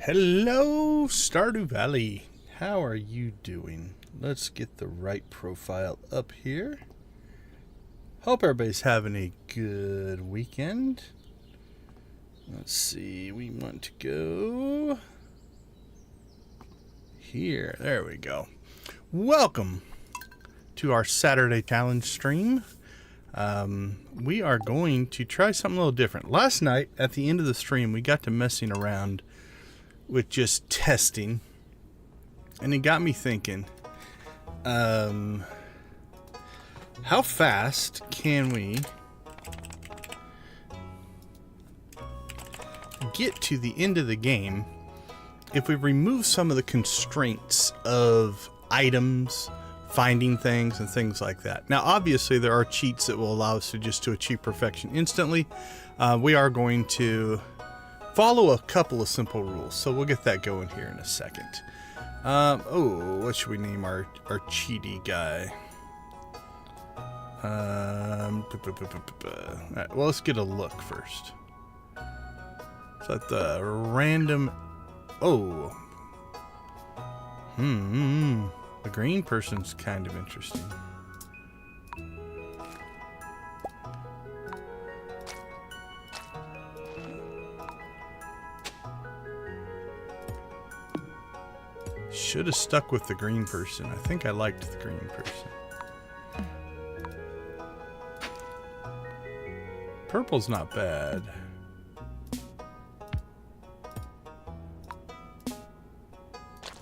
Hello, Stardew Valley. How are you doing? Let's get the right profile up here. Hope everybody's having a good weekend. Let's see, we want to go here. There we go. Welcome to our Saturday challenge stream. We are going to try something a little different. Last night, at the end of the stream, we got to messing around with just testing, and it got me thinking, how fast can we get to the end of the game if we remove some of the constraints of items, finding things, and things like that? Now, obviously, there are cheats that will allow us to achieve perfection instantly. We are going to follow a couple of simple rules, so we'll get that going here in a second. What should we name our cheaty guy? Alright, well, let's get a look first. So at the random... The green person's kind of interesting. Should have stuck with the green person. I think I liked the green person. Purple's not bad.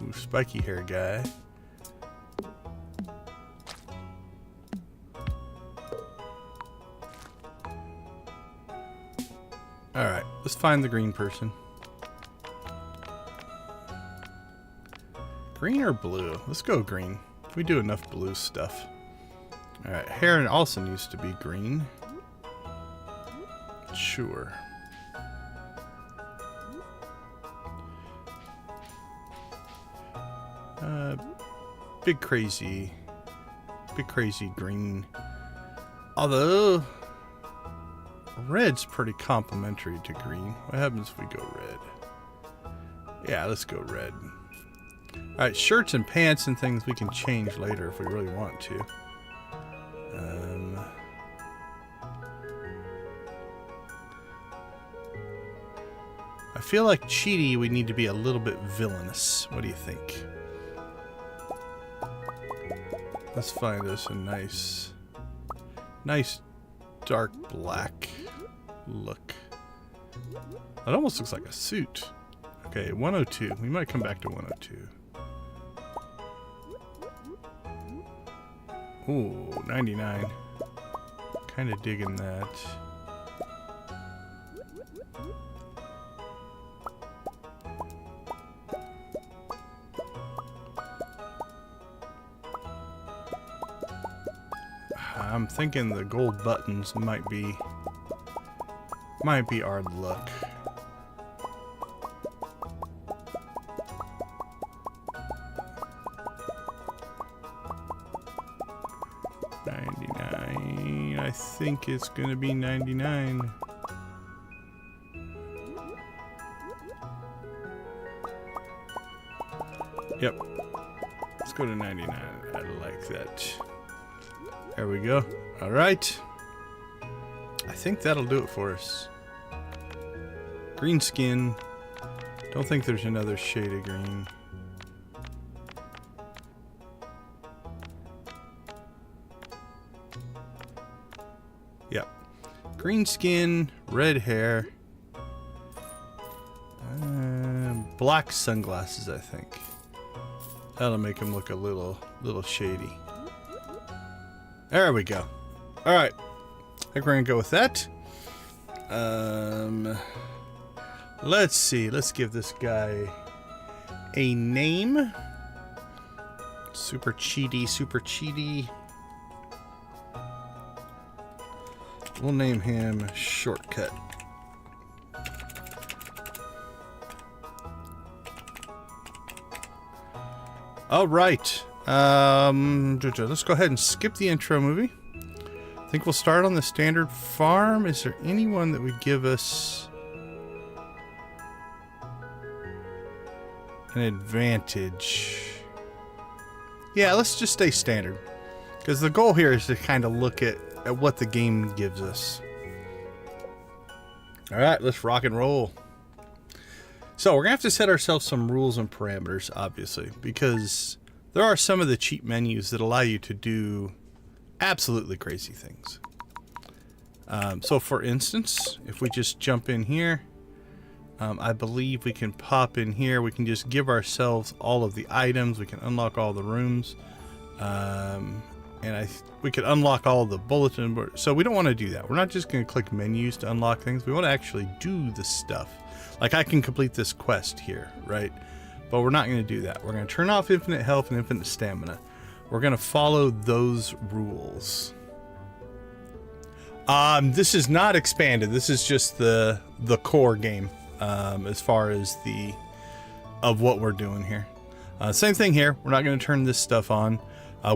Ooh, spiky hair guy. Alright, let's find the green person. Green or blue? Let's go green. We do enough blue stuff. Alright, hair also needs to be green. Sure. Big crazy green. Although red's pretty complementary to green. What happens if we go red? Yeah, let's go red. Alright, shirts and pants and things we can change later if we really want to. I feel like cheaty we need to be a little bit villainous. What do you think? Let's find us a nice dark black look. That almost looks like a suit. Okay, 102. We might come back to 102. Ooh, 99. Kind of digging that. I'm thinking the gold buttons might be our look. I think it's gonna be 99. Yep. Let's go to 99. I like that. There we go. Alright. I think that'll do it for us. Green skin. Don't think there's another shade of green. Yep. Green skin, red hair, black sunglasses, I think. That'll make him look a little shady. There we go. Alright. I think we're gonna go with that. Let's see. Let's give this guy a name. Super cheaty. We'll name him Shortcut. All right. Let's go ahead and skip the intro movie. I think we'll start on the standard farm. Is there anyone that would give us an advantage. Yeah, let's just stay standard. Because the goal here is to kind of look at what the game gives us. Alright, let's rock and roll. So we're going to have to set ourselves some rules and parameters, obviously. Because there are some of the cheat menus that allow you to do absolutely crazy things. So for instance, if we just jump in here, I believe we can pop in here. We can just give ourselves all of the items. We can unlock all the rooms. And we could unlock all the bulletin boards. So we don't want to do that. We're not just going to click menus to unlock things. We want to actually do the stuff. Like I can complete this quest here, right? But we're not going to do that. We're going to turn off infinite health and infinite stamina. We're going to follow those rules. This is not expanded. This is just the core game as far as of what we're doing here. Same thing here. We're not going to turn this stuff on.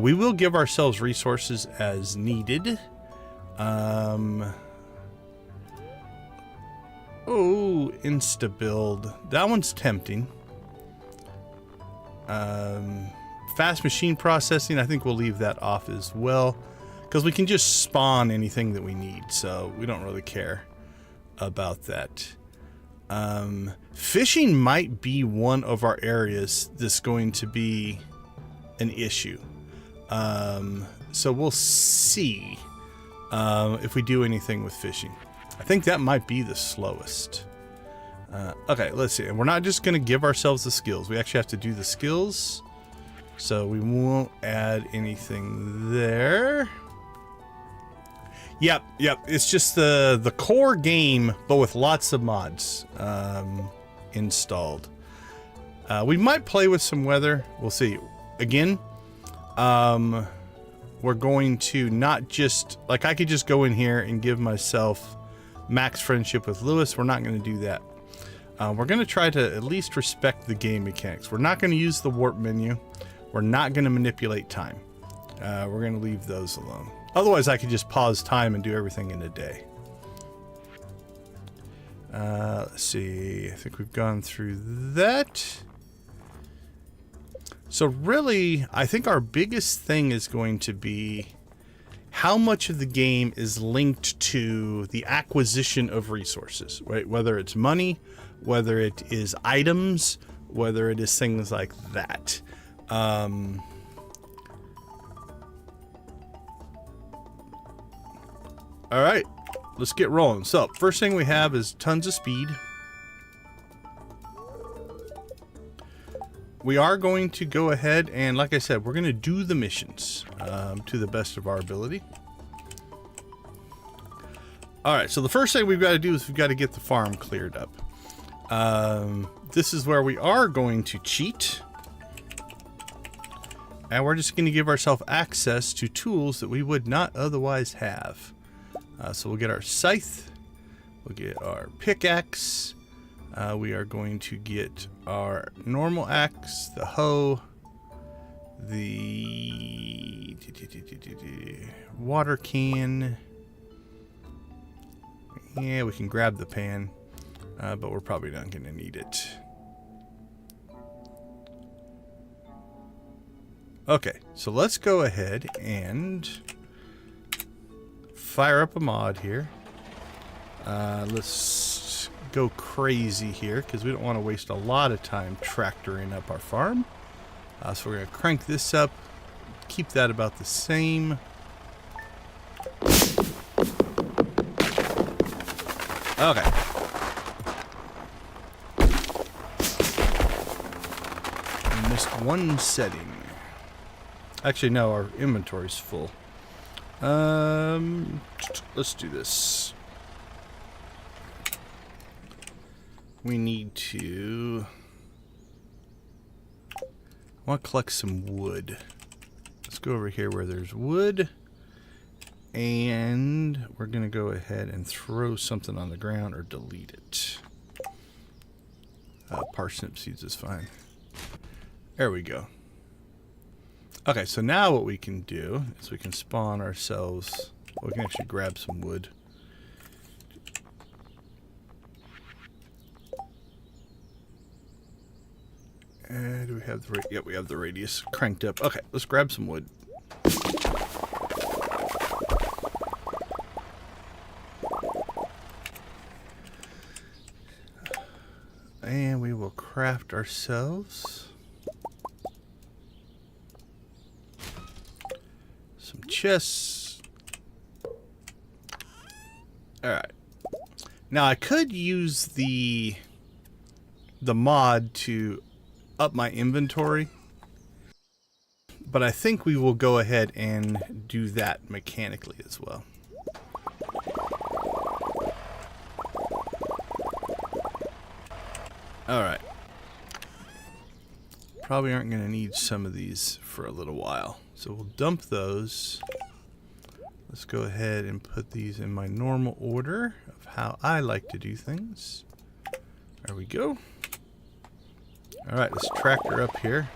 We will give ourselves resources as needed. Oh, insta-build. That one's tempting. Fast machine processing, I think we'll leave that off as well. Because we can just spawn anything that we need, so we don't really care about that. Fishing might be one of our areas that's going to be an issue. So we'll see if we do anything with fishing. I think that might be the slowest. Okay, let's see. And we're not just going to give ourselves the skills. We actually have to do the skills. So we won't add anything there. Yep. It's just the core game, but with lots of mods installed. We might play with some weather. We'll see. Again, we're going to not just... Like, I could just go in here and give myself max friendship with Lewis. We're not going to do that. We're going to try to at least respect the game mechanics. We're not going to use the warp menu. We're not going to manipulate time. We're going to leave those alone. Otherwise, I could just pause time and do everything in a day. Let's see. I think we've gone through that. So really, I think our biggest thing is going to be how much of the game is linked to the acquisition of resources, right? Whether it's money, whether it is items, whether it is things like that. All right, let's get rolling. So first thing we have is tons of speed. We are going to go ahead and, like I said, we're going to do the missions to the best of our ability. All right, so the first thing we've got to do is we've got to get the farm cleared up. This is where we are going to cheat. And we're just going to give ourselves access to tools that we would not otherwise have. So we'll get our scythe. We'll get our pickaxe. We are going to get our normal axe, the hoe, the water can. Yeah, we can grab the pan, but we're probably not going to need it. Okay, so let's go ahead and fire up a mod here. Let's go crazy here because we don't want to waste a lot of time tractoring up our farm. So we're going to crank this up, keep that about the same. Okay. I missed one setting. Actually, no, our inventory's full. Let's do this. We need to... I want to collect some wood. Let's go over here where there's wood. And we're going to go ahead and throw something on the ground or delete it. Parsnip seeds is fine. There we go. Okay, so now what we can do is we can spawn ourselves... We can actually grab some wood. we have the we have the radius cranked up. Okay, let's grab some wood. And we will craft ourselves some chests. Alright. Now I could use the mod to up my inventory, but I think we will go ahead and do that mechanically as well. Alright. Probably aren't going to need some of these for a little while. So we'll dump those. Let's go ahead and put these in my normal order of how I like to do things. There we go. Alright, let's tractor up here.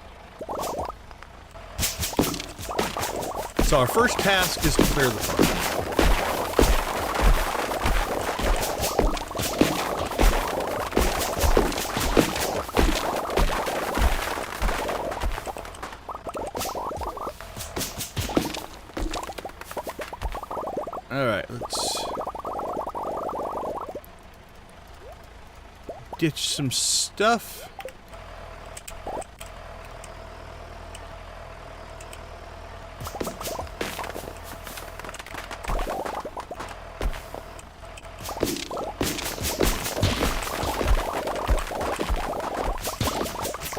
So our first task is to clear the farm. Alright, let's ditch some stuff.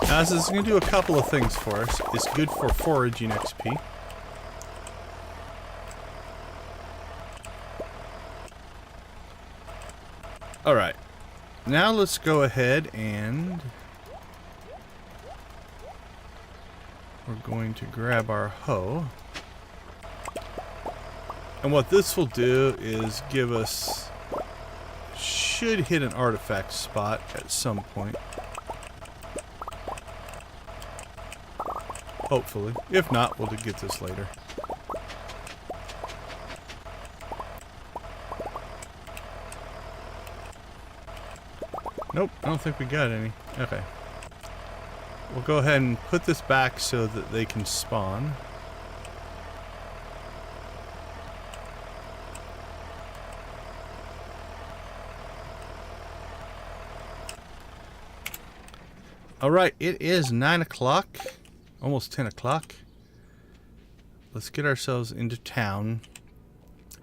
Now this is going to do a couple of things for us. It's good for foraging XP. Alright, now let's go ahead and we're going to grab our hoe. And what this will do is give us, should hit an artifact spot at some point. Hopefully. If not, we'll get this later. Nope, I don't think we got any. Okay. We'll go ahead and put this back so that they can spawn. Alright, it is 9 o'clock. Almost 10 o'clock. Let's get ourselves into town.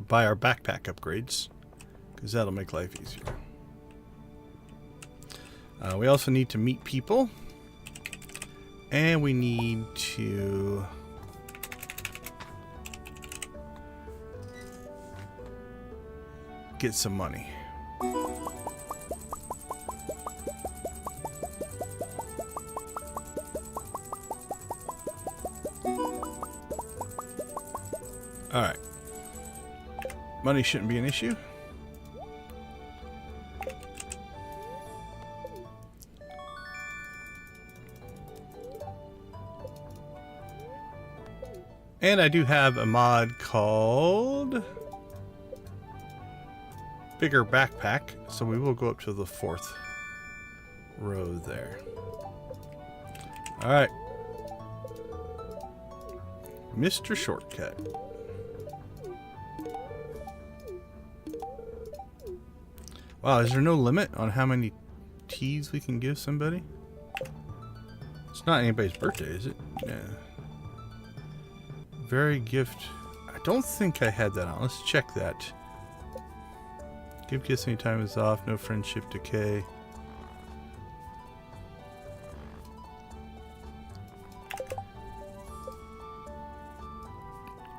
Buy our backpack upgrades, because that'll make life easier. We also need to meet people. And we need to get some money. Alright. Money shouldn't be an issue. And I do have a mod called Bigger Backpack, so we will go up to the 4th row there. Alright. Mr. Shortcut. Wow, is there no limit on how many teas we can give somebody? It's not anybody's birthday, is it? Yeah. Very gift. I don't think I had that on. Let's check that. Give gifts anytime is off. No friendship decay.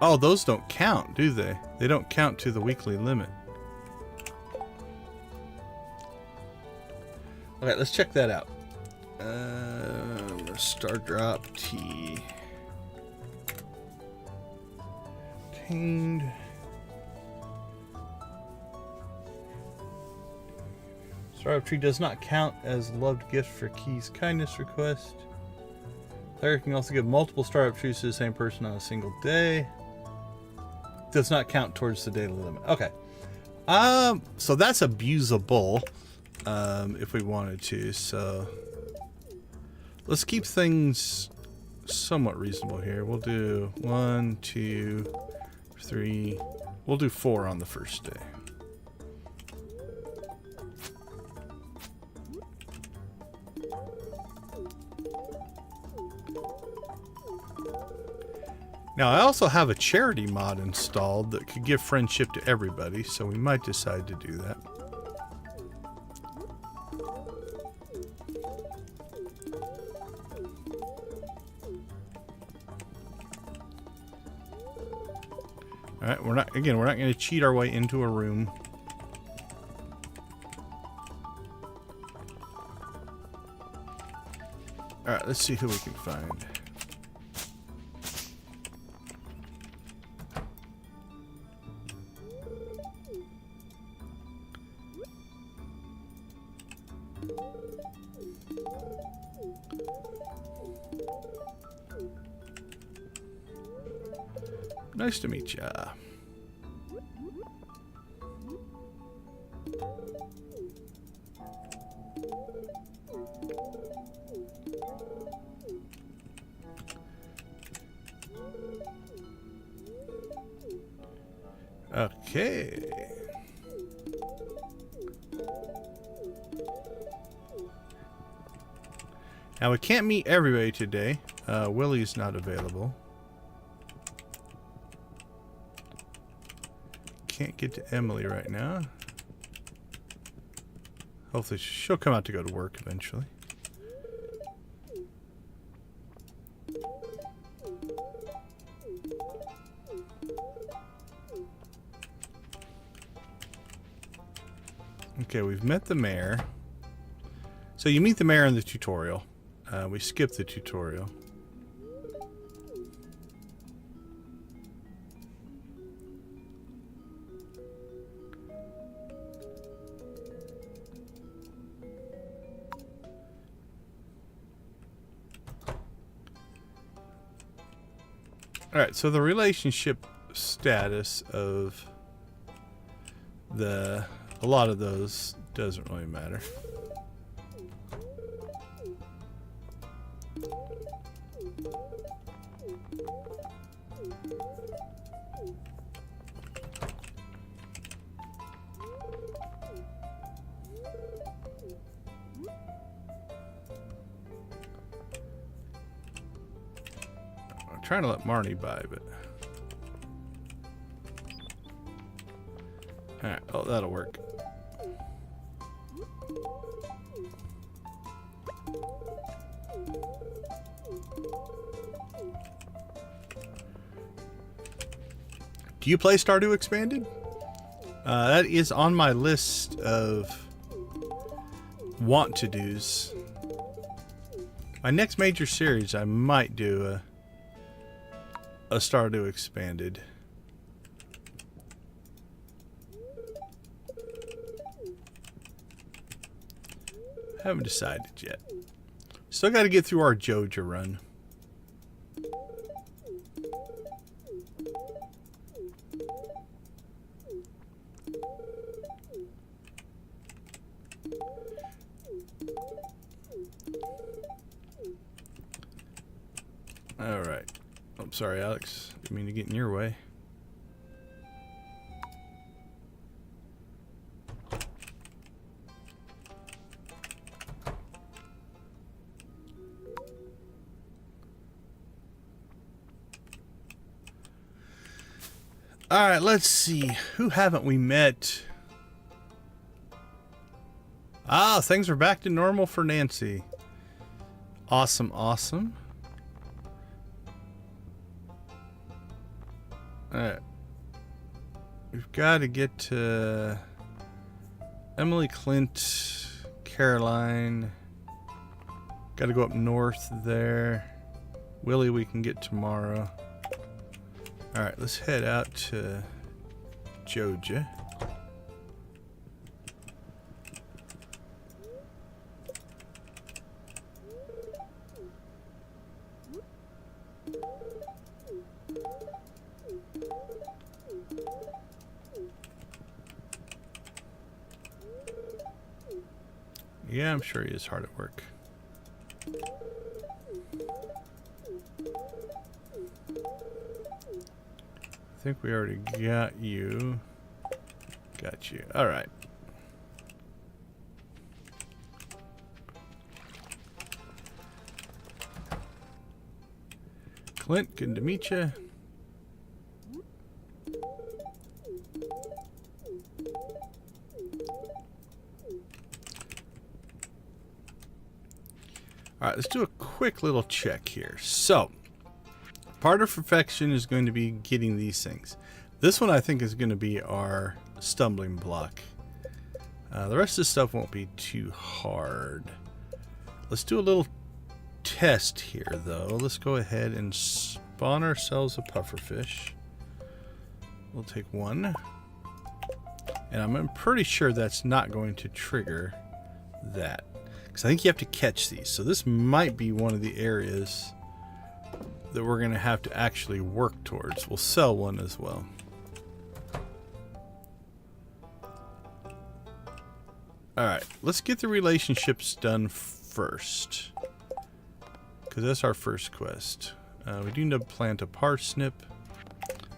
Oh, those don't count, do they? They don't count to the weekly limit. Okay, let's check that out. Star drop tea. Obtained. Stardew tree does not count as loved gift for Key's kindness request. Player can also give multiple startup trees to the same person on a single day. Does not count towards the daily limit. Okay. So that's abusable. If we wanted to, so Let's keep things somewhat reasonable here. We'll do 1, 2, 3. We'll do 4 on the first day. Now, I also have a charity mod installed that could give friendship to everybody, so we might decide to do that. Alright, we're not going to cheat our way into a room. Alright, let's see who we can find. Nice to meet ya. Okay. Now we can't meet everybody today. Willie's not available. Can't get to Emily right now. Hopefully she'll come out to go to work eventually. Okay, we've met the mayor. So you meet the mayor in the tutorial. We skipped the tutorial. Alright, so the relationship status of a lot of those doesn't really matter. Trying to let Marnie buy, but alright, oh, that'll work. Do you play Stardew Expanded? That is on my list of want to do's. My next major series, I might do a Stardew Expanded. Haven't decided yet. Still got to get through our Joja run. All right. I'm sorry, Alex. Didn't mean to get in your way. All right, let's see. Who haven't we met? Ah, things are back to normal for Nancy. Awesome, awesome. Alright. We've got to get to Emily, Clint, Caroline. Got to go up north there. Willie we can get tomorrow. Alright, let's head out to Joja. Yeah, I'm sure he is hard at work. think we already got you. Got you. All right. Clint, good to meet you. All right, let's do a quick little check here. So, part of perfection is going to be getting these things. This one I think is going to be our stumbling block. The rest of the stuff won't be too hard. Let's do a little test here, though. Let's go ahead and spawn ourselves a pufferfish. We'll take one. And I'm pretty sure that's not going to trigger that. Because I think you have to catch these. So this might be one of the areas that we're going to have to actually work towards. We'll sell one as well. Alright, let's get the relationships done first. Because that's our first quest. We do need to plant a parsnip.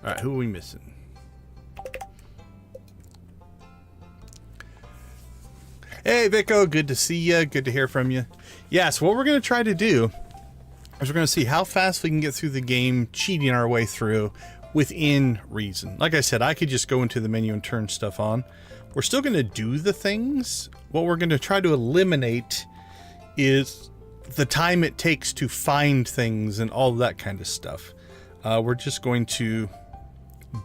Alright, who are we missing? Hey Vico, good to see you. Good to hear from you. Yeah, so what we're going to try to do is we're going to see how fast we can get through the game, cheating our way through within reason. Like I said, I could just go into the menu and turn stuff on. We're still going to do the things. What we're going to try to eliminate is the time it takes to find things and all that kind of stuff. We're just going to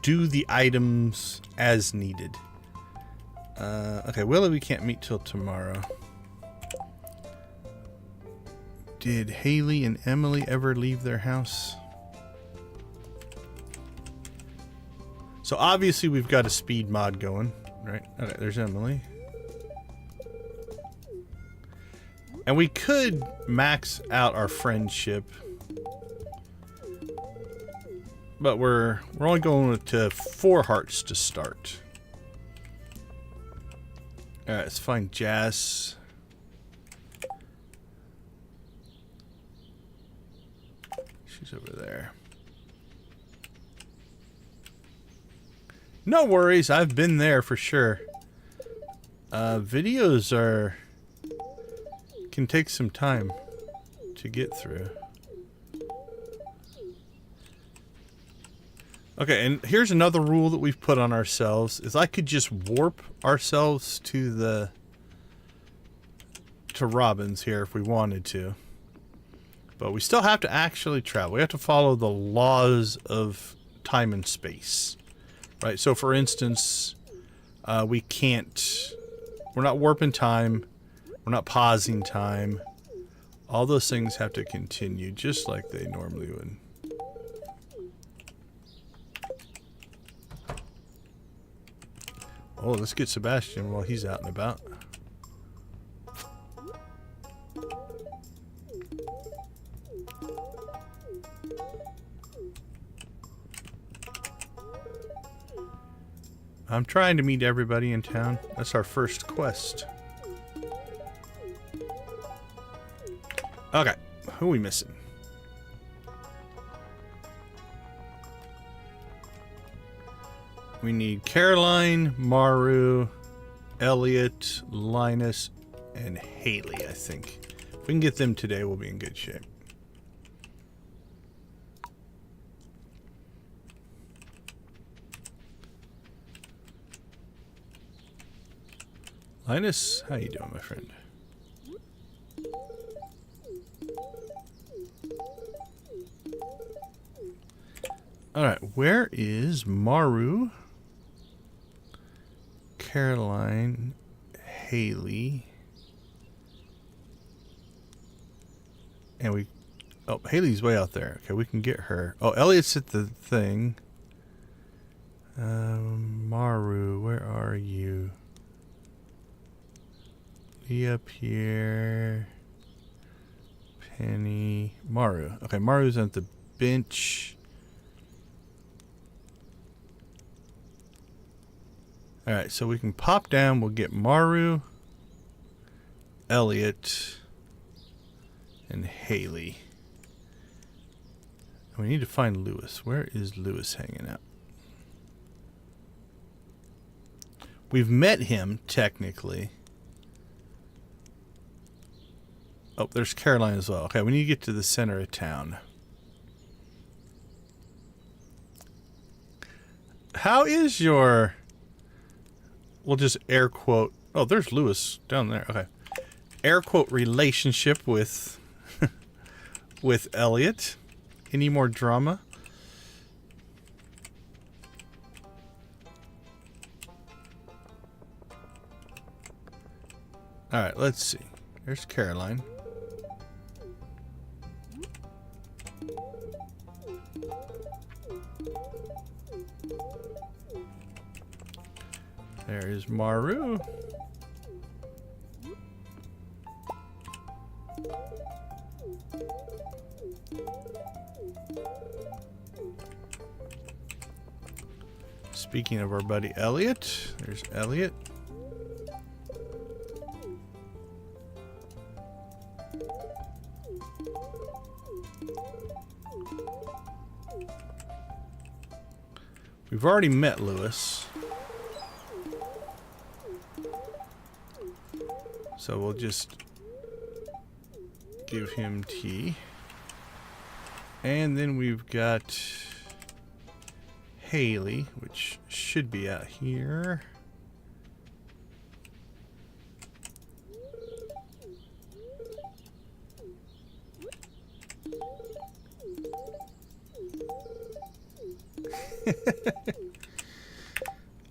do the items as needed. Okay, Willie, we can't meet till tomorrow. Did Haley and Emily ever leave their house? So obviously we've got a speed mod going, right? Okay, there's Emily. And we could max out our friendship. But we're only going to 4 hearts to start. Alright, let's find Jazz. She's over there. No worries, I've been there for sure. Videos can take some time to get through. Okay, and here's another rule that we've put on ourselves, is I could just warp ourselves to Robin's here if we wanted to. But we still have to actually travel. We have to follow the laws of time and space. Right, so for instance, we're not warping time, we're not pausing time. All those things have to continue just like they normally would. Oh, let's get Sebastian while he's out and about. I'm trying to meet everybody in town. That's our first quest. Okay, who are we missing? We need Caroline, Maru, Elliot, Linus, and Haley, I think. If we can get them today, we'll be in good shape. Linus, how you doing, my friend? Alright, where is Maru, Caroline, Haley, and oh, Haley's way out there. Okay, we can get her. Oh, Elliot's at the thing. Maru, where are you? Leah, Pierre, Penny, Maru. Okay, Maru's at the bench. Alright, so we can pop down. We'll get Maru, Elliot, and Haley. And we need to find Lewis. Where is Lewis hanging out? We've met him, technically. Oh, there's Caroline as well. Okay, we need to get to the center of town. How is your... We'll just air quote... Oh, there's Lewis down there. Okay. Air quote relationship with... with Elliot. Any more drama? Alright, let's see. There's Caroline. There is Maru. Speaking of our buddy Elliot, there's Elliot. We've already met Lewis. So we'll just give him tea. And then we've got Haley, which should be out here.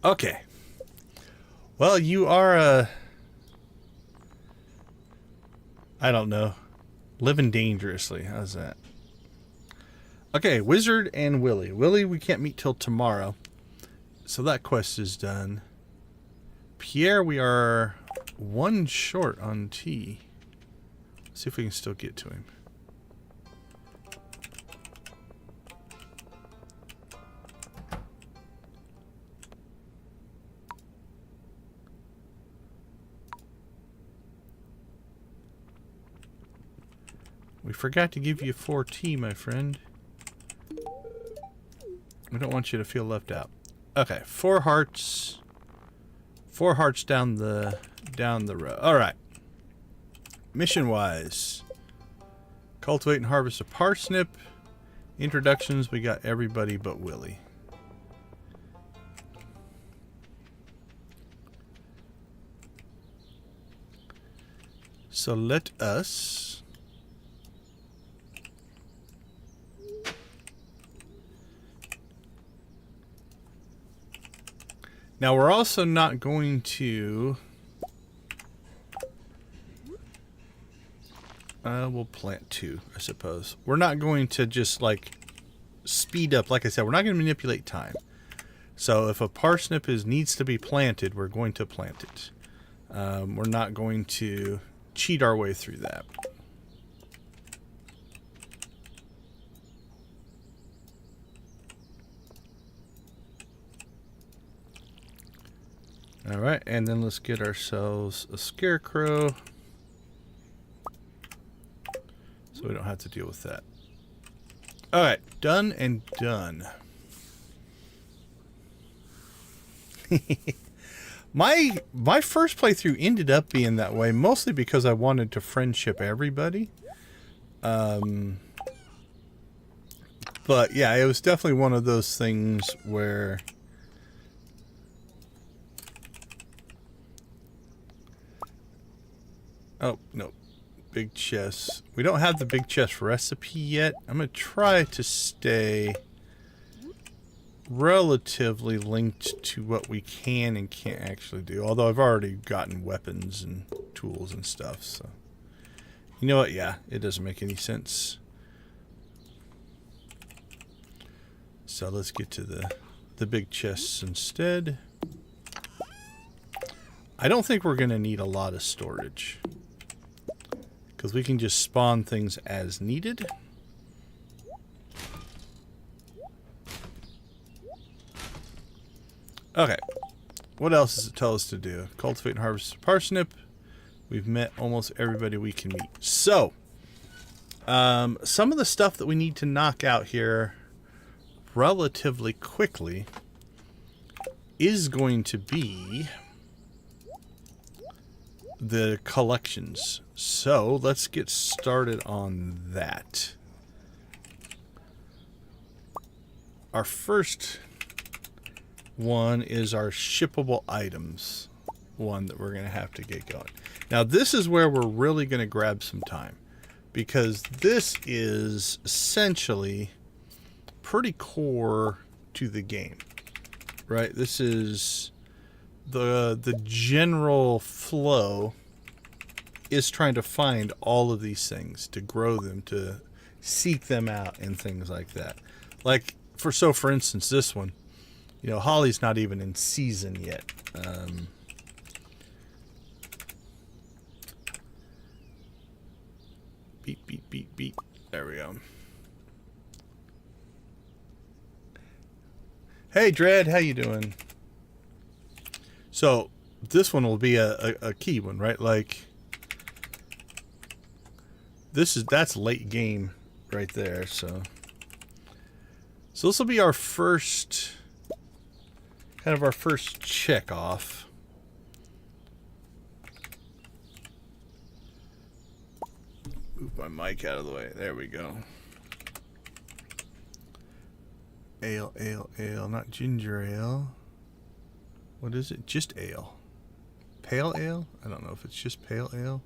Okay. Well, you are I don't know. Living dangerously. How's that? Okay, Wizard and Willie. Willie, we can't meet till tomorrow. So that quest is done. Pierre, we are one short on tea. See if we can still get to him. We forgot to give you 4 tea, my friend. We don't want you to feel left out. Okay, 4 hearts. 4 hearts down the road. All right. Mission-wise, cultivate and harvest a parsnip. Introductions, we got everybody but Willie. So let us... Now, we're also not going to... we'll plant 2, I suppose. We're not going to just, like, speed up. Like I said, we're not going to manipulate time. So, if a parsnip needs to be planted, we're going to plant it. We're not going to cheat our way through that. Alright, and then let's get ourselves a scarecrow. So we don't have to deal with that. Alright, done and done. My first playthrough ended up being that way, mostly because I wanted to friendship everybody. But yeah, it was definitely one of those things where... Oh, no. Big chest. We don't have the big chest recipe yet. I'm going to try to stay relatively linked to what we can and can't actually do. Although I've already gotten weapons and tools and stuff. So, you know what? Yeah, it doesn't make any sense. So let's get to the big chests instead. I don't think we're going to need a lot of storage, because we can just spawn things as needed. Okay. What else does it tell us to do? Cultivate and harvest a parsnip. We've met almost everybody we can meet. So, some of the stuff that we need to knock out here relatively quickly is going to be the collections. So let's get started on that. Our first one is our shippable items one that we're going to have to get going. Now this is where we're really going to grab some time, because this is essentially pretty core to the game, right? This is the general flow is trying to find all of these things, to grow them, to seek them out and things like that. Like for instance, this one, you know, holly's not even in season yet. Beep, beep, beep, beep. There we go. Hey, Dread, how you doing? So, this one will be a key one, right? Like, that's late game right there, so this will be our first, kind of our first check off. Move my mic out of the way. There we go. Ale, ale, ale. Not ginger ale. What is it? Just ale. Pale ale? I don't know if it's just pale ale.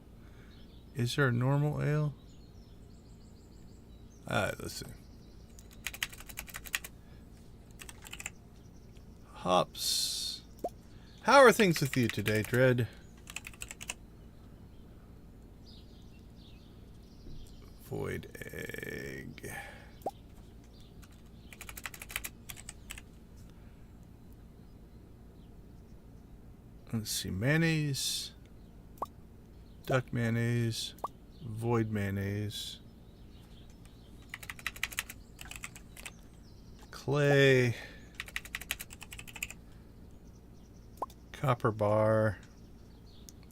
Is there a normal ale? Alright, let's see. Hops. How are things with you today, Dread? Void egg. Let's see, mayonnaise, duck mayonnaise, void mayonnaise, clay, copper bar.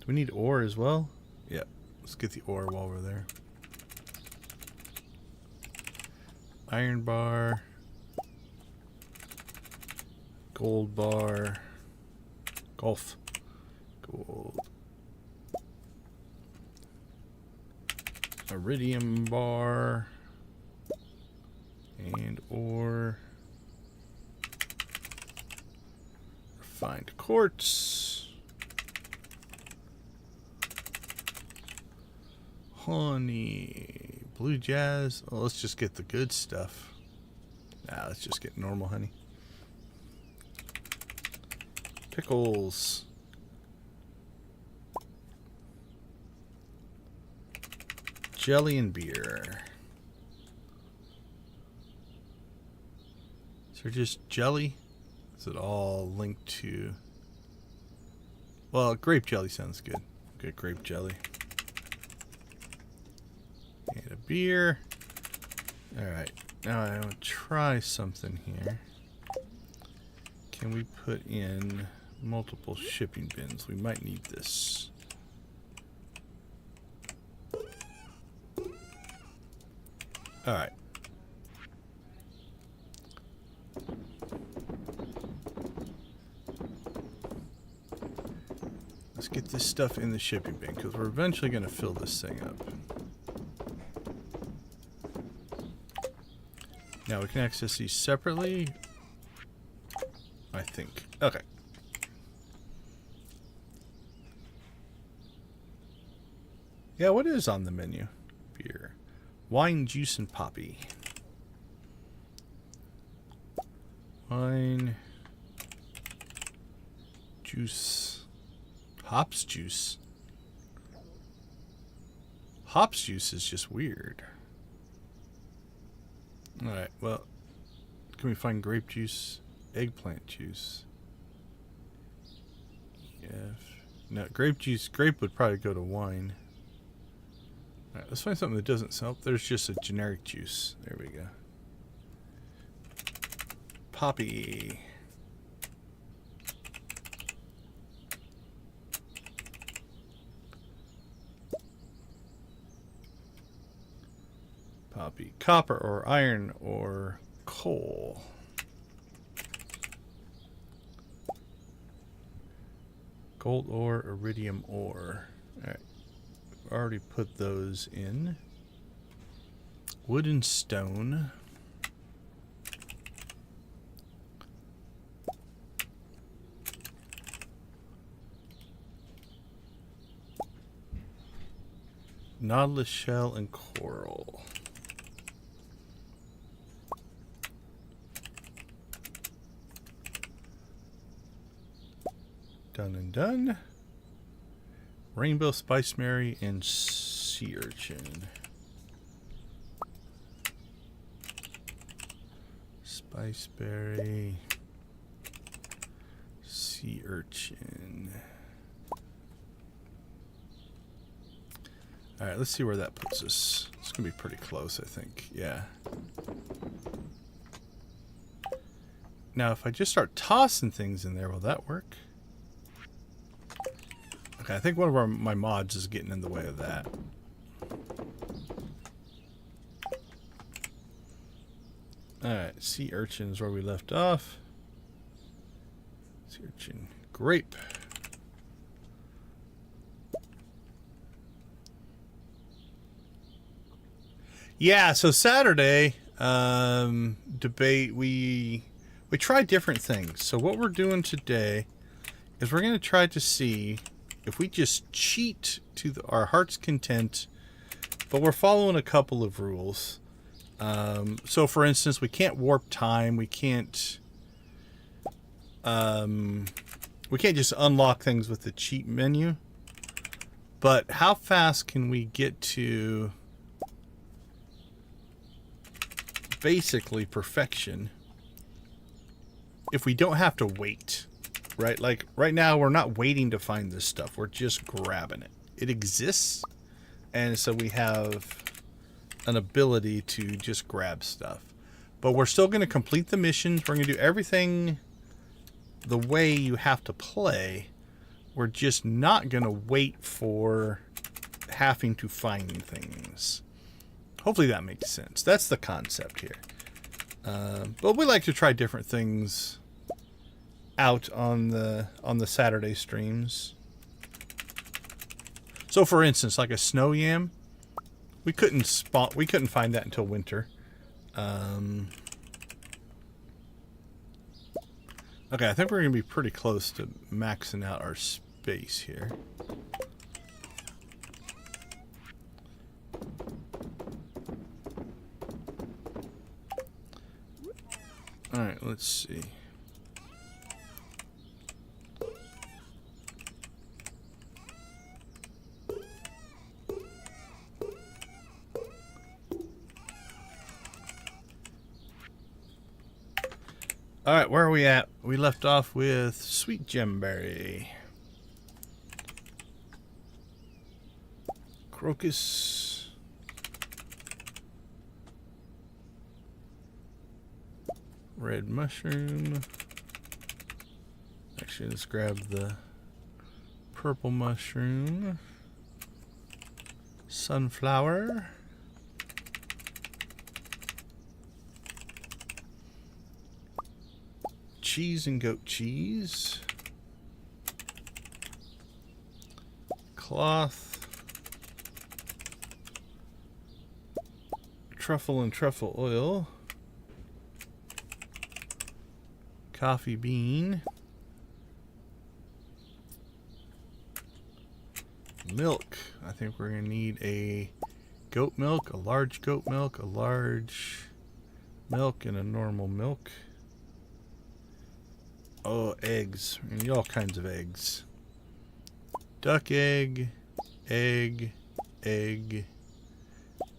Do we need ore as well? Yeah, let's get the ore while we're there. Iron bar, gold bar, golf, gold, iridium bar, and ore, refined quartz, honey. Blue jazz. Well, let's just get the good stuff. Nah, let's just get normal honey. Pickles. Jelly and beer. Is there just jelly? Is it all linked to... Well, grape jelly sounds good. Good grape jelly. And a beer. Alright, now I want to try something here. Can we put in multiple shipping bins? We might need this. Alright. Let's get this stuff in the shipping bin, because we're eventually going to fill this thing up. Now we can access these separately, I think. Okay. Yeah, what is on the menu? Beer. Wine, juice, and poppy. Wine. Juice. Hops juice. Hops juice is just weird. Alright, well, can we find grape juice? Eggplant juice. Yeah. No, grape juice. Grape would probably go to wine. Alright, let's find something that doesn't sell. There's just a generic juice. There we go. Poppy. Poppy. Copper or iron or coal. Gold ore, iridium ore. Alright. Already put those in. Wood and stone. Nautilus shell and coral. Done and done. Rainbow spice berry and sea urchin. Spiceberry, sea urchin. All right, let's see where that puts us. It's gonna be pretty close, I think. Yeah. Now, if I just start tossing things in there, will that work? Okay, I think one of my mods is getting in the way of that. Alright, sea urchin is where we left off. Sea urchin. Grape. Yeah, so Saturday, debate, we tried different things. So what we're doing today is we're going to try to see if we just cheat to our heart's content, but we're following a couple of rules. So for instance, we can't warp time. We can't just unlock things with the cheat menu. But how fast can we get to basically perfection if we don't have to wait? Right? Like right now, we're not waiting to find this stuff. We're just grabbing it. It exists. And so we have an ability to just grab stuff. But we're still going to complete the missions. We're going to do everything the way you have to play. We're just not going to wait for having to find things. Hopefully that makes sense. That's the concept here. But we like to try different things out on the Saturday streams. So for instance, like a snow yam, we couldn't find that until winter. Okay, I think we're gonna be pretty close to maxing out our space here. All right, let's see. Alright, where are we at? We left off with sweet gemberry. Crocus. Red mushroom. Actually, let's grab the purple mushroom. Sunflower. Cheese and goat cheese. Cloth. Truffle and truffle oil. Coffee bean. Milk. I think we're going to need a goat milk, a large goat milk, a large milk, and a normal milk. Oh, eggs. We need all kinds of eggs. Duck egg, egg, egg,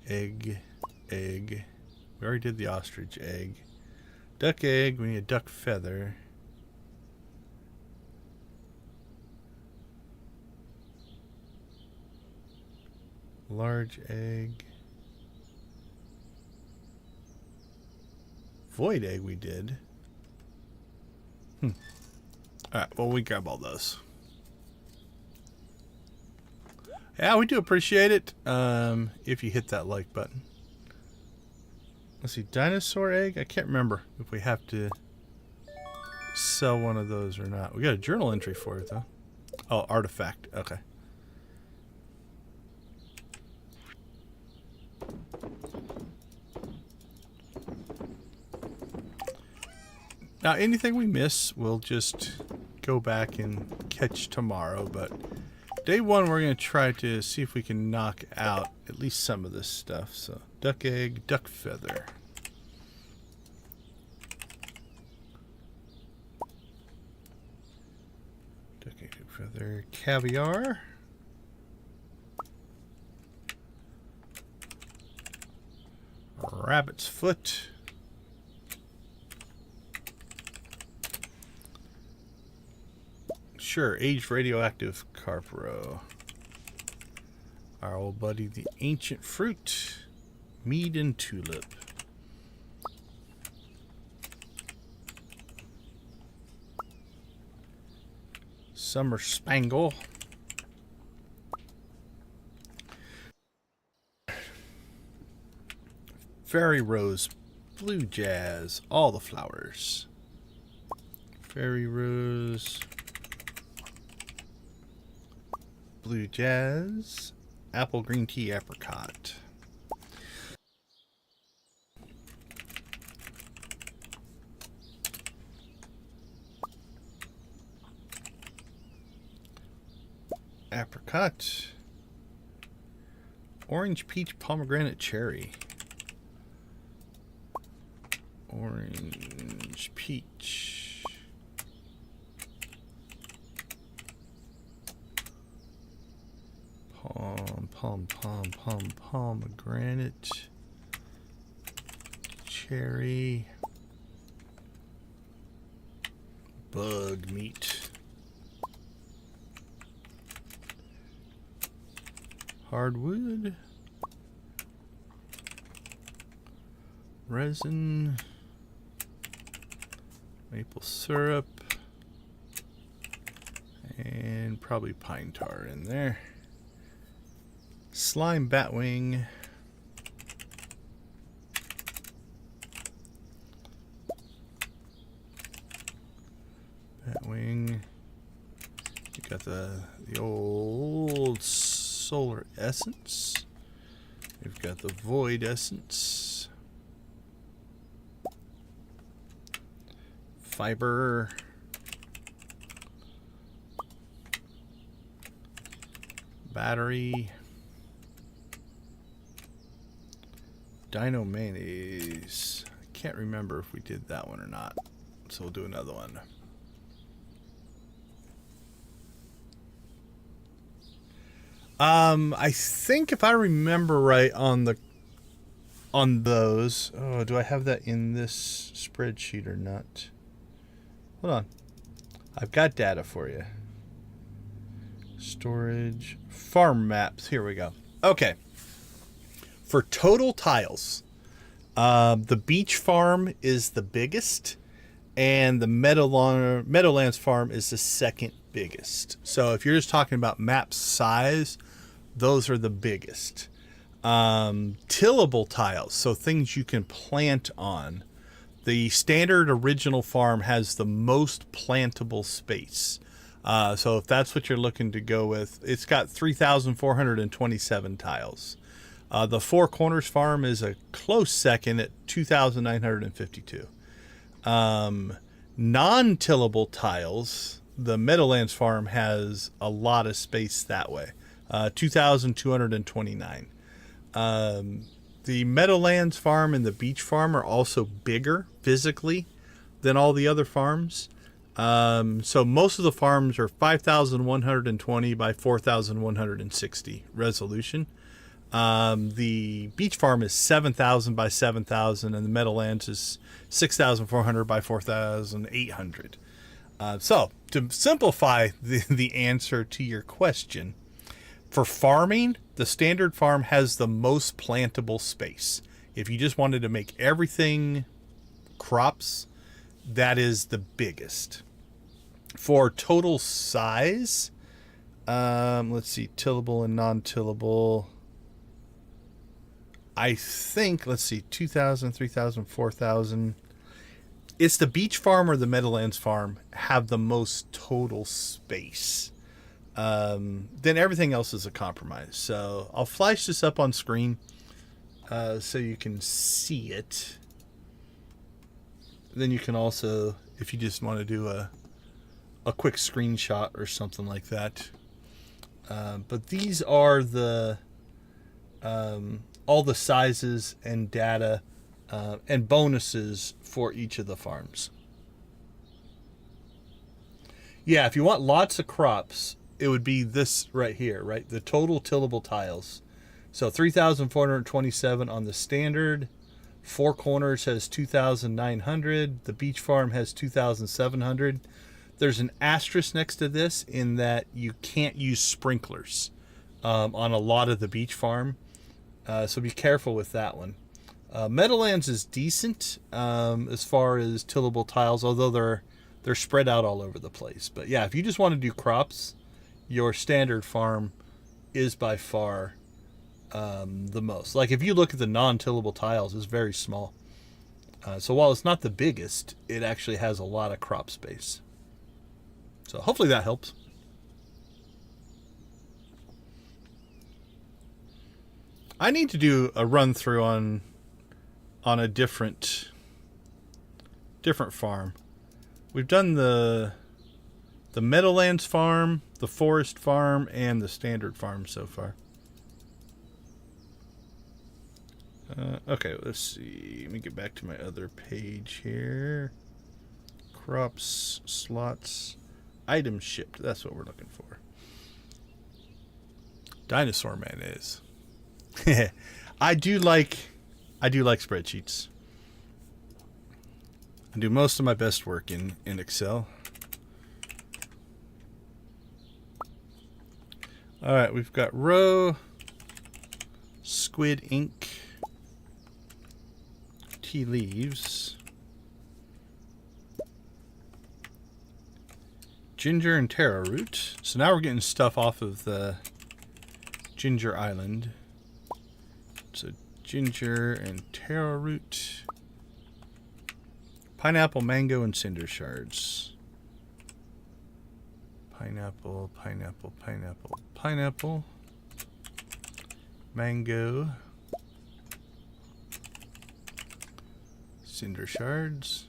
egg, egg. We already did the ostrich egg. Duck egg, we need a duck feather. Large egg. Void egg we did. Alright, well, we grab all those. Yeah, we do appreciate it if you hit that like button. Let's see, dinosaur egg? I can't remember if we have to sell one of those or not. We got a journal entry for it, though. Oh, artifact. Okay. Now, anything we miss, we'll just go back and catch tomorrow. But day one, we're going to try to see if we can knock out at least some of this stuff. So, duck egg, duck feather. Duck egg, duck feather, caviar. Rabbit's foot. Sure, aged radioactive carpro. Our old buddy, the ancient fruit. Mead and tulip. Summer spangle. Fairy rose, blue jazz, all the flowers. Fairy rose, blue jazz, apple green tea apricot. Apricot, orange peach pomegranate cherry. Orange peach. Pomegranate. Cherry. Bug meat. Hardwood. Resin. Maple syrup, and probably pine tar in there. Slime batwing. Batwing. You got the old solar essence. We've got the void essence. Fiber, battery, dino mayonnaise. I can't remember if we did that one or not, so we'll do another one. I think if I remember right on those. Oh, do I have that in this spreadsheet or not? Hold on. I've got data for you. Storage. Farm maps. Here we go. Okay. For total tiles, the beach farm is the biggest, and the Meadowlands farm is the second biggest. So if you're just talking about map size, those are the biggest. Tillable tiles, so things you can plant on. The standard original farm has the most plantable space. So if that's what you're looking to go with, it's got 3,427 tiles. The Four Corners farm is a close second at 2,952. Non-tillable tiles, the Meadowlands farm has a lot of space that way. 2,229. The Meadowlands farm and the beach farm are also bigger physically than all the other farms. So most of the farms are 5,120 by 4,160 resolution. The beach farm is 7,000 by 7,000, and the Meadowlands is 6,400 by 4,800. So to simplify the answer to your question, for farming, the standard farm has the most plantable space. If you just wanted to make everything crops, that is the biggest. For total size, let's see, tillable and non-tillable. I think, let's see, 2,000, 3,000, 4,000. It's the beach farm or the Meadowlands farm have the most total space. Then everything else is a compromise. So I'll flash this up on screen so you can see it. Then you can also if you just want to do a quick screenshot or something like that. But these are the all the sizes and data and bonuses for each of the farms. Yeah, if you want lots of crops, it would be this right here, right? The total tillable tiles. So 3,427 on the standard. Four Corners has 2,900. The Beach Farm has 2,700. There's an asterisk next to this in that you can't use sprinklers on a lot of the Beach Farm. So be careful with that one. Meadowlands is decent as far as tillable tiles, although they're spread out all over the place. But yeah, if you just want to do crops, your standard farm is by far the most. Like if you look at the non-tillable tiles, it's very small. So while it's not the biggest, it actually has a lot of crop space. So hopefully that helps. I need to do a run through on a different farm. We've done the Meadowlands farm, the Forest farm, and the Standard farm so far. Okay, let's see. Let me get back to my other page here. Crops, slots, items shipped. That's what we're looking for. Dinosaur Man is. I do like spreadsheets. I do most of my best work in Excel. All right, we've got roe, squid ink, tea leaves, ginger and taro root. So now we're getting stuff off of the Ginger Island. So ginger and taro root, pineapple, mango, and cinder shards. Pineapple, pineapple, pineapple, pineapple, mango, cinder shards.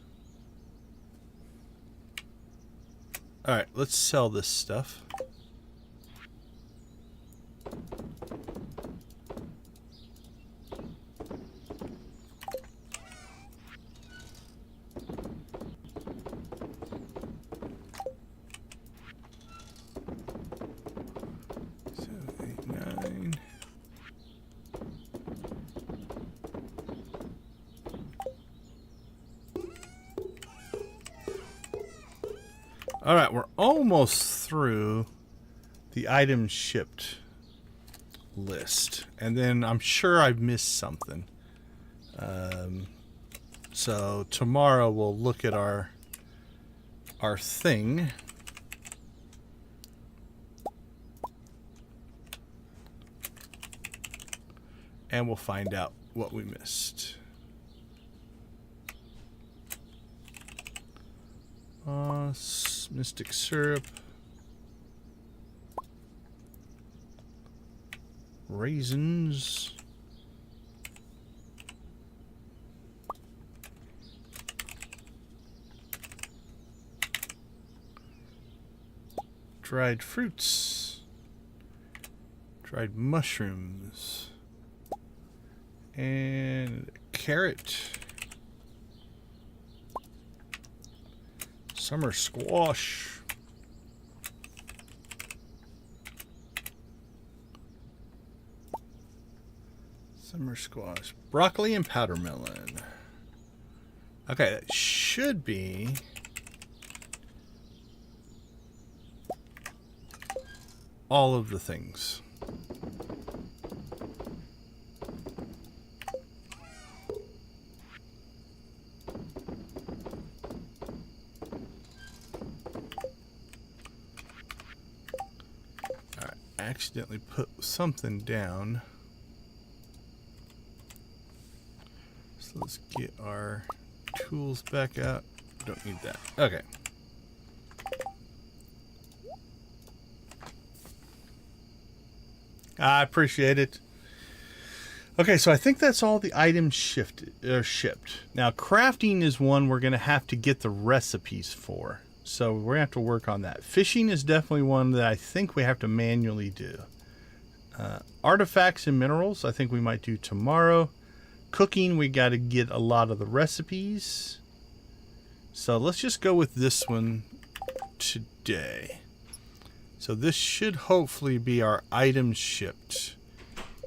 All right, let's sell this stuff. All right, we're almost through the items shipped list. And then I'm sure I've missed something. So tomorrow we'll look at our thing. And we'll find out what we missed. Mystic syrup, raisins, dried fruits, dried mushrooms, and a carrot. Summer squash. Summer squash. Broccoli and powder melon. Okay, that should be all of the things. Accidentally put something down. So let's get our tools back out. Don't need that. Okay. I appreciate it. Okay, so I think that's all the items shipped. Now, crafting is one we're going to have to get the recipes for. So we're going to have to work on that. Fishing is definitely one that I think we have to manually do. Artifacts and minerals, I think we might do tomorrow. Cooking, we got to get a lot of the recipes. So let's just go with this one today. So this should hopefully be our items shipped.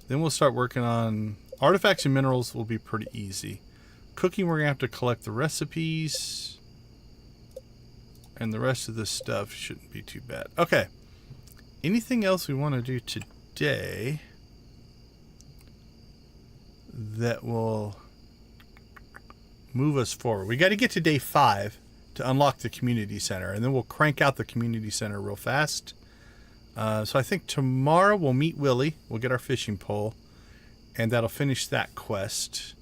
Then we'll start working on artifacts and minerals. Will be pretty easy. Cooking, we're going to have to collect the recipes. And the rest of this stuff shouldn't be too bad. Okay. Anything else we want to do today that will move us forward? We got to get to day 5 to unlock the community center. And then we'll crank out the community center real fast. So I think tomorrow we'll meet Willie. We'll get our fishing pole. And that'll finish that quest.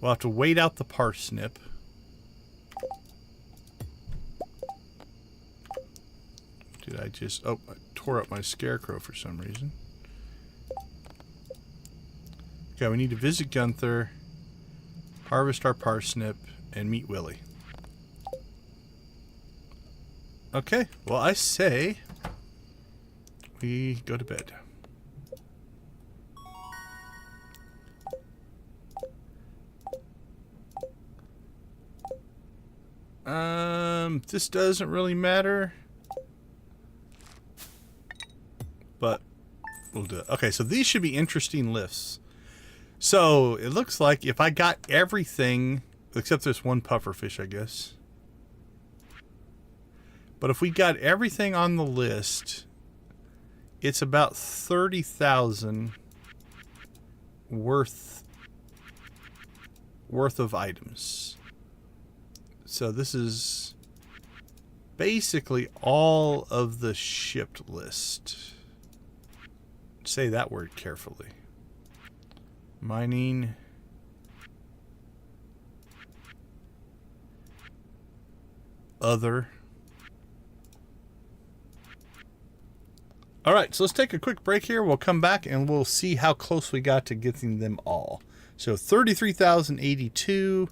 We'll have to wait out the parsnip. Did I just... Oh, I tore up my scarecrow for some reason. Okay, we need to visit Gunther, harvest our parsnip, and meet Willie. Okay, well, I say we go to bed. This doesn't really matter. But we'll do it. Okay, so these should be interesting lists. So it looks like if I got everything, except there's one pufferfish, I guess. But if we got everything on the list, it's about 30,000 worth of items. So this is basically all of the shipped list. Say that word carefully. Mining. Other. Alright, so let's take a quick break here. We'll come back and we'll see how close we got to getting them all. So 33,082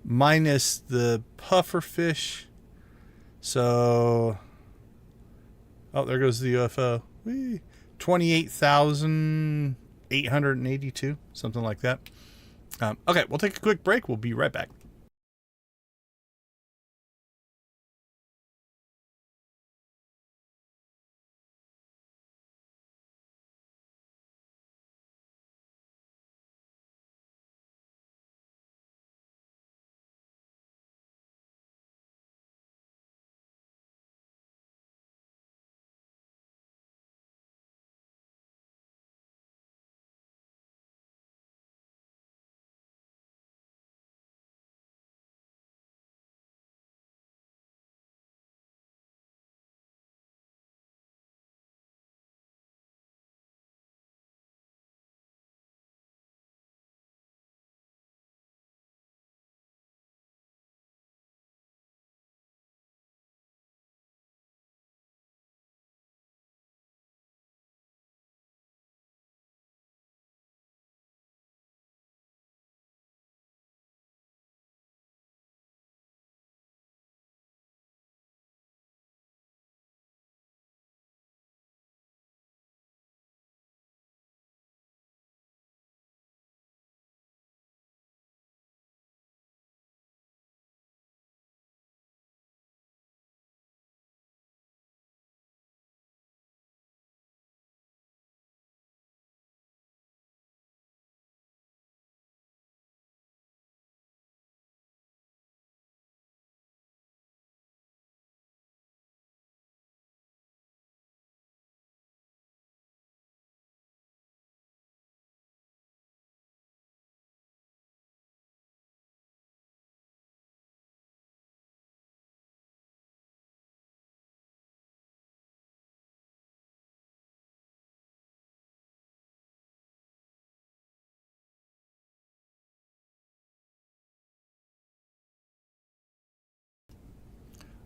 minus the pufferfish. So... Oh, there goes the UFO. Whee! 28,882, something like that. Okay, we'll take a quick break. We'll be right back.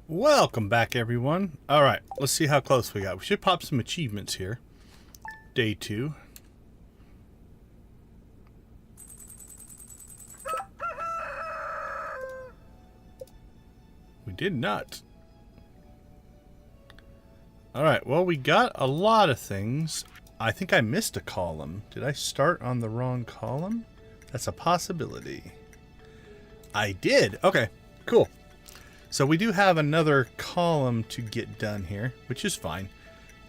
Welcome back, everyone. All right, let's see how close we got. We should pop some achievements here. Day 2. We did not. Alright, well, we got a lot of things. I think I missed a column. Did I start on the wrong column? That's a possibility. I did. Okay, cool. So we do have another column to get done here, which is fine.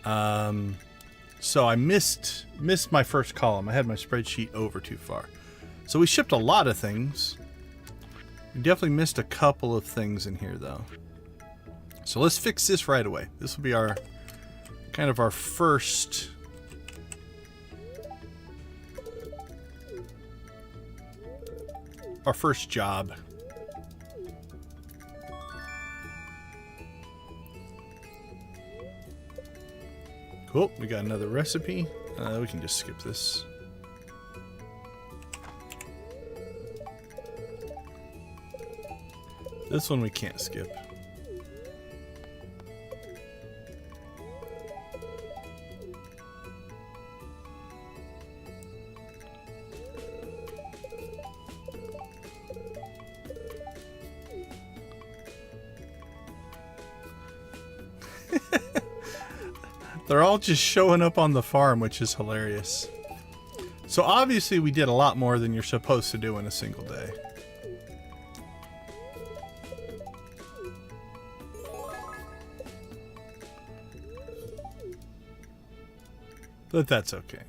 So I missed my first column. I had my spreadsheet over too far. So we shipped a lot of things. We definitely missed a couple of things in here, though. So let's fix this right away. This will be our kind of our first job. Cool, we got another recipe. We can just skip this. This one we can't skip. They're all just showing up on the farm, which is hilarious. So obviously we did a lot more than you're supposed to do in a single day. But that's okay.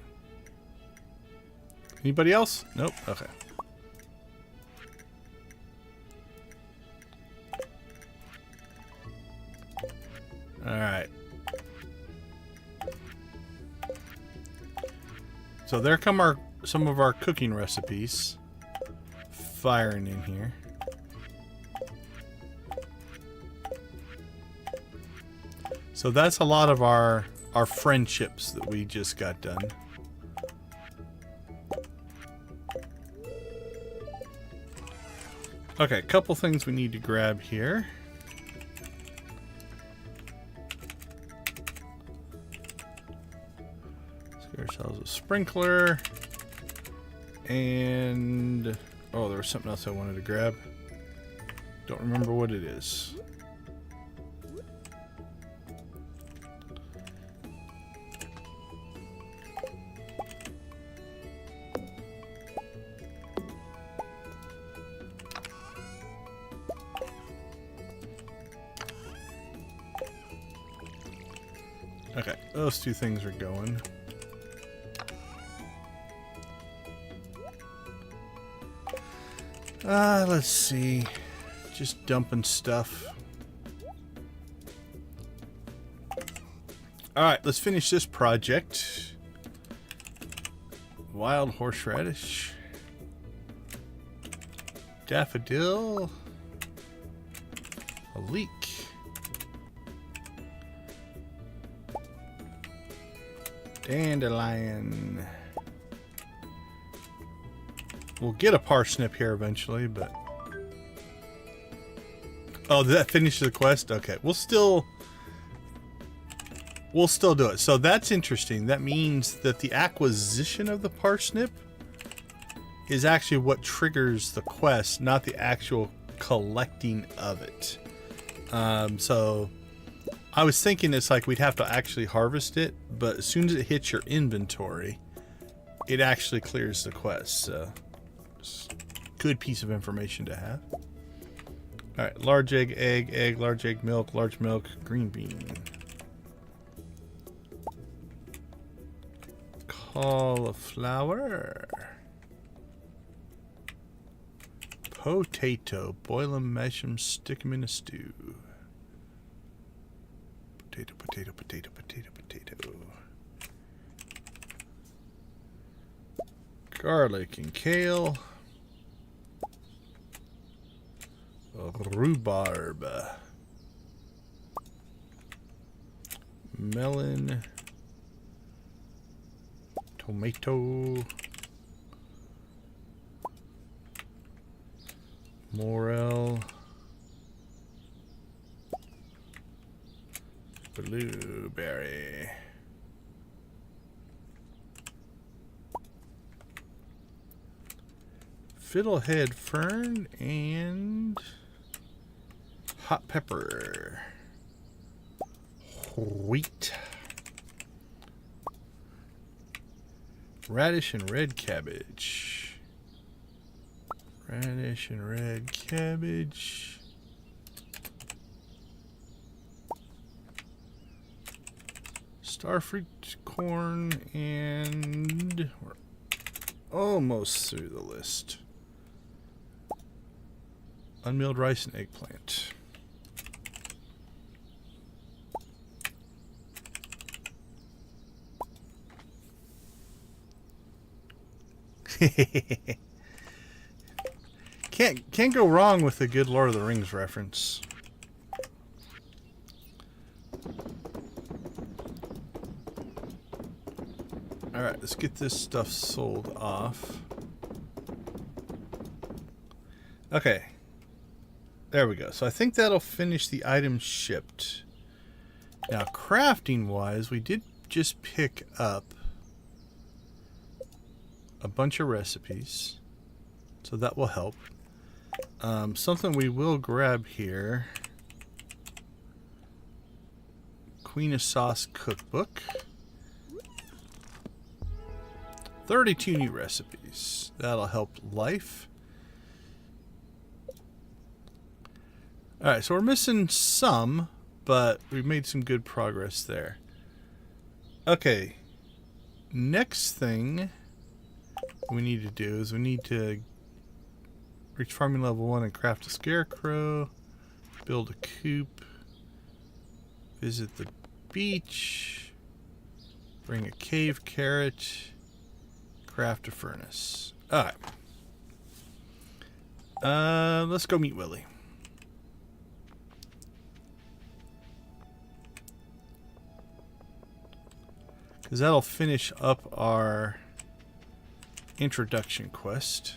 Anybody else? Nope. Okay. All right. So there come some of our cooking recipes firing in here. So that's a lot of our friendships that we just got done. Okay, a couple things we need to grab here. Let's get ourselves a sprinkler. And oh, there was something else I wanted to grab. Don't remember what it is. Okay, those two things are going. Let's see. Just dumping stuff. Alright, let's finish this project. Wild horseradish. Daffodil. A leek. Dandelion. We'll get a parsnip here eventually, but... Oh, did that finish the quest? Okay, we'll still do it. So that's interesting. That means that the acquisition of the parsnip is actually what triggers the quest, not the actual collecting of it. So I was thinking it's like we'd have to actually harvest it, but as soon as it hits your inventory, it actually clears the quest. So it's a good piece of information to have. All right, large egg, egg, large egg, milk, large milk, green bean. Cauliflower. Potato. Boil them, mash them, stick them in a stew. Potato, potato, potato, potato, potato. Garlic and kale. Rhubarb. Melon. Tomato. Morel. Blueberry. Fiddlehead fern and Hot pepper. Wheat. Radish and red cabbage. Radish and red cabbage. Starfruit, corn, and we're almost through the list. Unmilled rice and eggplant. Can't go wrong with a good Lord of the Rings reference. Alright, let's get this stuff sold off. Okay. There we go. So I think that'll finish the items shipped. Now, crafting wise, we did just pick up a bunch of recipes. So that will help. Something we will grab here. Queen of Sauce cookbook. 32 new recipes. That'll help life. Alright, so we're missing some, but we've made some good progress there. Okay. Next thing we need to do is we need to reach farming level 1 and craft a scarecrow, build a coop, visit the beach, bring a cave carrot, craft a furnace. Alright. Let's go meet Willie. Because that'll finish up our introduction quest.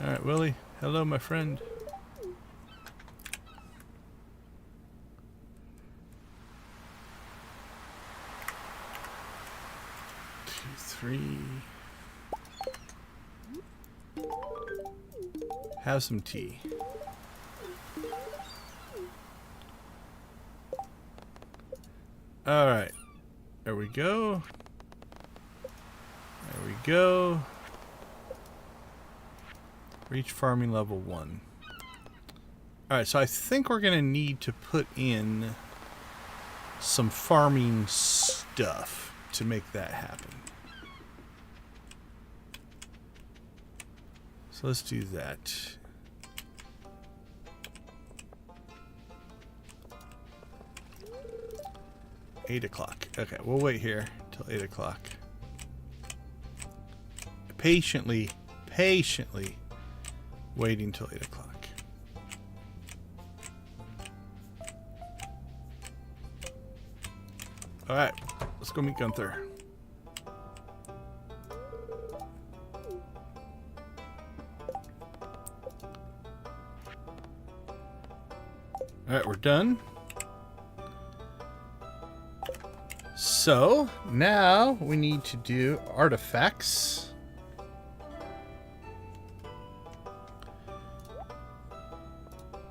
Alright, Willie. Hello, my friend. 3. Have some tea. Alright. There we go. There we go. Reach farming level 1. Alright, so I think we're going to need to put in some farming stuff to make that happen. So let's do that. $8 o'clock. Okay, we'll wait here till 8 o'clock. Patiently waiting till 8 o'clock. Alright, let's go meet Gunther. Alright, we're done. So, now we need to do artifacts.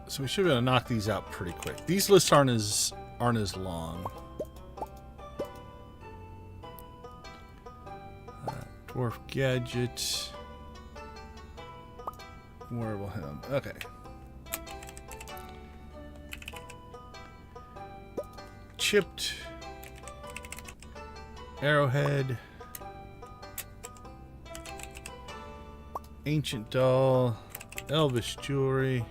So we should be able to knock these out pretty quick. These lists aren't as long. Dwarf gadget. Wearable helm. Okay. Chipped arrowhead. Ancient doll. Elvish jewelry.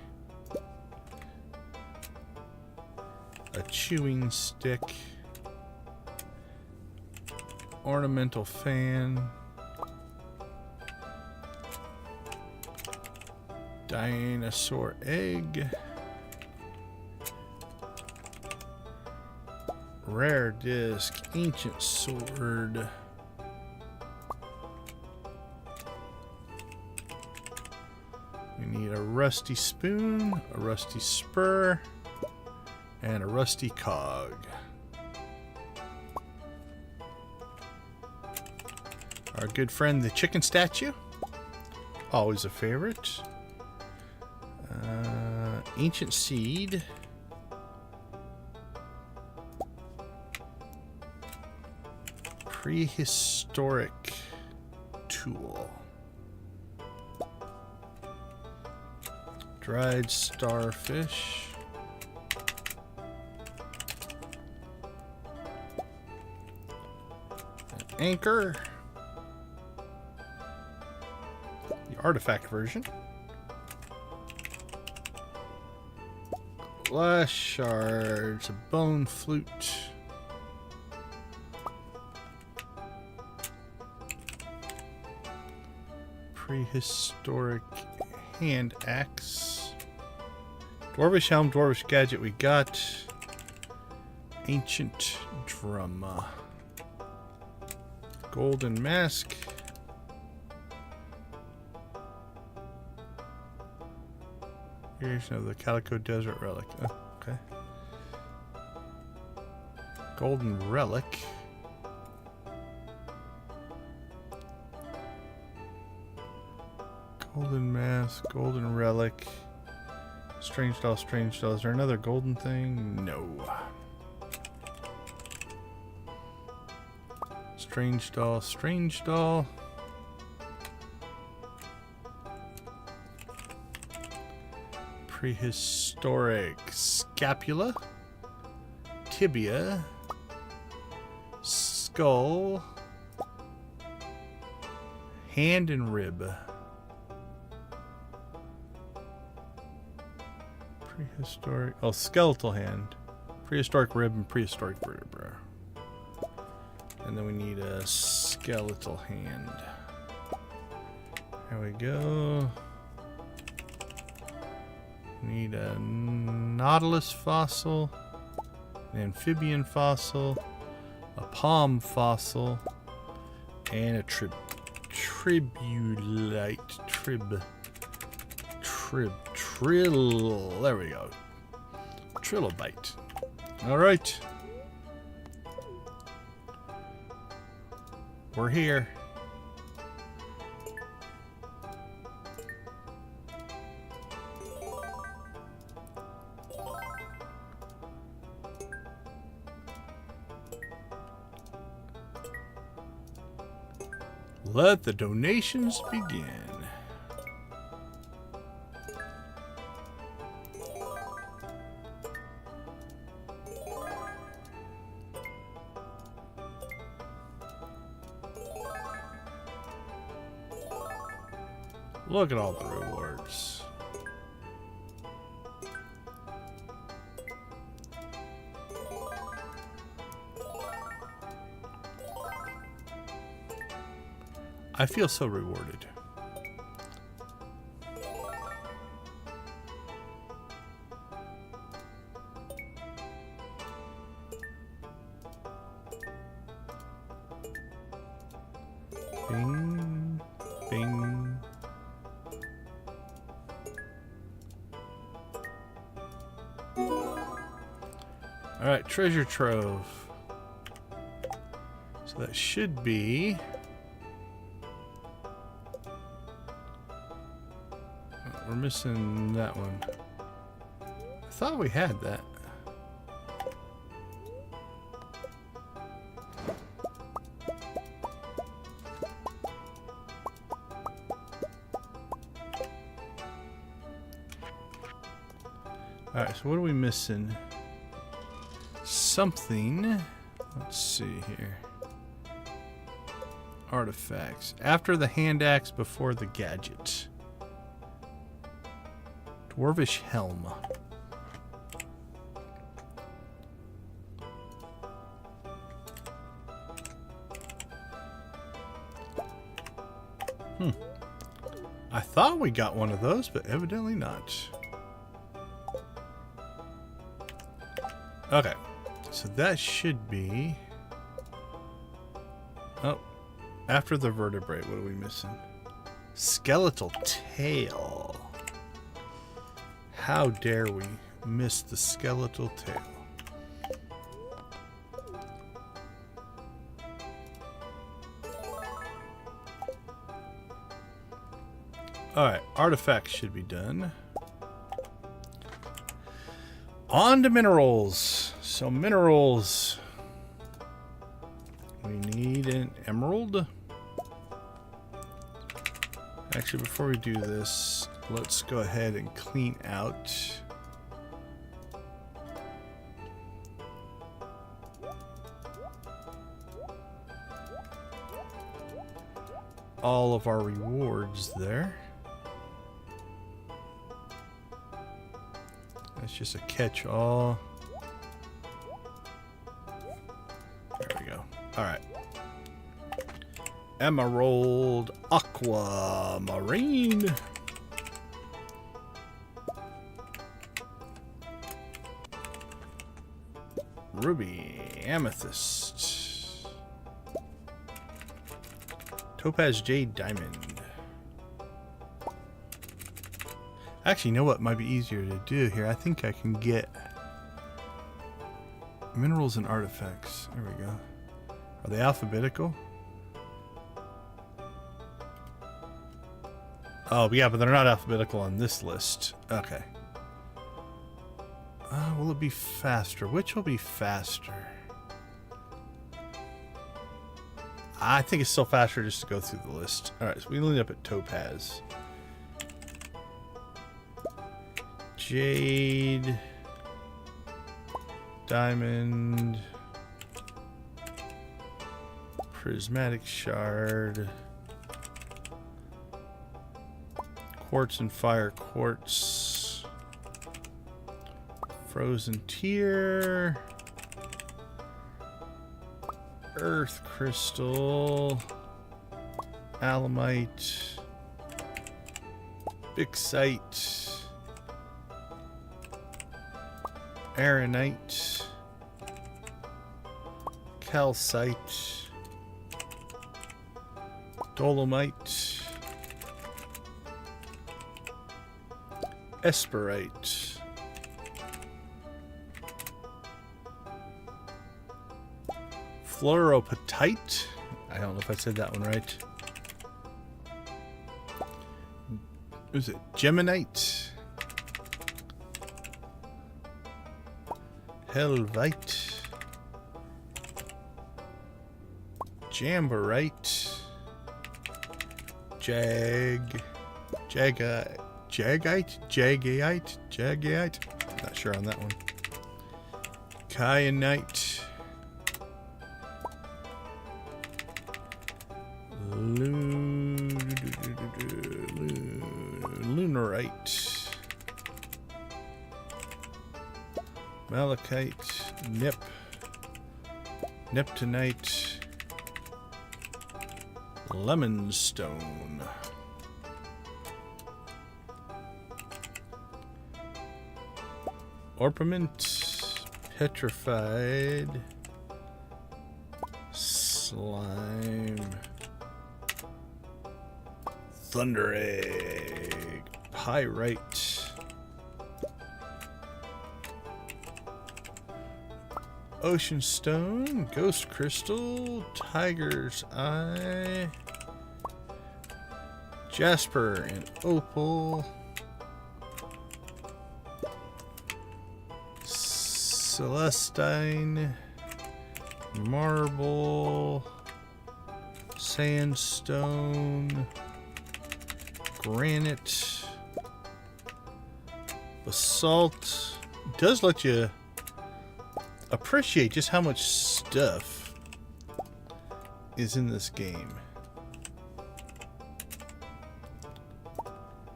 A chewing stick. Ornamental fan. Dinosaur egg. Rare disc. Ancient sword. We need a rusty spoon, a rusty spur, and a rusty cog. Our good friend, the chicken statue. Always a favorite. Ancient seed. Prehistoric tool. Dried starfish. An anchor. The artifact version. Glass shards. A bone flute. Prehistoric hand axe. Dwarvish helm, dwarvish gadget we got. Ancient drum. Golden mask. Here's another Calico Desert relic. Oh, okay. Golden relic. Golden mask, golden relic. Strange doll, strange doll. Is there another golden thing? No. Strange doll, strange doll. Prehistoric scapula. Tibia. Skull. Hand and rib. Prehistoric. Oh, skeletal hand. Prehistoric rib and prehistoric vertebra. And then we need a skeletal hand. There we go. Need a nautilus fossil, an amphibian fossil, a palm fossil, and a there we go. Trilobite. All right. We're here. Let the donations begin. Look at all the rewards. I feel so rewarded. Bing, bing. All right, treasure trove. So that should be... We're missing that one. I thought we had that. Alright, so what are we missing? Something. Let's see here. Artifacts. After the hand axe, before the gadget. Dwarvish helm. I thought we got one of those, but evidently not. Okay, so that should be... Oh, after the vertebrae, what are we missing? Skeletal tail. How dare we miss the skeletal tail? Alright, artifacts should be done. On to minerals. So minerals. We need an emerald. Actually, before we do this, let's go ahead and clean out all of our rewards there. That's just a catch-all. There we go. Alright. Emerald Aquamarine. Ruby Amethyst. Topaz Jade Diamond. Actually, you know what might be easier to do here? I think I can get minerals and artifacts. There we go. Are they alphabetical? Oh, yeah, but they're not alphabetical on this list. Okay. Will it be faster? Which will be faster? I think it's still faster just to go through the list. Alright, so we end up at Topaz. Jade. Diamond. Prismatic Shard. Quartz and Fire Quartz. Frozen Tear. Earth Crystal. Alamite. Bixite. Aronite. Calcite. Dolomite. Esperite. Fluoropatite. I don't know if I said that one right. Is it Geminite? Helvite. Jamborite. Jagite? Jagite? Not sure on that one. Kyanite. Lunarite. Malachite. Neptunite. Lemonstone. Orpiment. Petrified. Slime. Thunder Egg. Pyrite. Ocean Stone. Ghost Crystal. Tiger's Eye. Jasper and Opal. Celestine. Marble. Sandstone. Granite. Basalt. It does let you appreciate just how much stuff is in this game.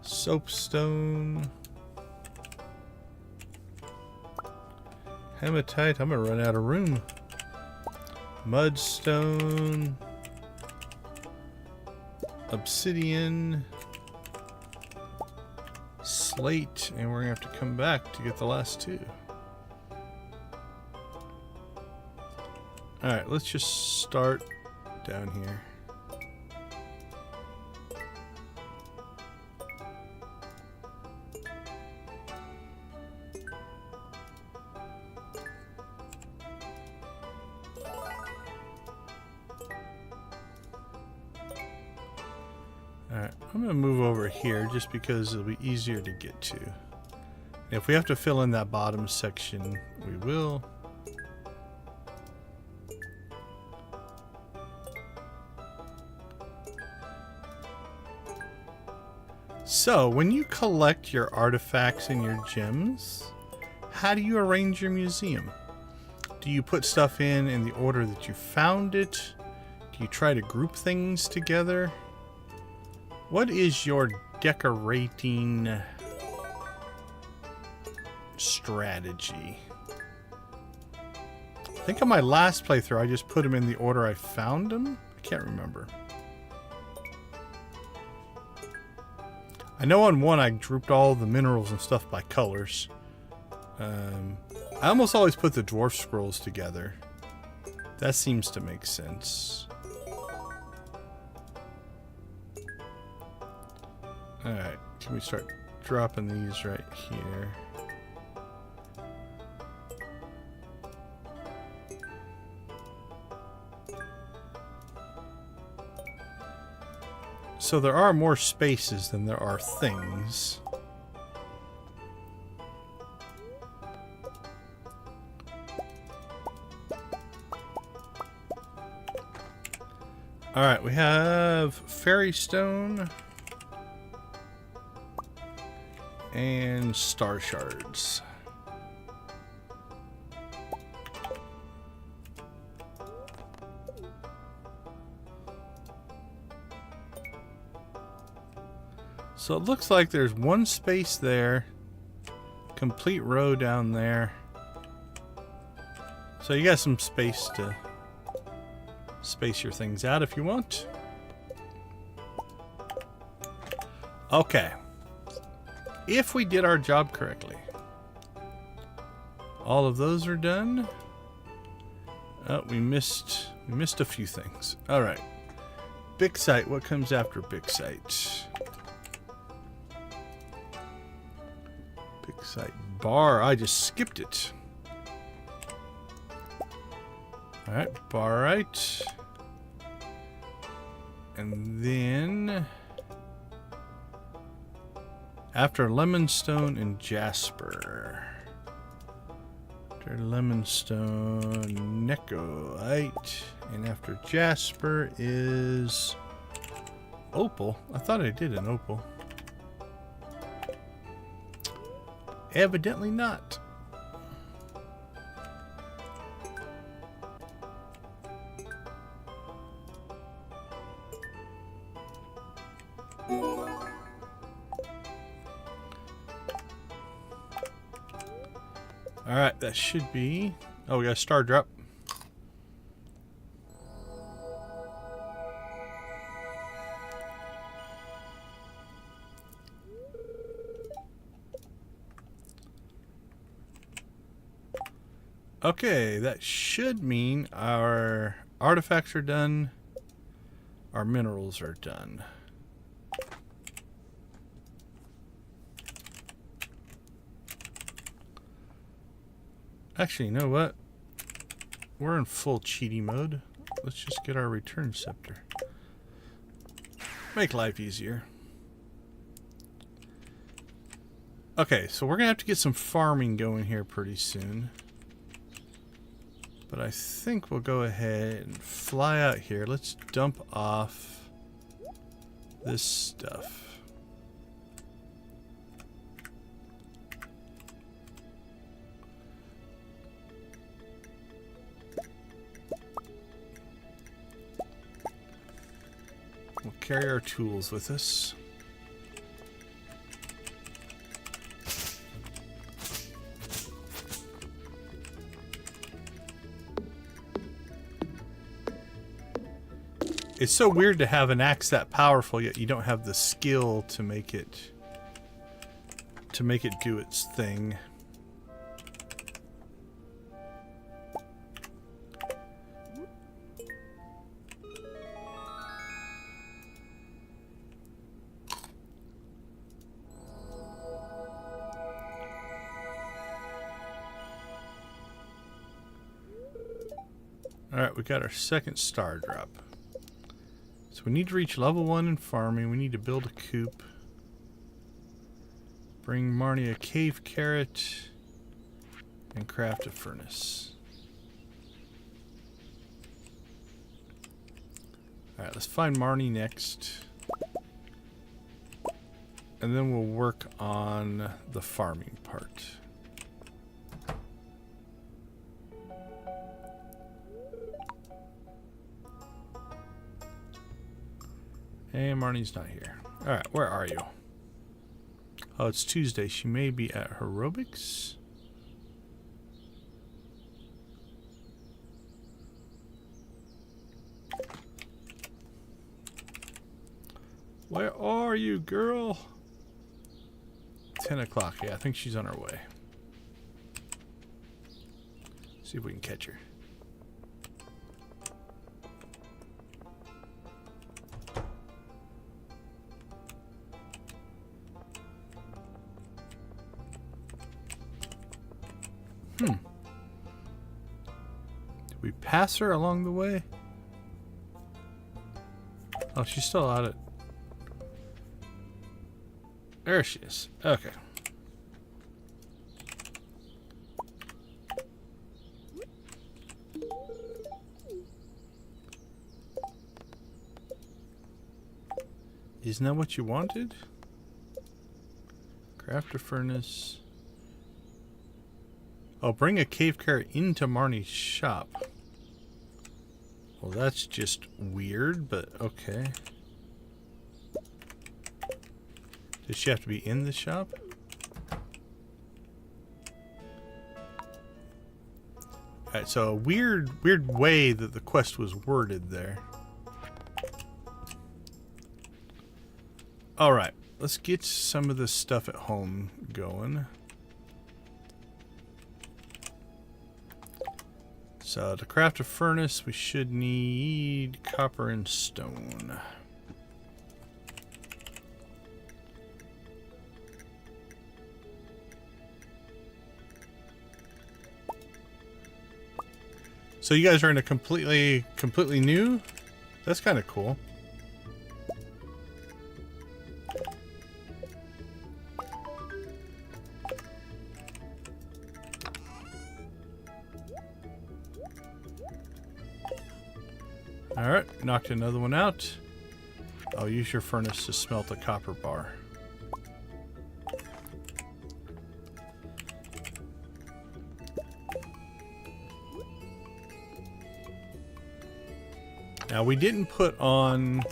Soapstone. Hematite. I'm gonna run out of room. Mudstone. Obsidian. Slate. And we're gonna have to come back to get the last two. Alright, let's just start down here. Alright, I'm going to move over here just because it'll be easier to get to. If we have to fill in that bottom section, we will. So, when you collect your artifacts and your gems, how do you arrange your museum? Do you put stuff in the order that you found it? Do you try to group things together? What is your decorating strategy? I think on my last playthrough I just put them in the order I found them. I can't remember. I know on one I grouped all the minerals and stuff by colors. I almost always put the dwarf scrolls together. That seems to make sense. Alright, can we start dropping these right here? So there are more spaces than there are things. Alright, we have fairy stone and star shards. So it looks like there's one space there, complete row down there. So you got some space to space your things out if you want. Okay. If we did our job correctly. All of those are done. Oh, we missed a few things. All right. Big site. What comes after big site? Big site bar. I just skipped it. All right, bar right. And then after Lemonstone and Jasper. After Lemonstone, Nekoite. And after Jasper is Opal. I thought I did an Opal. Evidently not. Alright, that should be... Oh, we got a star drop. Okay, that should mean our artifacts are done. Our minerals are done. Actually, you know what? We're in full cheaty mode. Let's just get our return scepter. Make life easier. Okay, so we're gonna have to get some farming going here pretty soon. But I think we'll go ahead and fly out here. Let's dump off this stuff. We'll carry our tools with us. It's so weird to have an axe that powerful, yet you don't have the skill to make it do its thing. All right, we got our second star drop. So we need to reach level 1 in farming. We need to build a coop. Bring Marnie a cave carrot. And craft a furnace. Alright, let's find Marnie next. And then we'll work on the farming part. Hey, Marnie's not here. Alright, where are you? Oh, it's Tuesday. She may be at aerobics. Where are you, girl? 10 o'clock. Yeah, I think she's on her way. See if we can catch her. Did we pass her along the way? Oh, she's still out at... There she is. Okay. Isn't that what you wanted? Craft a furnace. Oh, bring a cave carrot into Marnie's shop. Well, that's just weird, but okay. Does she have to be in the shop? Alright, so a weird way that the quest was worded there. Alright, let's get some of this stuff at home going. So to craft a furnace, we should need copper and stone. So you guys are in a completely new? That's kind of cool. Alright, knocked another one out. I'll use your furnace to smelt a copper bar. Now, we didn't put on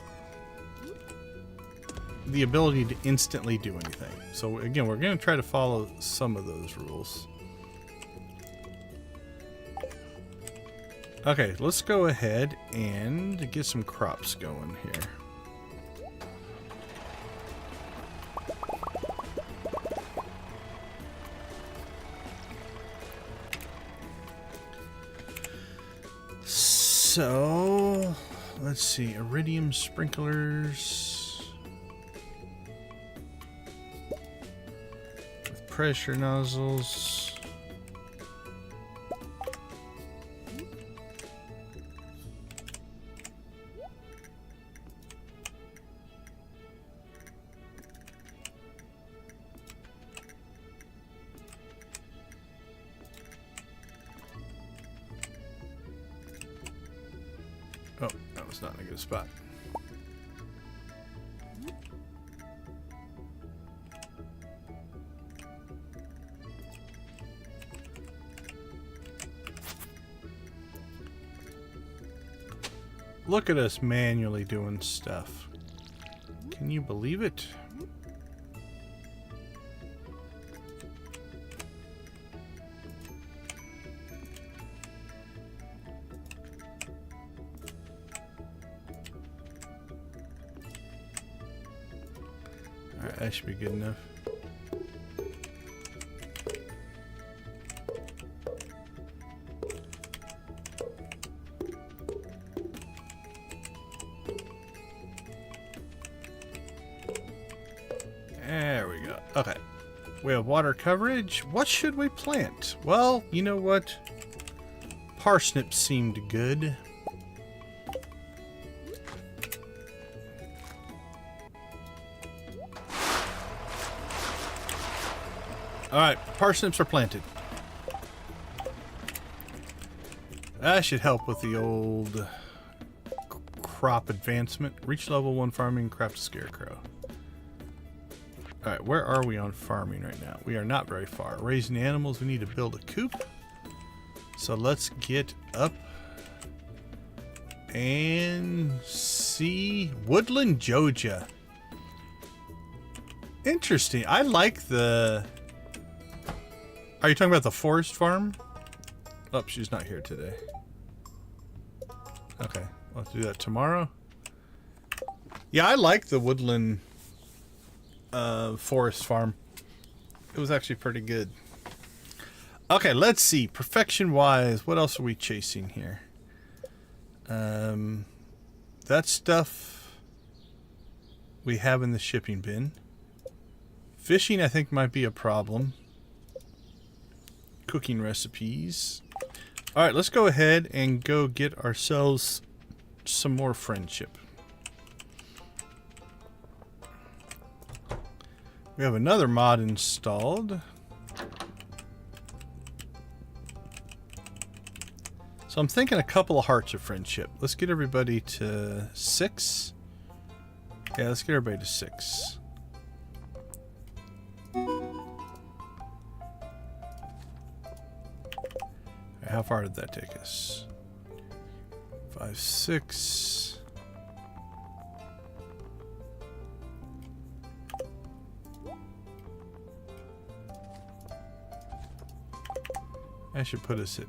the ability to instantly do anything. So, again, we're going to try to follow some of those rules. Okay, let's go ahead and get some crops going here. So, let's see, iridium sprinklers with pressure nozzles. Oh, that was not in a good spot. Look at us manually doing stuff. Can you believe it? Alright, that should be good enough. There we go. Okay. We have water coverage. What should we plant? Well, you know what? Parsnips seemed good. Alright, parsnips are planted. That should help with the old crop advancement. Reach level 1 farming, craft a scarecrow. Alright, where are we on farming right now? We are not very far. Raising animals, we need to build a coop. So let's get up and see Woodland Joja. Interesting. I like the... Are you talking about the forest farm? Oh, she's not here today. Okay, I'll have to do that tomorrow. Yeah, I like the woodland forest farm. It was actually pretty good. Okay, let's see. Perfection wise, what else are we chasing here? That stuff we have in the shipping bin. Fishing, I think, might be a problem. Cooking recipes. Alright, let's go ahead and go get ourselves some more friendship. We have another mod installed. So I'm thinking a couple of hearts of friendship. Let's get everybody to 6. Yeah, let's get everybody to 6. How far did that take us? 5, 6. That should put us at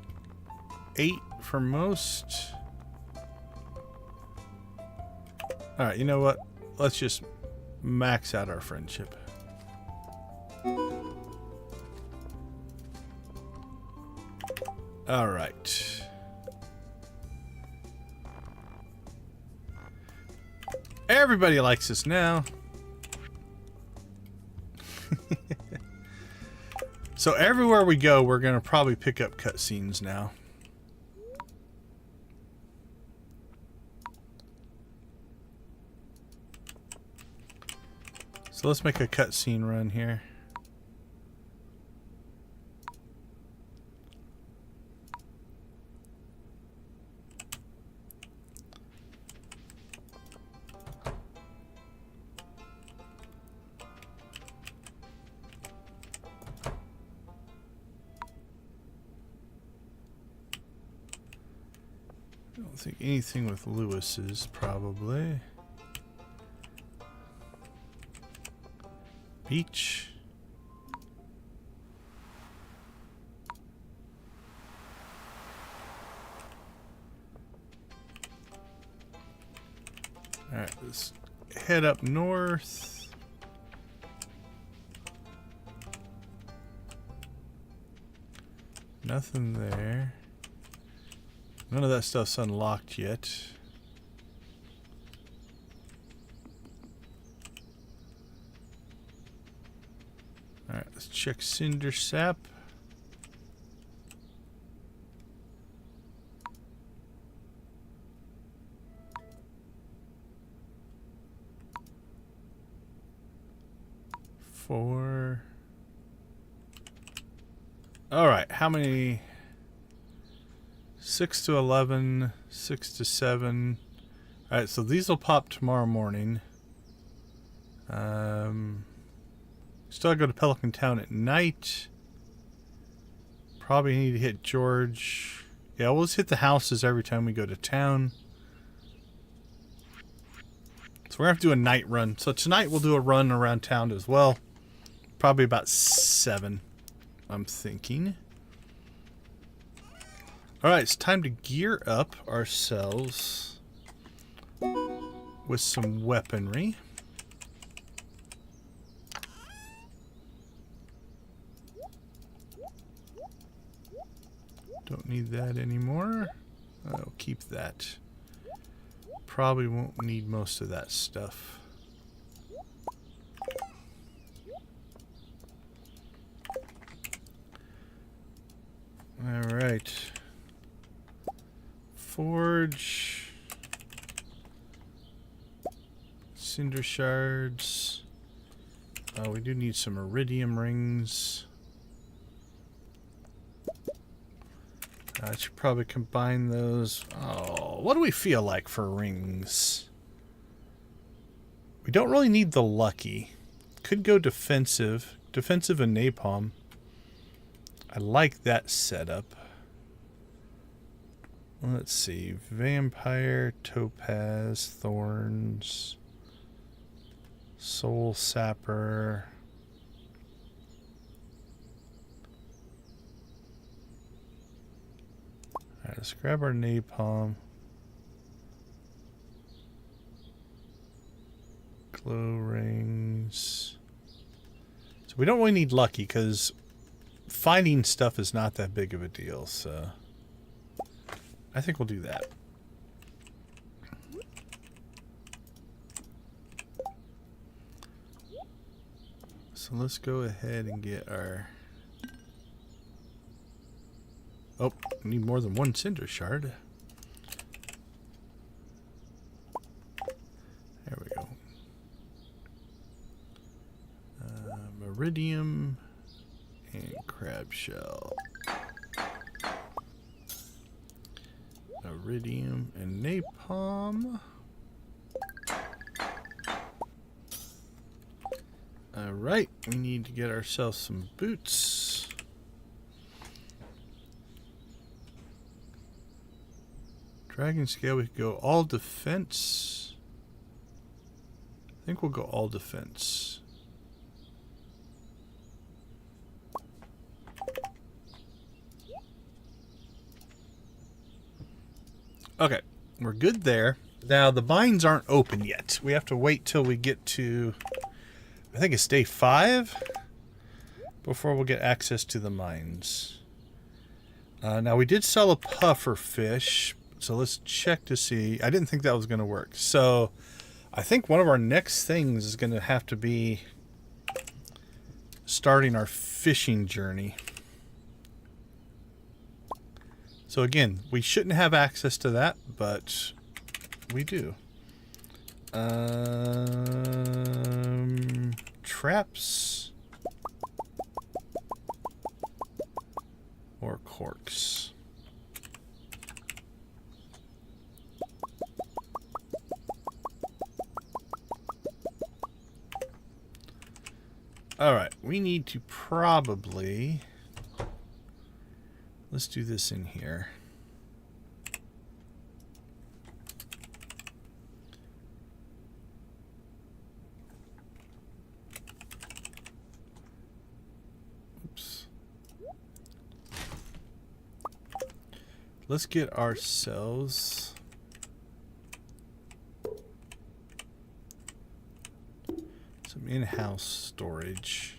8 for most. Alright, you know what? Let's just max out our friendship. Alright. Everybody likes us now. So everywhere we go, we're going to probably pick up cutscenes now. So let's make a cutscene run here. I don't think anything with Lewis's, probably. Beach. Alright, let's head up north. Nothing there. None of that stuff's unlocked yet. Alright, let's check Cinder Sap. Four. Alright, how many? 6 to 11, 6 to 7. Alright, so these will pop tomorrow morning. Still gotta go to Pelican Town at night. Probably need to hit George. Yeah, we'll just hit the houses every time we go to town. So we're gonna have to do a night run. So tonight we'll do a run around town as well. Probably about 7, I'm thinking. Alright, it's time to gear up ourselves with some weaponry. Don't need that anymore. I'll keep that. Probably won't need most of that stuff. Alright. Forge. Cinder shards. We do need some iridium rings. I should probably combine those. Oh, what do we feel like for rings? We don't really need the lucky. Could go defensive. Defensive and napalm. I like that setup. Let's see. Vampire, topaz, thorns, soul sapper. Alright, let's grab our napalm. Glow rings. So we don't really need lucky because finding stuff is not that big of a deal, so I think we'll do that. So let's go ahead and get our... Oh, we need more than one cinder shard. There we go. Iridium and crab shell. Iridium and napalm. Alright, we need to get ourselves some boots. Dragon scale, we could go all defense. I think we'll go all defense. Okay, we're good there. Now, the mines aren't open yet. We have to wait till we get to, I think it's day 5, before we'll get access to the mines. Now, we did sell a puffer fish, so let's check to see. I didn't think that was going to work. So, I think one of our next things is going to have to be starting our fishing journey. So again, we shouldn't have access to that, but we do. Traps or corks. All right, we need to probably... Let's do this in here. Oops. Let's get ourselves some in-house storage.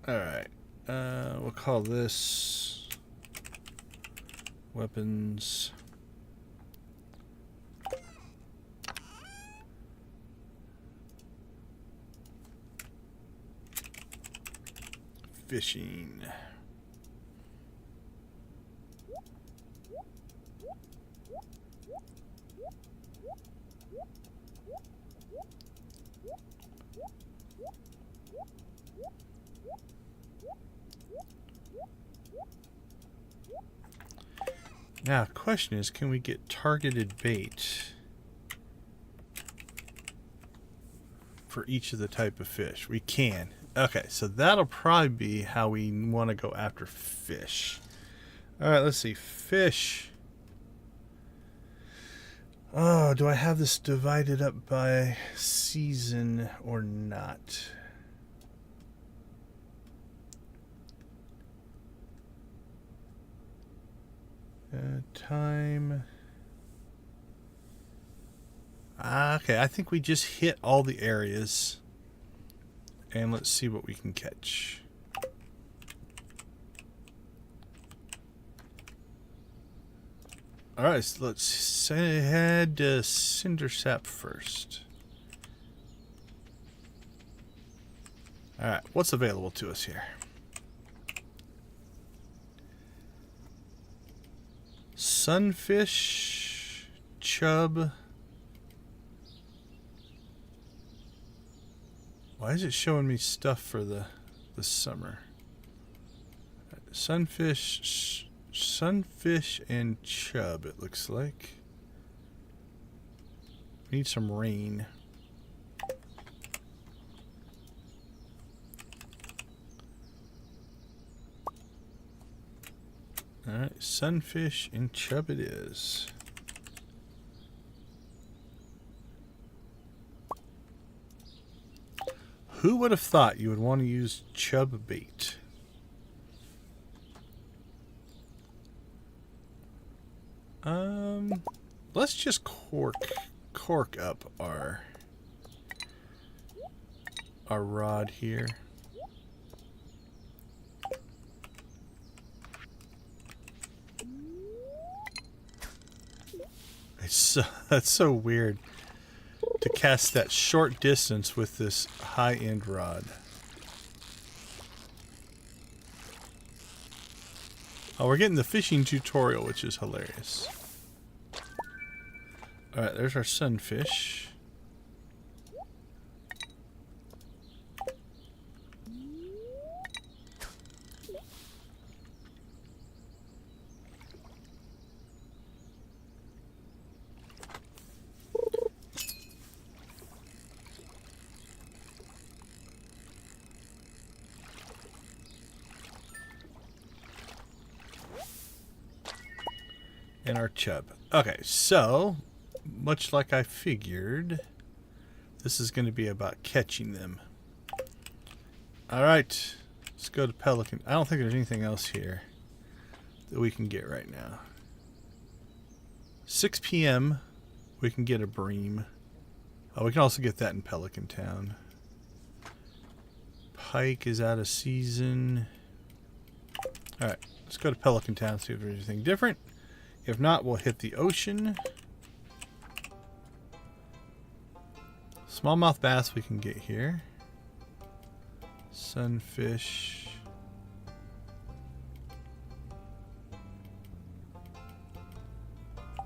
Alright, we'll call this weapons. Fishing. Now, the question is, can we get targeted bait for each of the type of fish? We can. Okay, so that'll probably be how we want to go after fish. All right, let's see. Fish. Oh, do I have this divided up by season or not? Time. Okay, I think we just hit all the areas. And let's see what we can catch. Alright, so let's head to Cinder Sap first. Alright, what's available to us here? Sunfish, chub. Why is it showing me stuff for the summer? Sunfish and chub, it looks like. We need some rain. Alright, sunfish and chub it is. Who would have thought you would want to use chub bait? Let's just cork up our rod here. That's so weird to cast that short distance with this high-end rod. Oh, we're getting the fishing tutorial, which is hilarious. Alright, there's our sunfish. And our chub. Okay, so much like I figured, this is going to be about catching them. Alright, let's go to Pelican. I don't think there's anything else here that we can get right now. 6 p.m. we can get a bream. Oh, we can also get that in Pelican Town. Pike is out of season. Alright, let's go to Pelican Town, see if there's anything different. If not, we'll hit the ocean. Smallmouth bass we can get here. Sunfish.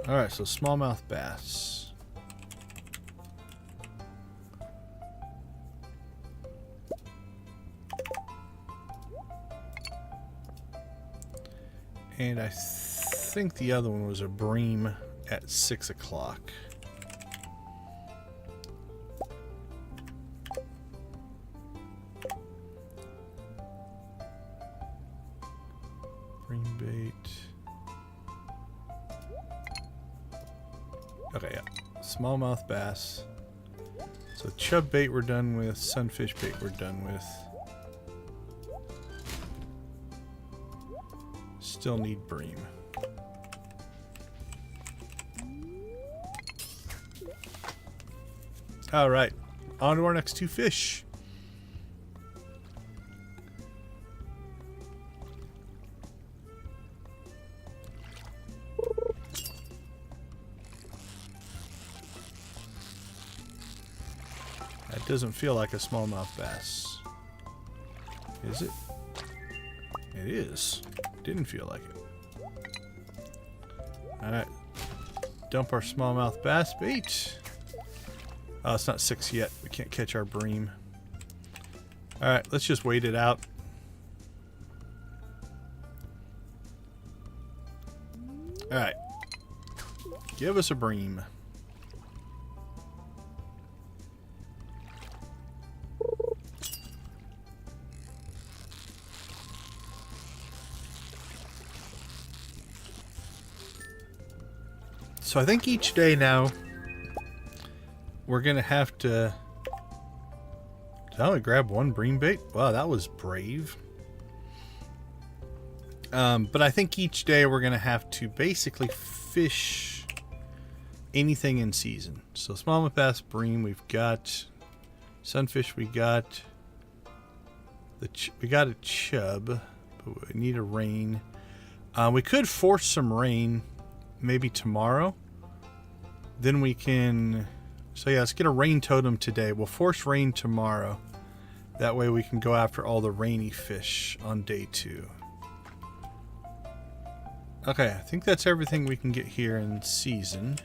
Alright, so smallmouth bass. And I think the other one was a bream at 6 o'clock. Bream bait. Okay, yeah. Smallmouth bass. So chub bait we're done with. Sunfish bait we're done with. Still need bream. Alright, on to our next two fish. That doesn't feel like a smallmouth bass. Is it? It is. Didn't feel like it. Alright. Dump our smallmouth bass bait. Oh, it's not 6 yet. We can't catch our bream. Alright, let's just wait it out. Alright. Give us a bream. So I think each day now we're gonna have to. Did I only grab one bream bait? Wow, that was brave. But I think each day we're gonna have to basically fish anything in season. So smallmouth bass, bream, we've got sunfish, we got a chub, but we need a rain. We could force some rain, maybe tomorrow. Then we can. So yeah, let's get a rain totem today. We'll force rain tomorrow. That way we can go after all the rainy fish on day 2. Okay, I think that's everything we can get here in season.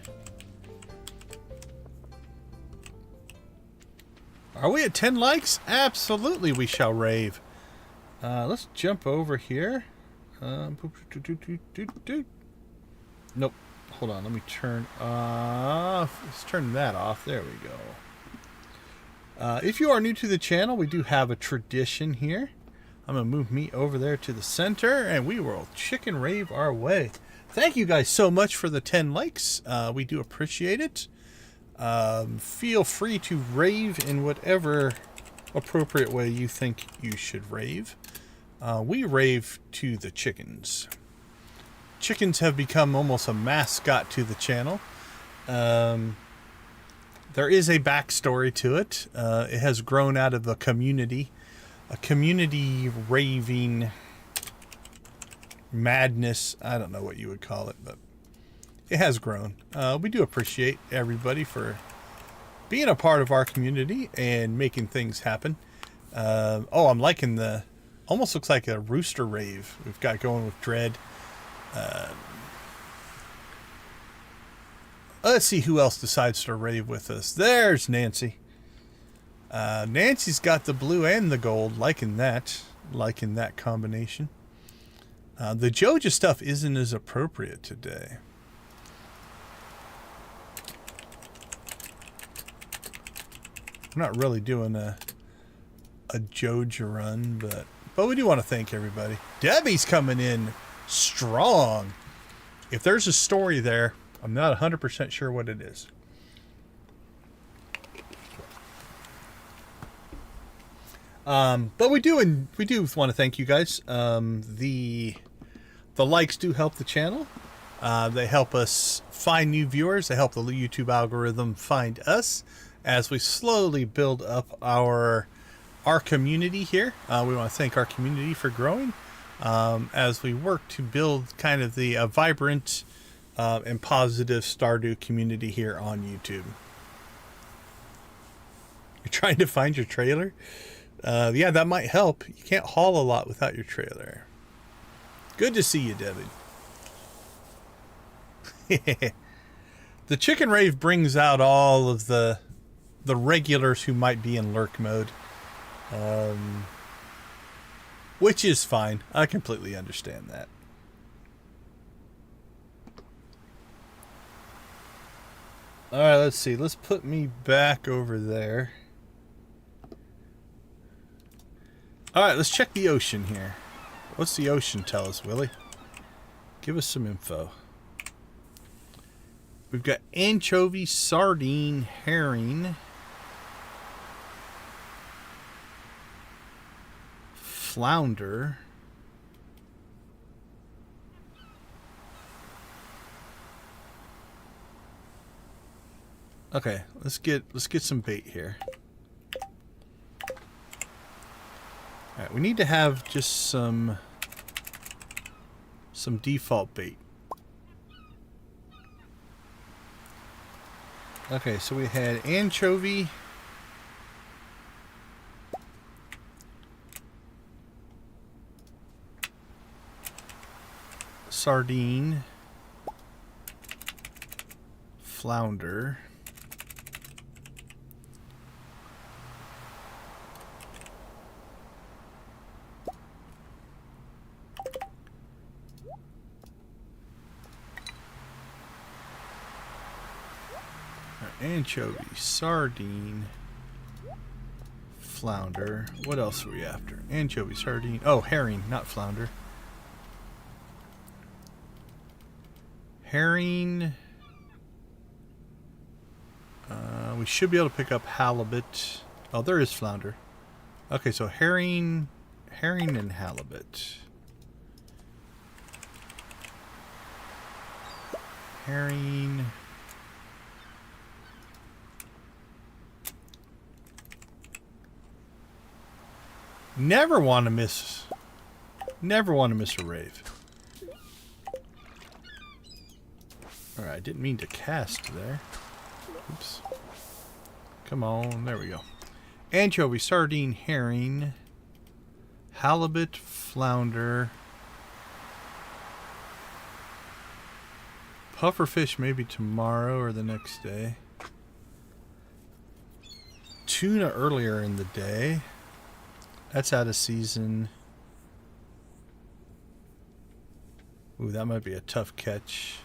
Are we at 10 likes? Absolutely, we shall rave. Let's jump over here. Nope. Hold on. Let me turn off. Let's turn that off. There we go. If you are new to the channel, we do have a tradition here. I'm going to move me over there to the center, and we will chicken rave our way. Thank you guys so much for the 10 likes. We do appreciate it. Feel free to rave in whatever appropriate way you think you should rave. We rave to the chickens. Chickens have become almost a mascot to the channel. There is a backstory to it. It has grown out of a community raving madness. I don't know what you would call it, but it has grown. We do appreciate everybody for being a part of our community and making things happen. Oh, I'm liking the, almost looks like a rooster rave we've got going with Dread. Let's see who else decides to rave with us. There's Nancy. Nancy's got the blue and the gold. Liking that combination. The Joja stuff isn't as appropriate today. I'm not really doing a Joja run, but we do want to thank everybody. Debbie's coming in strong. If there's a story there, I'm not 100% sure what it is. But we do want to thank you guys. The likes do help the channel. They help us find new viewers. They help the YouTube algorithm find us as we slowly build up our community here. We want to thank our community for growing as we work to build kind of the vibrant and positive Stardew community here on YouTube. You're trying to find your trailer? Yeah, that might help. You can't haul a lot without your trailer. Good to see you, Devin. The chicken rave brings out all of the regulars who might be in lurk mode. Which is fine. I completely understand that. Alright, let's see. Let's put me back over there. Alright, let's check the ocean here. What's the ocean tell us, Willie? Give us some info. We've got anchovy, sardine, herring, flounder, okay, let's get some bait here. Alright, we need to have just some default bait. Okay, so we had anchovy, sardine, flounder, anchovy, sardine, flounder. What else are we after? Anchovy, sardine. Oh, herring, not flounder. Herring. We should be able to pick up halibut. Oh, there is flounder. Okay, so herring and halibut. Herring. Never want to miss a rave. Alright, I didn't mean to cast there. Oops. Come on, there we go. Anchovy, sardine, herring, halibut, flounder, pufferfish maybe tomorrow or the next day. tuna earlier in the day. That's out of season. Ooh, that might be a tough catch.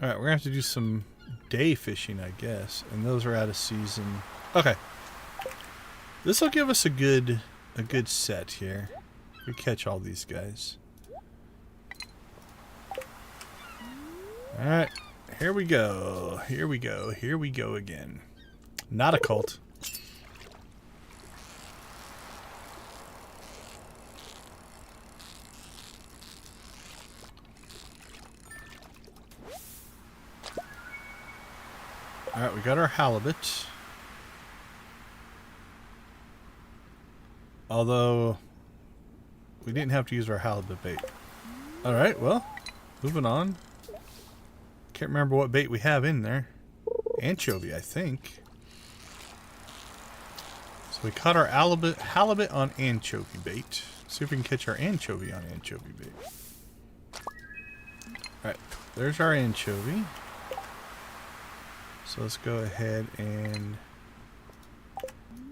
Alright, we're going to have to do some day fishing, I guess. And those are out of season. Okay. This will give us a good set here. We catch all these guys. Alright. Here we go. Here we go. Here we go again. Not a cult. Alright, we got our halibut. Although, we didn't have to use our halibut bait. Alright, well, moving on. Can't remember what bait we have in there. Anchovy, I think. So we caught our halibut on anchovy bait. See if we can catch our anchovy on anchovy bait. Alright, there's our anchovy. So let's go ahead and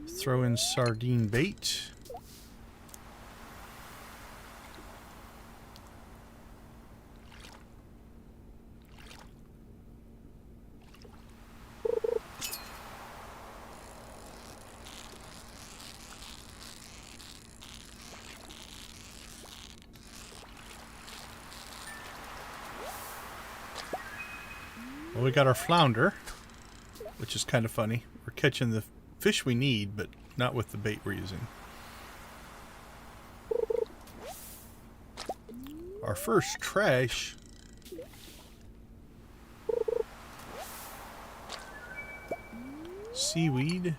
throw in sardine bait. Well, we got our flounder, which is kind of funny. We're catching the fish we need, but not with the bait we're using. Our first trash. Seaweed.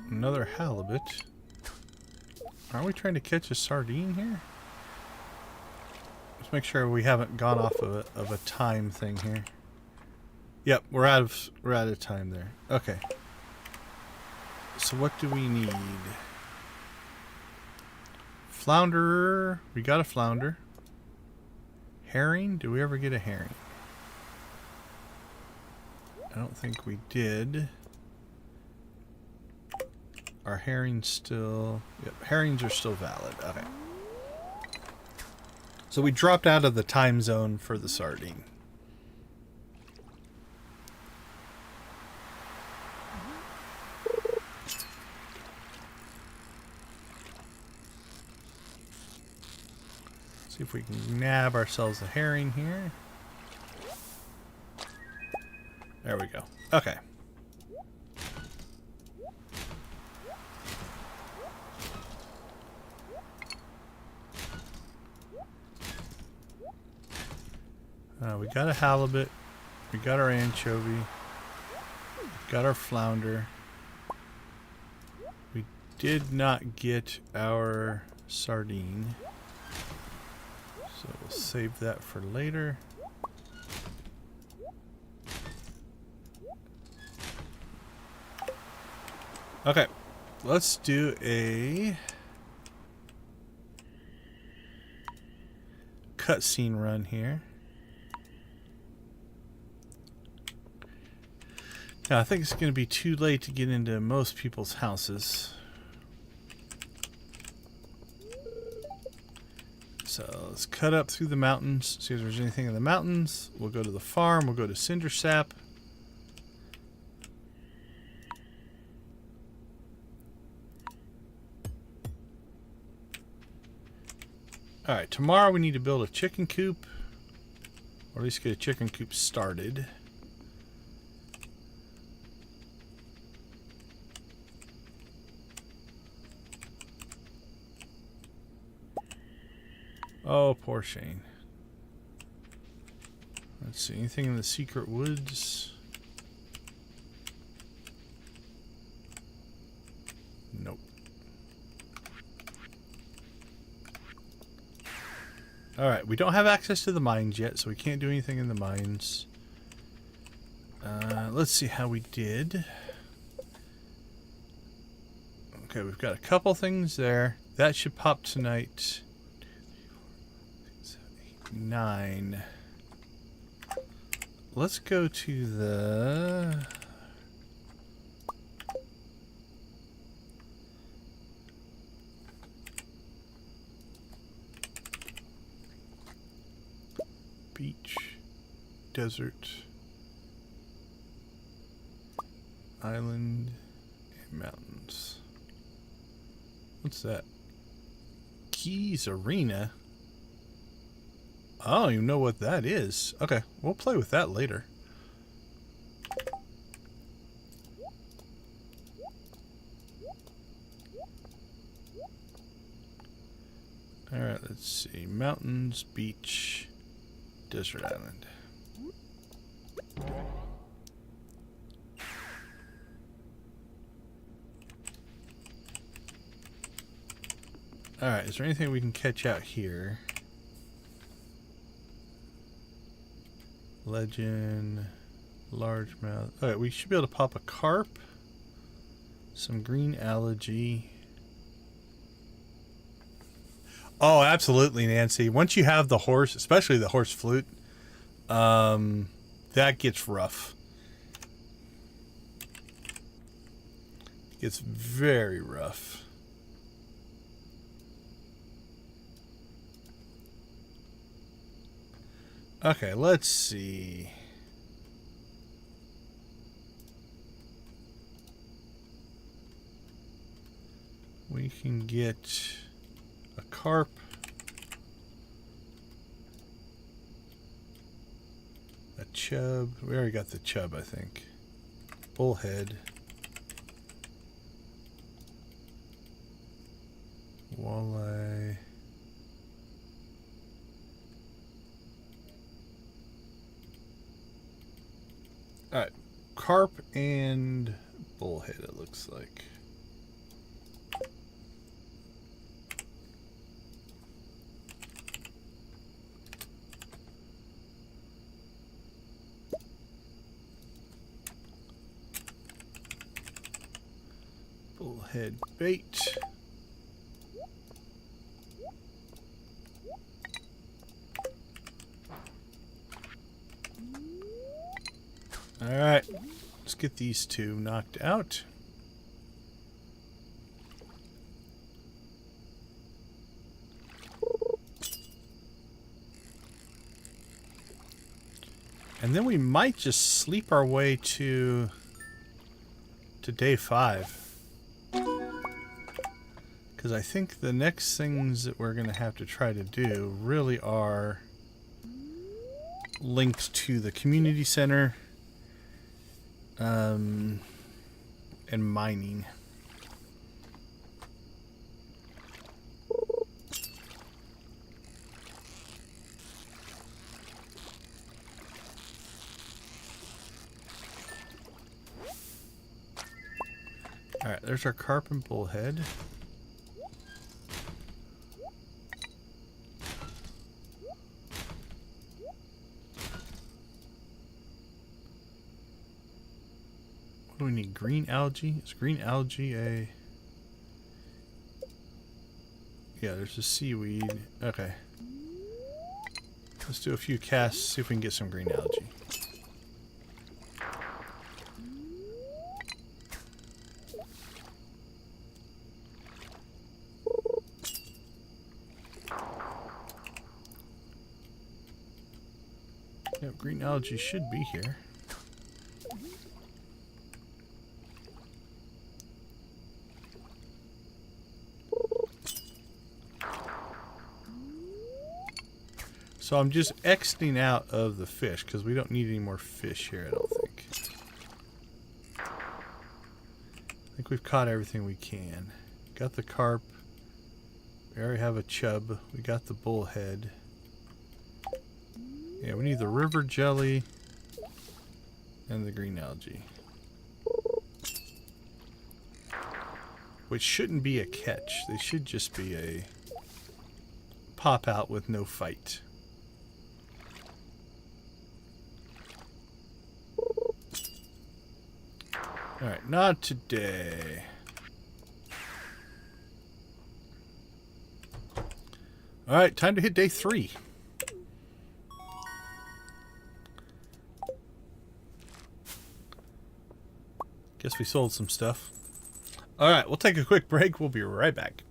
Another halibut. Are we trying to catch a sardine here? Let's make sure we haven't gone off of a time thing here. Yep, we're out of time there. Okay. So what do we need? Flounder. We got a flounder. Herring? Did we ever get a herring? I don't think we did. Are herrings still... Yep, herrings are still valid. Okay. So we dropped out of the time zone for the sardine. See if we can nab ourselves a herring here. There we go. Okay. We got a halibut, we got our anchovy, got our flounder. We did not get our sardine, so we'll save that for later. Okay, let's do a cutscene run here. Now, I think it's going to be too late to get into most people's houses. So let's cut up through the mountains, see if there's anything in the mountains. We'll go to the farm, we'll go to Cindersap. Alright, tomorrow we need to build a chicken coop, or at least get a chicken coop started. Oh, poor Shane. Let's see, anything in the secret woods? Nope. Alright, we don't have access to the mines yet, so we can't do anything in the mines. Let's see how we did. Okay, we've got a couple things there. That should pop tonight. 9. Let's go to the... beach, desert, island, and mountains. What's that? Keys Arena? I don't even know what that is. Okay, we'll play with that later. Alright, let's see. Mountains, beach, desert island. Alright, is there anything we can catch out here? Legend, largemouth. Alright, we should be able to pop a carp, some green algae. Oh, absolutely, Nancy. Once you have the horse, especially the horse flute, that gets rough. It's very rough. Okay, let's see. We can get a carp. A chub. We already got the chub, I think. Bullhead. Walleye. Alright, carp and bullhead, it looks like. Bullhead bait. Alright, let's get these two knocked out. And then we might just sleep our way to day 5. Because I think the next things that we're going to have to try to do really are linked to the community center. And mining. Alright, there's our carp and bullhead. What do we need? Green algae? Is green algae a... Yeah, there's a seaweed. Okay. Let's do a few casts, see if we can get some green algae. Yep, green algae should be here. So I'm just exiting out of the fish because we don't need any more fish here, I don't think. I think we've caught everything we can. Got the carp. We already have a chub. We got the bullhead. Yeah, we need the river jelly and the green algae. Which shouldn't be a catch. They should just be a pop out with no fight. Alright, not today. Alright, time to hit day 3. Guess we sold some stuff. Alright, we'll take a quick break. We'll be right back.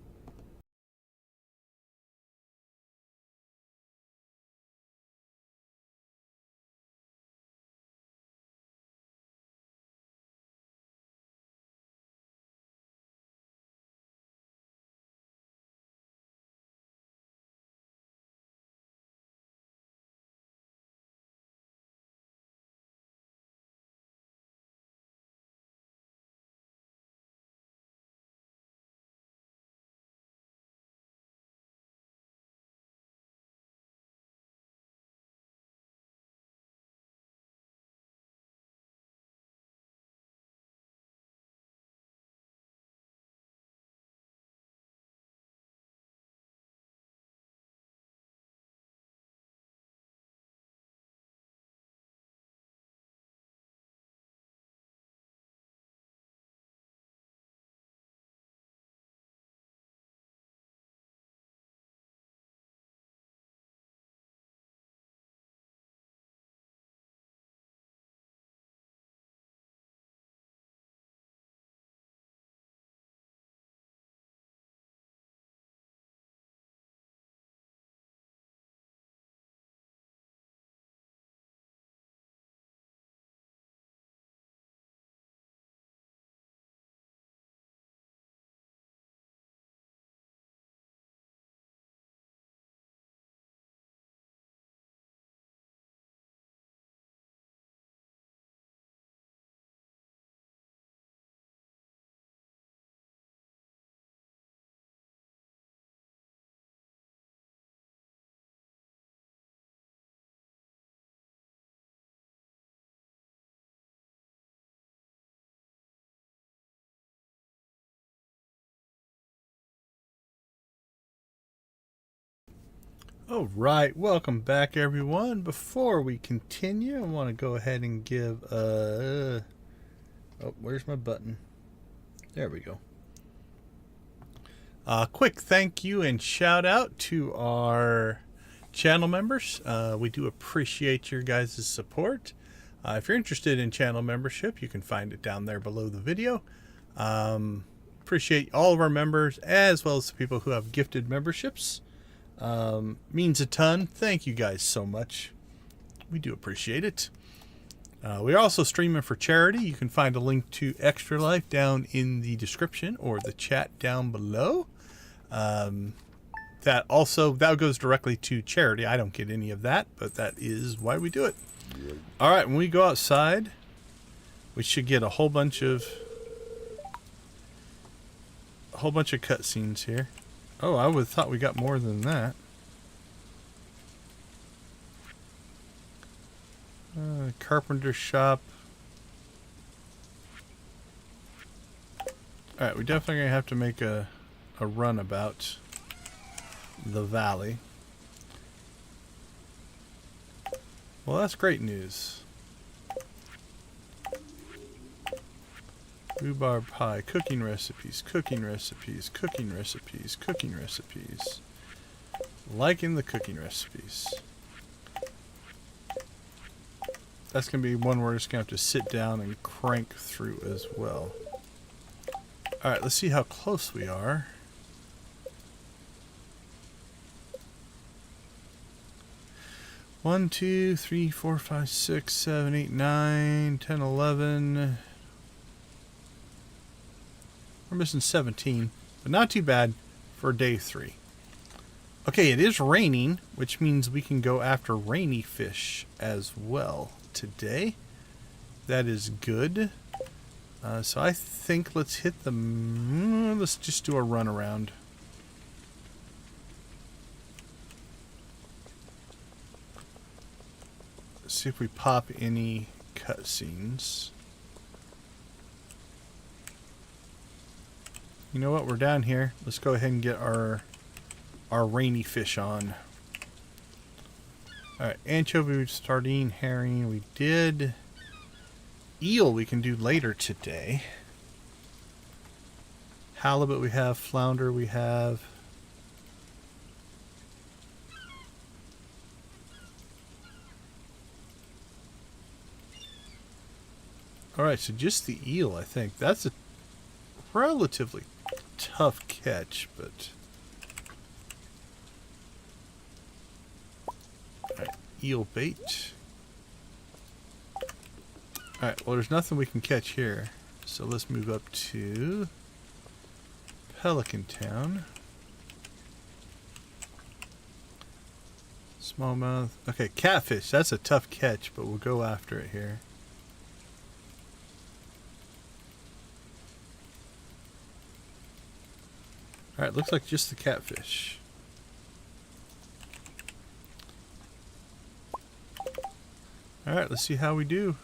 Alright, welcome back everyone. Before we continue, I want to go ahead and give oh, where's my button? There we go. Quick thank you and shout out to our channel members. We do appreciate your guys' support. If you're interested in channel membership, you can find it down there below the video. Appreciate all of our members as well as the people who have gifted memberships. Means a ton. Thank you guys so much. We do appreciate it. We're also streaming for charity. You can find a link to ExtraLife down in the description or the chat down below. That goes directly to charity. I don't get any of that, but that is why we do it. All right, when we go outside, we should get a whole bunch of cutscenes here. Oh, I would have thought we got more than that. Carpenter shop. Alright, we definitely have to make a run about the valley. Well, that's great news. Rhubarb pie, cooking recipes, cooking recipes, cooking recipes, cooking recipes. Liking the cooking recipes. That's going to be one we're just going to have to sit down and crank through as well. Alright, let's see how close we are. One, 2, 3, 4, 5, 6, 7, 8, 9, 10, 11... We're missing 17, but not too bad for day 3. Okay, it is raining, which means we can go after rainy fish as well today. That is good. So I think let's hit the... let's just do a run around. Let's see if we pop any cutscenes. You know what? We're down here. Let's go ahead and get our our rainy fish on. Alright, anchovy, sardine, herring, we did. Eel we can do later today. Halibut we have, flounder we have. Alright, so just the eel, I think. That's a relatively tough catch, but... Alright, eel bait. Alright, well there's nothing we can catch here. So let's move up to Pelican Town. Smallmouth. Okay, catfish. That's a tough catch, but we'll go after it here. Alright, looks like just the catfish. Alright, let's see how we do.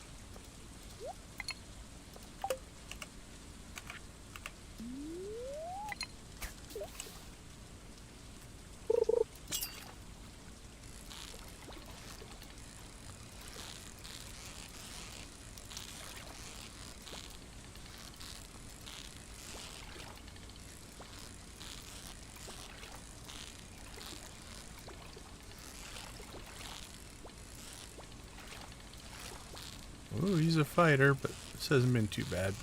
Ooh, he's a fighter, but this hasn't been too bad.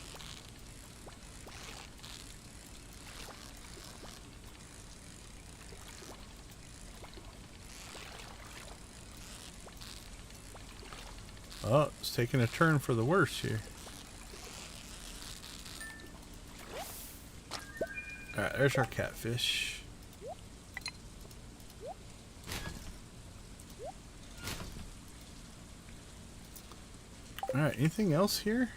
Oh, it's taking a turn for the worse here. Alright, there's our catfish. Alright, anything else here?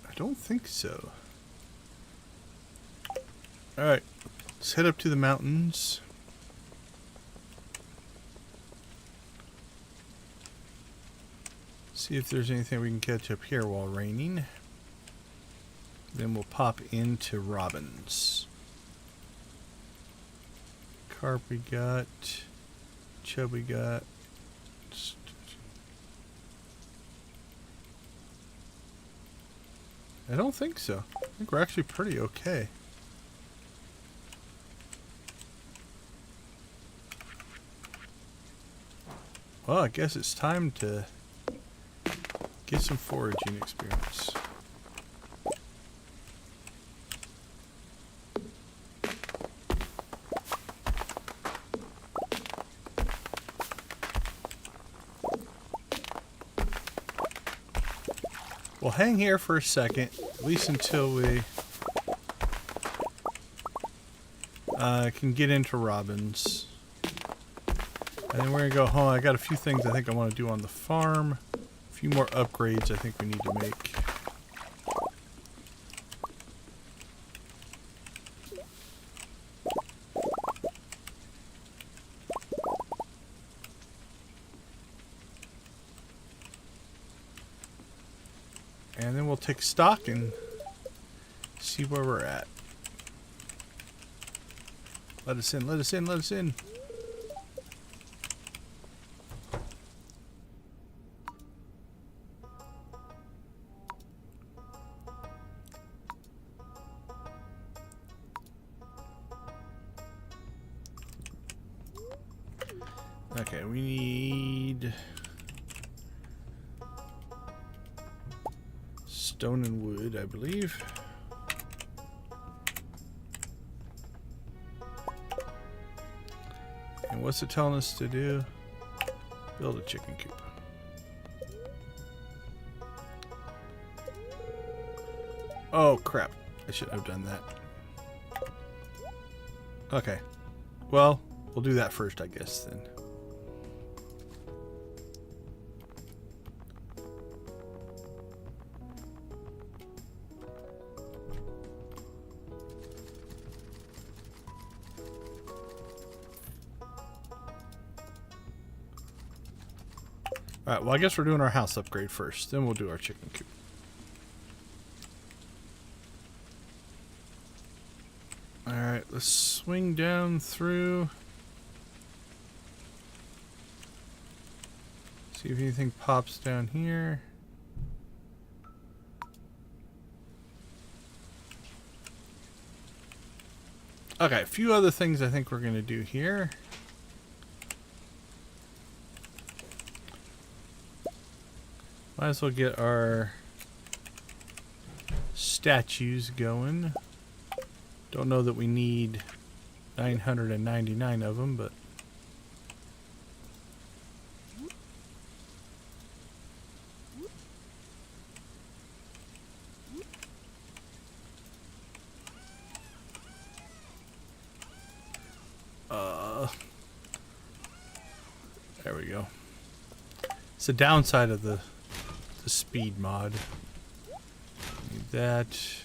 I don't think so. Alright, let's head up to the mountains. See if there's anything we can catch up here while raining. Then we'll pop into Robbins. Carp we got, chub we got. I don't think so. I think we're actually pretty okay. Well, I guess it's time to get some foraging experience. We'll hang here for a second, at least until we can get into Robbins. And then we're going to go home. I got a few things I think I want to do on the farm. A few more upgrades I think we need to make. And then we'll take stock and see where we're at. Let us in, let us in, let us in. Okay, we need stone and wood, I believe. And what's it telling us to do? Build a chicken coop. Oh crap, I shouldn't have done that. Okay, well, we'll do that first, I guess, then. Alright, well I guess we're doing our house upgrade first, then we'll do our chicken coop. Alright, let's swing down through. See if anything pops down here. Okay, a few other things I think we're going to do here. Might as well get our statues going. Don't know that we need 999 of them, but there we go. It's the downside of the speed mod. Need that.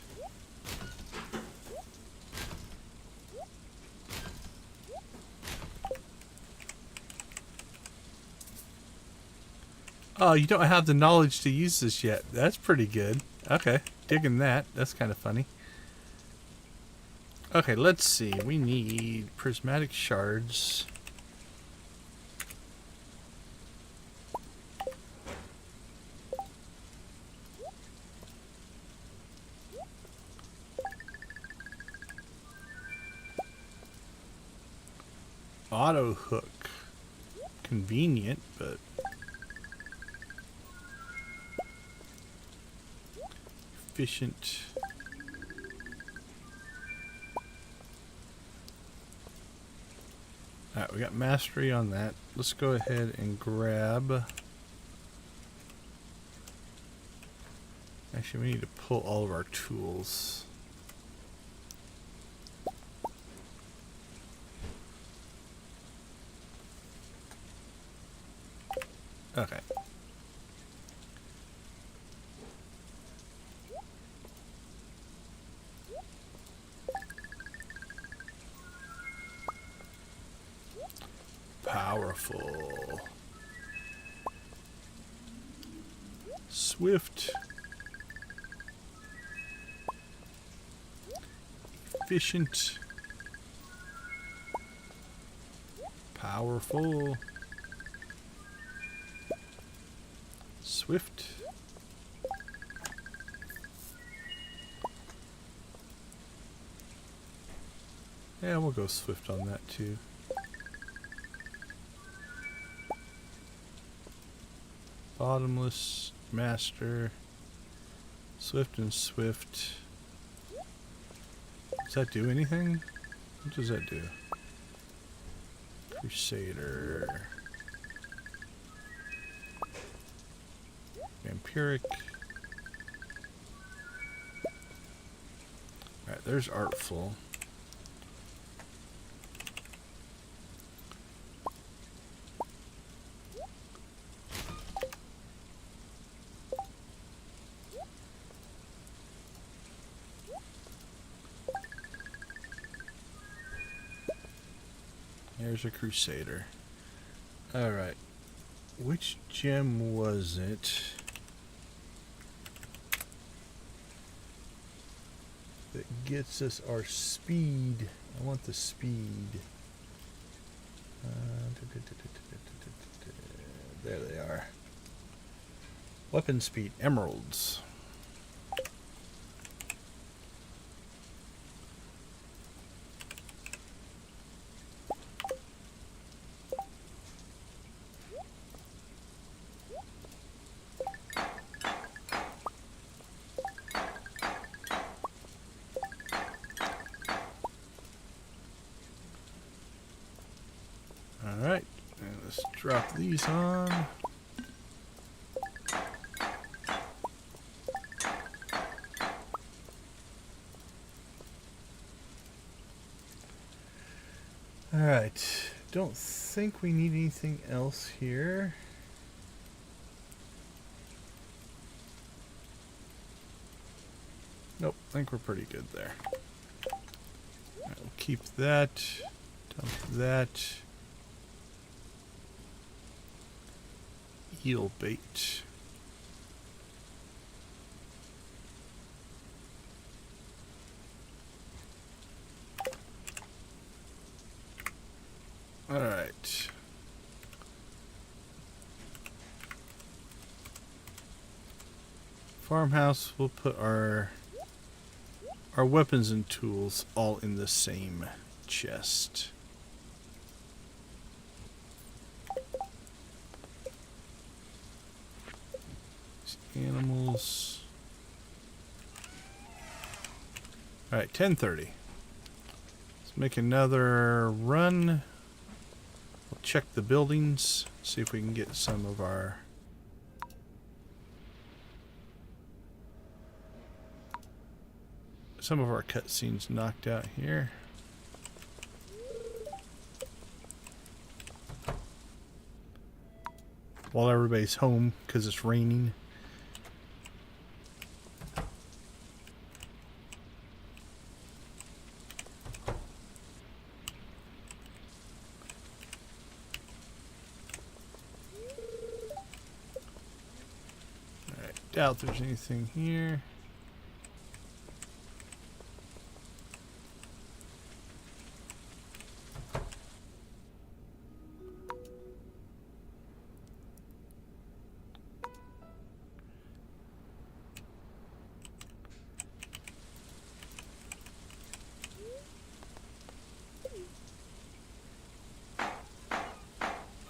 Oh, you don't have the knowledge to use this yet. That's pretty good. Okay, digging that. That's kind of funny. Okay, let's see. We need prismatic shards. Auto hook. Convenient, but efficient. Alright, we got mastery on that. Let's go ahead and grab. Actually, we need to pull all of our tools. Okay. Powerful. Swift. Efficient. Powerful. Swift. Yeah, we'll go swift on that too. Bottomless, master, swift and swift. Does that do anything? What does that do? Crusader. Vampiric. Alright, there's artful. There's a crusader. Alright. Which gem was it that gets us our speed? I want the speed. There they are. Weapon speed, emeralds. Alright, let's drop these on. Alright, don't think we need anything else here. Nope, I think we're pretty good there. Alright, we'll keep that, dump that. Eel bait. Alright. Farmhouse, we'll put our weapons and tools all in the same chest. These animals. Alright, 10:30. Let's make another run. We'll check the buildings, see if we can get some of our cutscenes knocked out here. While everybody's home because it's raining. Alright, doubt there's anything here.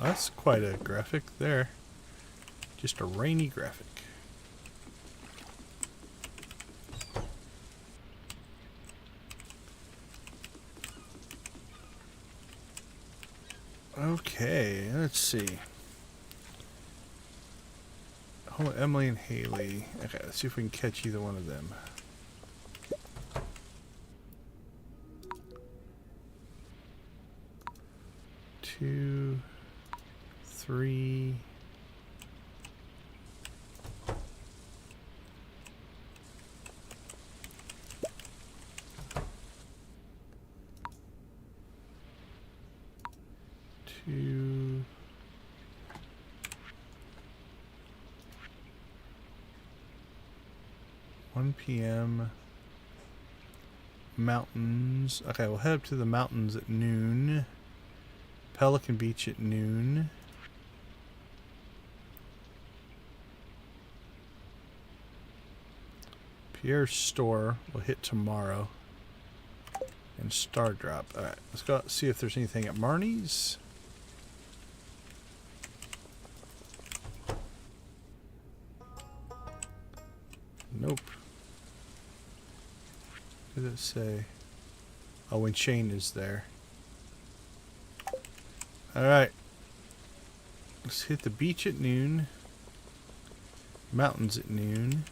That's quite a graphic there. Just a rainy graphic. Okay, let's see. Oh, Emily and Haley. Okay, let's see if we can catch either one of them. Two, three. Two. 1 p.m. Mountains. Okay, we'll head up to the mountains at noon. Pelican Beach at noon. Pierre's store will hit tomorrow. And Star Drop. Alright, let's go see if there's anything at Marnie's. Nope. What did it say? Oh, when Shane is there. Alright. Let's hit the beach at noon. Mountains at noon.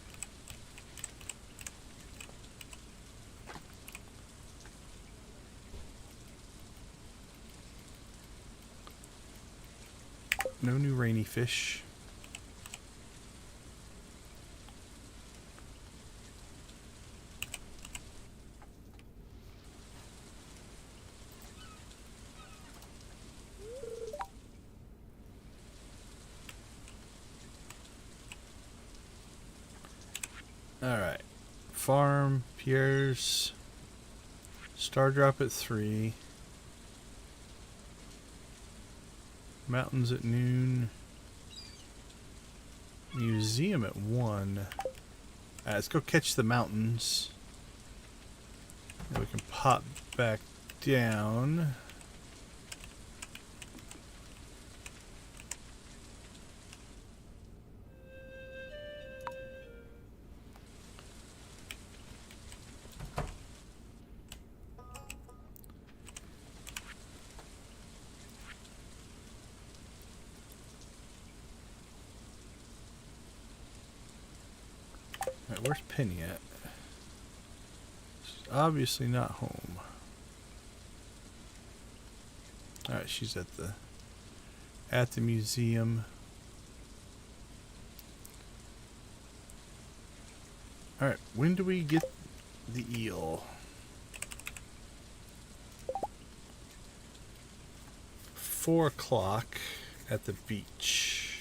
No new rainy fish. Alright. Farm, Pierre's, Star Drop at 3. Mountains at noon. Museum at 1. Let's go catch the mountains. Then we can pop back down. Alright, where's Penny at? She's obviously not home. Alright, she's at the museum. Alright, when do we get the eel? 4 o'clock at the beach.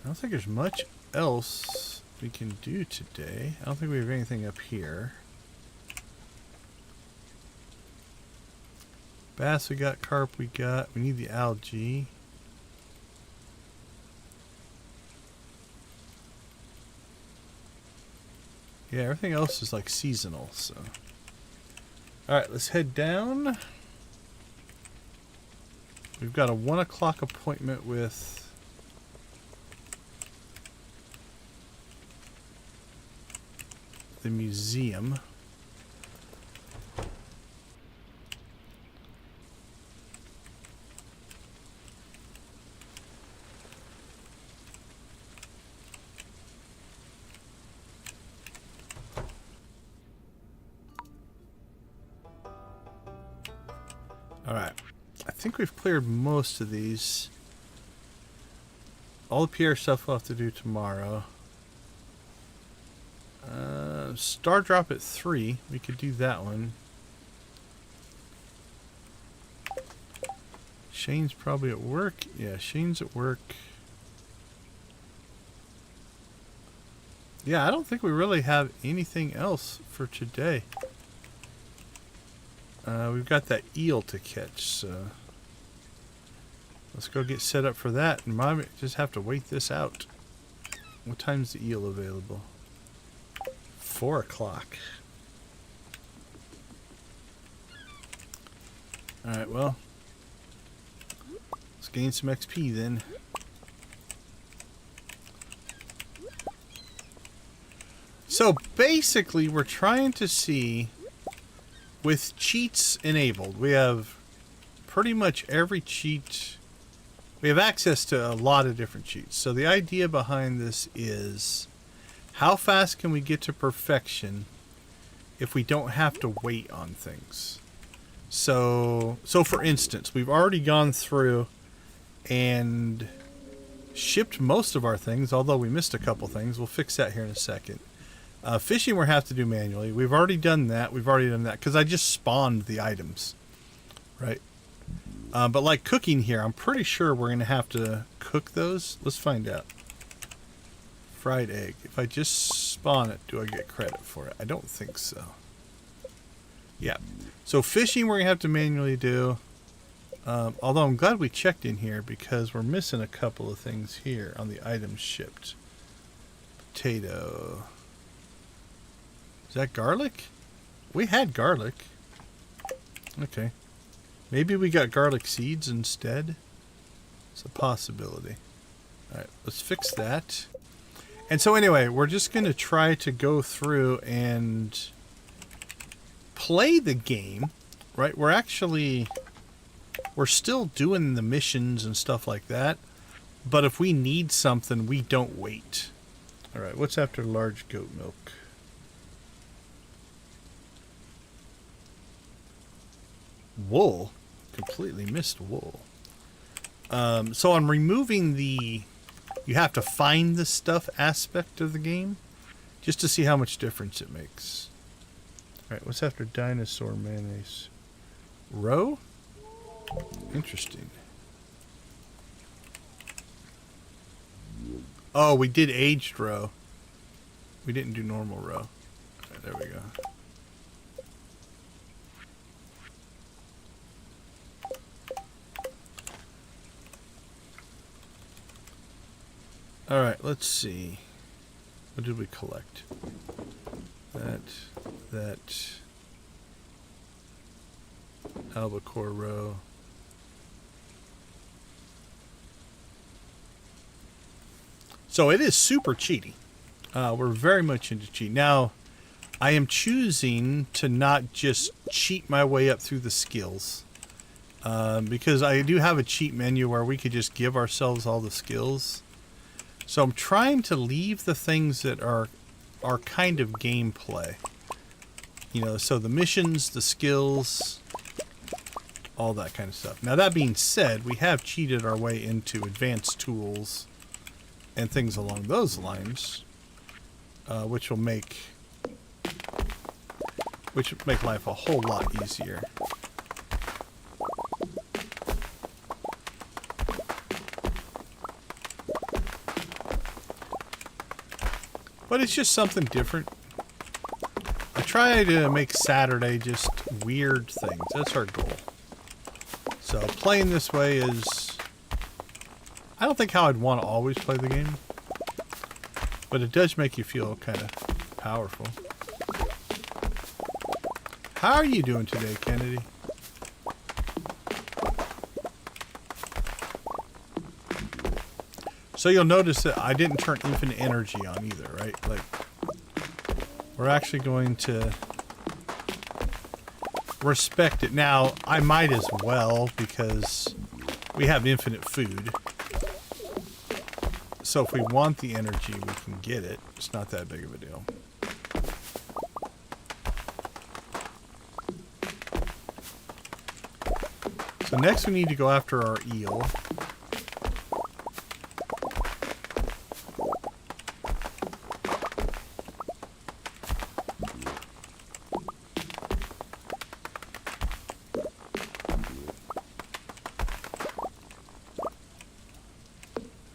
I don't think there's much else we can do today. I don't think we have anything up here. Bass we got, carp we got. We need the algae. Yeah, everything else is like seasonal, so. Alright, let's head down. We've got a 1 o'clock appointment with the museum. Alright, I think we've cleared most of these. All the PR stuff we'll have to do tomorrow. Star drop at 3. We could do that one. Shane's probably at work. Yeah, Shane's at work. Yeah, I don't think we really have anything else for today. We've got that eel to catch, so let's go get set up for that. And Mom, just have to wait this out. What time's the eel available? 4 o'clock. Alright, well, let's gain some XP then. So basically, we're trying to see, with cheats enabled, we have pretty much every cheat. We have access to a lot of different cheats. So the idea behind this is, how fast can we get to perfection if we don't have to wait on things? So for instance, we've already gone through and shipped most of our things, although we missed a couple things. We'll fix that here in a second. Fishing we'll have to do manually. We've already done that. Because I just spawned the items, right? But like cooking here, I'm pretty sure we're going to have to cook those. Let's find out. Fried egg. If I just spawn it, do I get credit for it? I don't think so. Yeah. So fishing we're going to have to manually do. Although I'm glad we checked in here because we're missing a couple of things here on the items shipped. Potato. Is that garlic? We had garlic. Okay. Maybe we got garlic seeds instead. It's a possibility. Alright, let's fix that. And so anyway, we're just going to try to go through and play the game, right? We're still doing the missions and stuff like that. But if we need something, we don't wait. Alright, what's after large goat milk? Wool. Completely missed wool. So I'm removing the you have to find the stuff aspect of the game just to see how much difference it makes. Alright, what's after dinosaur mayonnaise? Roe? Interesting. Oh, we did aged roe. We didn't do normal roe. Right, there we go. Alright, let's see. What did we collect? That albacore roe. So it is super cheaty. We're very much into cheat. Now, I am choosing to not just cheat my way up through the skills. Because I do have a cheat menu where we could just give ourselves all the skills. So I'm trying to leave the things that are kind of gameplay. You know, so the missions, the skills, all that kind of stuff. Now that being said, we have cheated our way into advanced tools and things along those lines, which will make life a whole lot easier. But it's just something different. I try to make Saturday just weird things. That's our goal. So playing this way is, I don't think how I'd want to always play the game, but it does make you feel kind of powerful. How are you doing today, Kennedy? So you'll notice that I didn't turn infinite energy on either, right? Like, we're actually going to respect it. Now, I might as well because we have infinite food. So if we want the energy, we can get it. It's not that big of a deal. So next we need to go after our eel.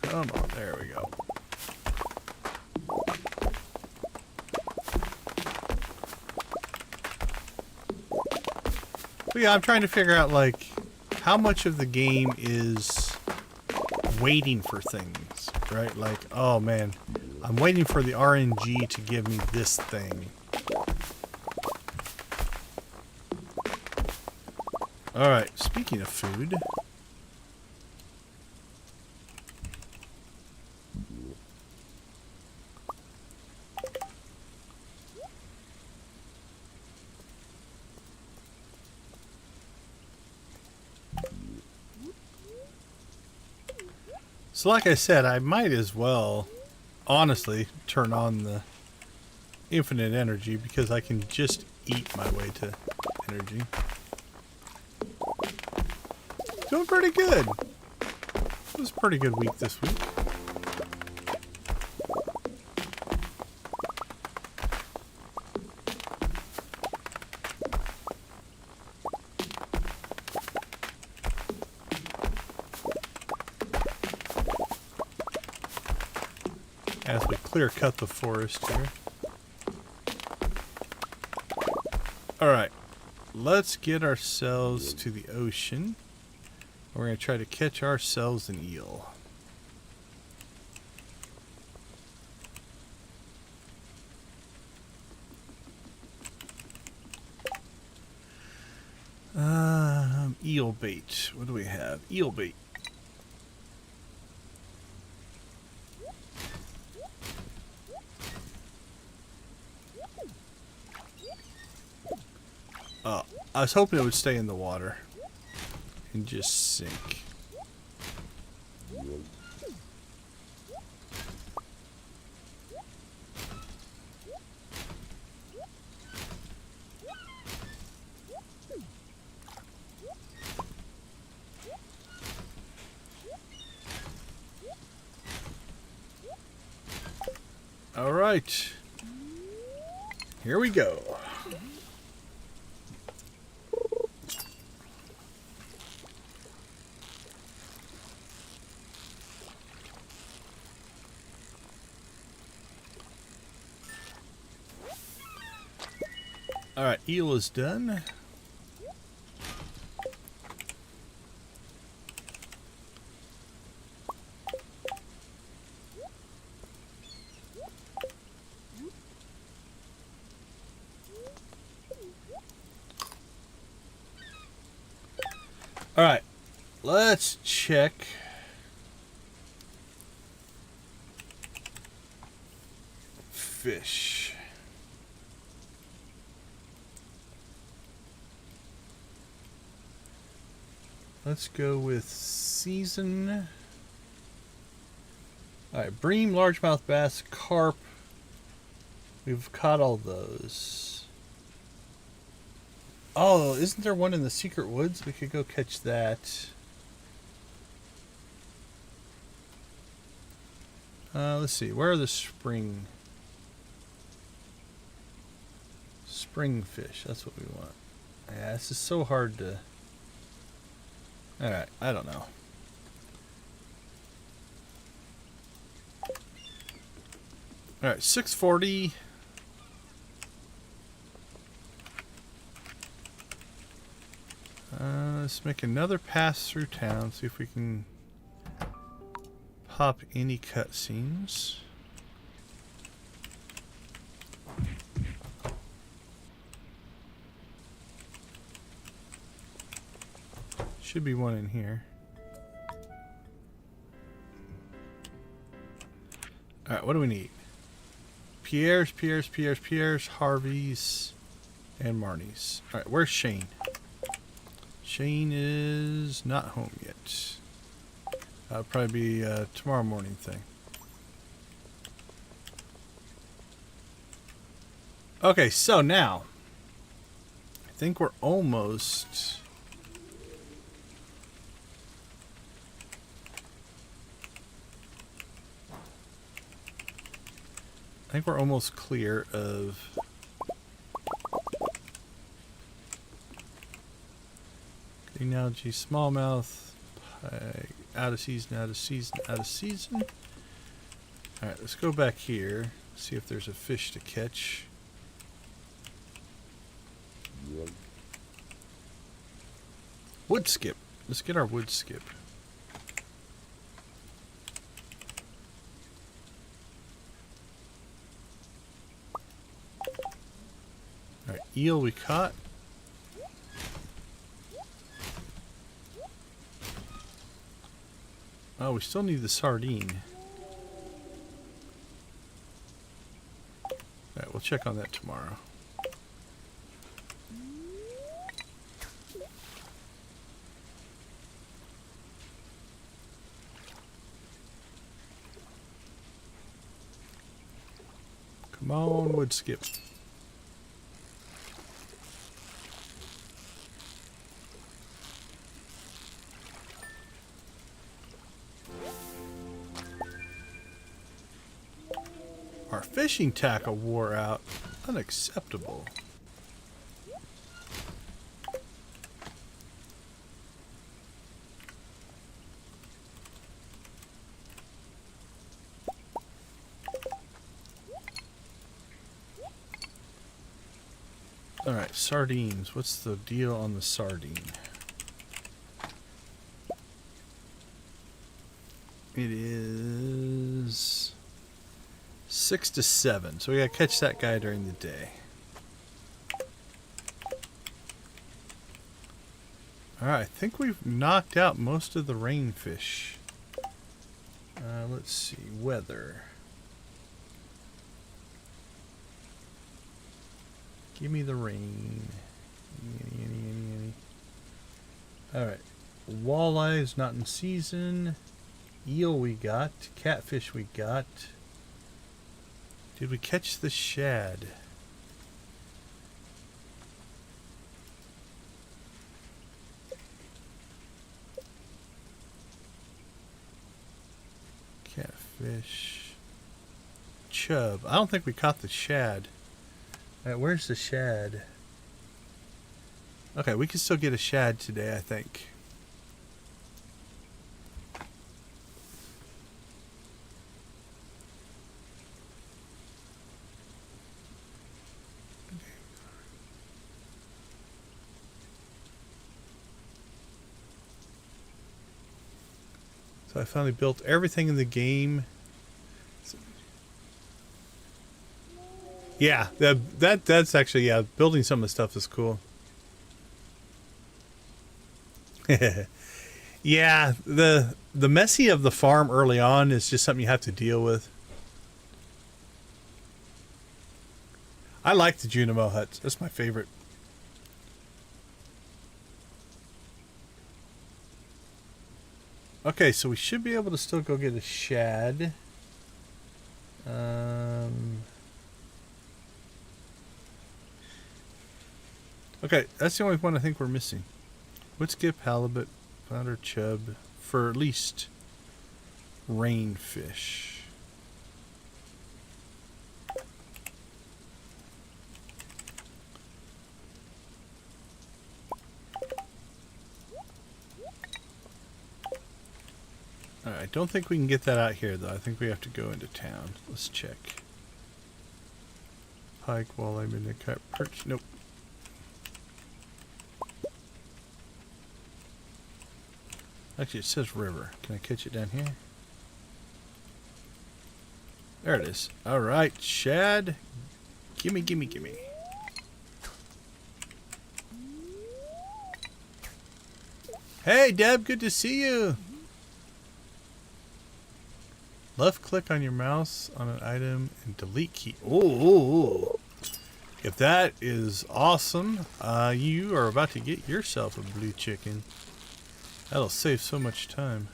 Come on, there we go. But yeah, I'm trying to figure out, like, how much of the game is waiting for things, right? Like, oh man, I'm waiting for the RNG to give me this thing. Alright, speaking of food. So like I said, I might as well, honestly, turn on the infinite energy because I can just eat my way to energy. Doing pretty good. It was a pretty good week this week. As we clear cut the forest here. Alright, let's get ourselves to the ocean. We're going to try to catch ourselves an eel. Eel bait. What do we have? Eel bait. I was hoping it would stay in the water and just sink. All right, here we go. Alright, eel is done. Alright, let's check. Fish. Let's go with season. Alright, bream, largemouth bass, carp. We've caught all those. Oh, isn't there one in the secret woods? We could go catch that. Let's see. Where are the spring fish? That's what we want. Yeah, this is so hard to... Alright, I don't know. Alright, 640. Let's make another pass through town, see if we can pop any cutscenes. Should be one in here. Alright, what do we need? Pierre's, Harvey's, and Marnie's. Alright, where's Shane? Shane is not home yet. That'll probably be a tomorrow morning thing. Okay, so now I think we're almost clear of green algae, smallmouth, pike, out of season. Alright, let's go back here, see if there's a fish to catch. Wood skip. Let's get our wood skip. Alright, eel we caught. Oh, we still need the sardine. Alright, we'll check on that tomorrow. Come on, wood skip. Our fishing tackle wore out. Unacceptable. Alright, sardines. What's the deal on the sardine? It is 6 to 7, so we gotta catch that guy during the day. Alright, I think we've knocked out most of the rainfish. Let's see, weather. Give me the rain. Alright, walleyes not in season. Eel we got, catfish we got. Did we catch the shad? Catfish. Chub. I don't think we caught the shad. Alright, where's the shad? Okay, we can still get a shad today, I think. So I finally built everything in the game. Yeah, that's actually, yeah, building some of the stuff is cool. Yeah, the messy of the farm early on is just something you have to deal with. I like the Junimo huts. That's my favorite. Okay, so we should be able to still go get a shad. Okay, that's the only one I think we're missing. Wood skip, halibut, flounder, chub, for at least rainfish. Alright, I don't think we can get that out here though. I think we have to go into town. Let's check. Pike, walleye, midnight cut, perch. Nope. Actually, it says river. Can I catch it down here? There it is. All right, shad. Gimme, gimme, gimme. Hey, Deb, good to see you. Left click on your mouse on an item and delete key. Oh, if that is awesome, you are about to get yourself a blue chicken. That'll save so much time.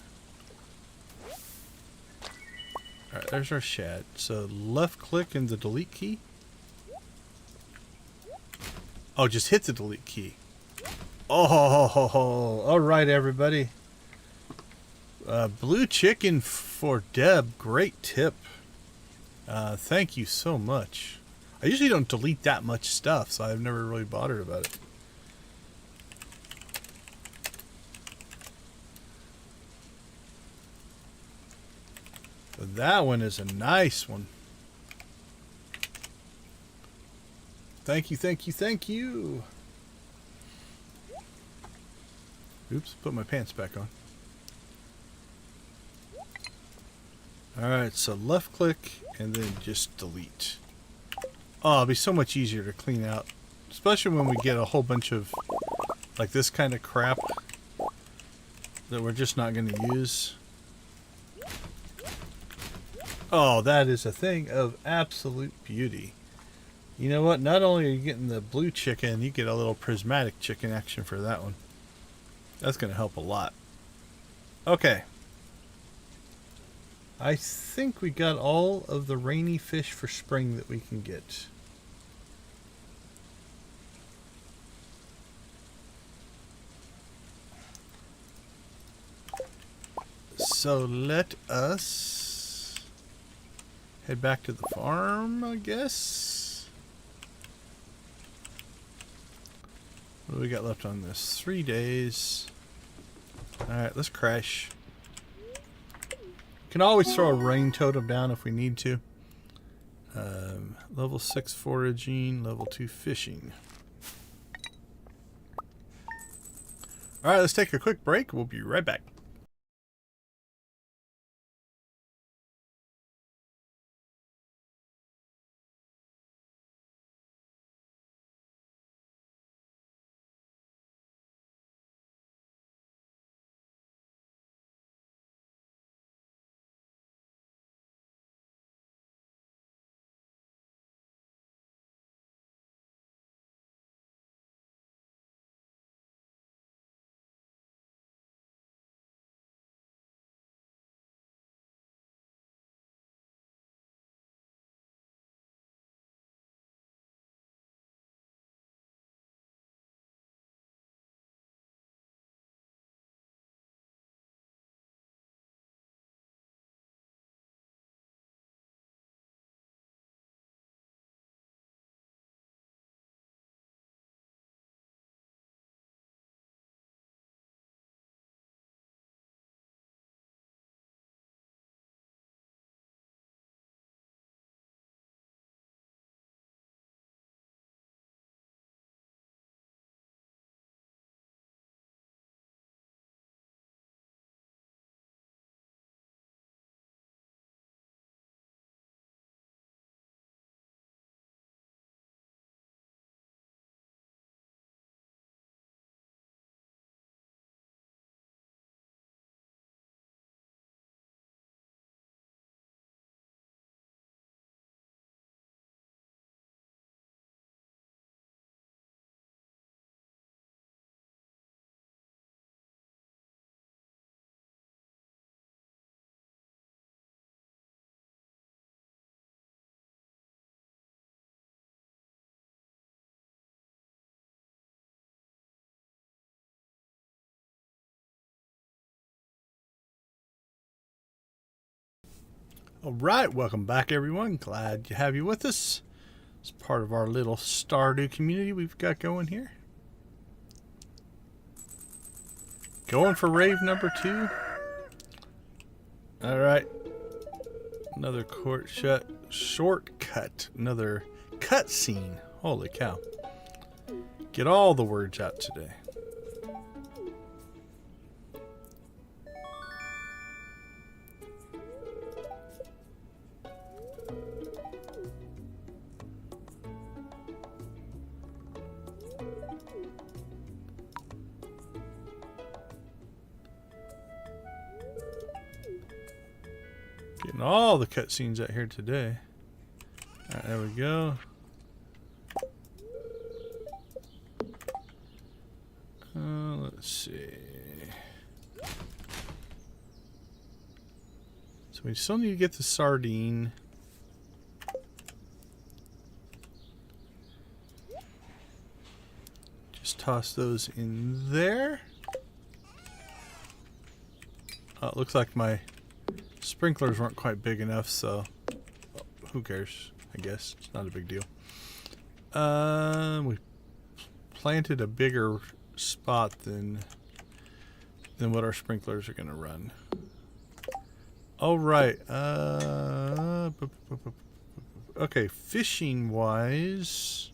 Alright, there's our shad. So left click and the delete key. Oh, just hit the delete key. Oh, alright everybody. Blue chicken for Deb. Great tip. Thank you so much. I usually don't delete that much stuff, so I've never really bothered about it. But that one is a nice one. Thank you, thank you, thank you. Oops, put my pants back on. Alright, so left click and then just delete. Oh, it'll be so much easier to clean out. Especially when we get a whole bunch of like this kind of crap that we're just not going to use. Oh, that is a thing of absolute beauty. You know what? Not only are you getting the blue chicken, you get a little prismatic chicken action for that one. That's going to help a lot. Okay. I think we got all of the rainy fish for spring that we can get. So let us head back to the farm, I guess. What do we got left on this? 3 days. Alright, let's crash. Can always throw a rain totem down if we need to. Level 6 foraging, level 2 fishing. Alright, let's take a quick break. We'll be right back. Alright, welcome back everyone. Glad to have you with us. It's part of our little Stardew community we've got going here. Going for rave number 2. Alright. Another shortcut. Another cutscene. Holy cow. Get all the words out today. Getting all the cutscenes out here today. Alright, there we go. Let's see. So we still need to get the sardine. Just toss those in there. Oh, it looks like my sprinklers weren't quite big enough, so who cares? I guess it's not a big deal. We planted a bigger spot than what our sprinklers are going to run. All right. Okay, fishing wise,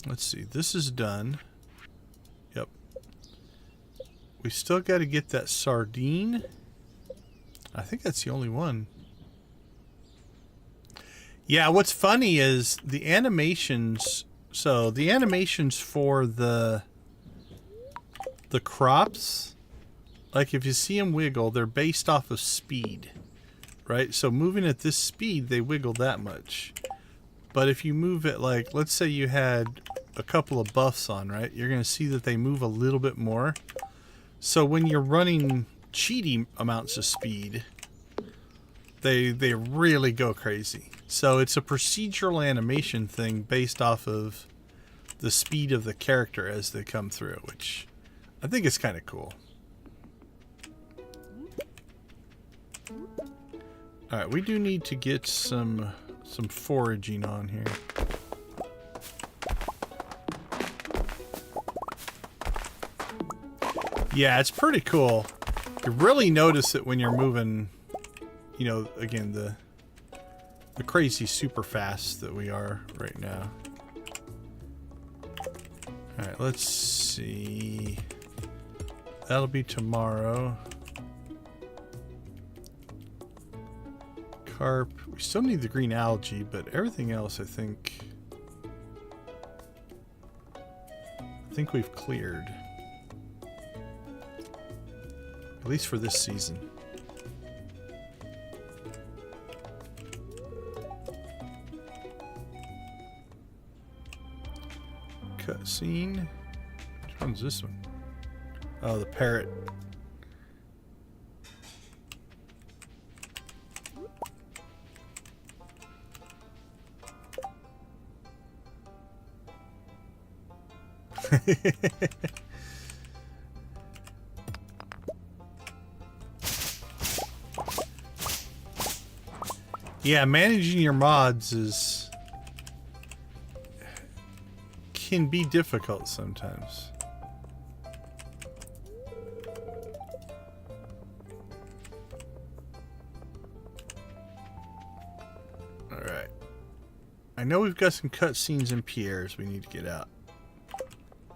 let's see. This is done. Yep. We still got to get that sardine. I think that's the only one. Yeah, what's funny is the animations. So the animations for the crops, like if you see them wiggle, they're based off of speed, right? So moving at this speed, they wiggle that much. But if you move it, like, let's say you had a couple of buffs on, right? You're going to see that they move a little bit more. So when you're running cheaty amounts of speed, they really go crazy. So it's a procedural animation thing based off of the speed of the character as they come through, which I think is kind of cool. Alright, we do need to get some foraging on here. Yeah, it's pretty cool. You really notice it when you're moving, you know, again, the crazy super fast that we are right now. Alright, let's see. That'll be tomorrow. Carp. We still need the green algae, but everything else I think we've cleared. At least for this season. Cutscene. Which one's this one? Oh, the parrot. Yeah, managing your mods can be difficult sometimes. Alright. I know we've got some cutscenes in Pierre's we need to get out.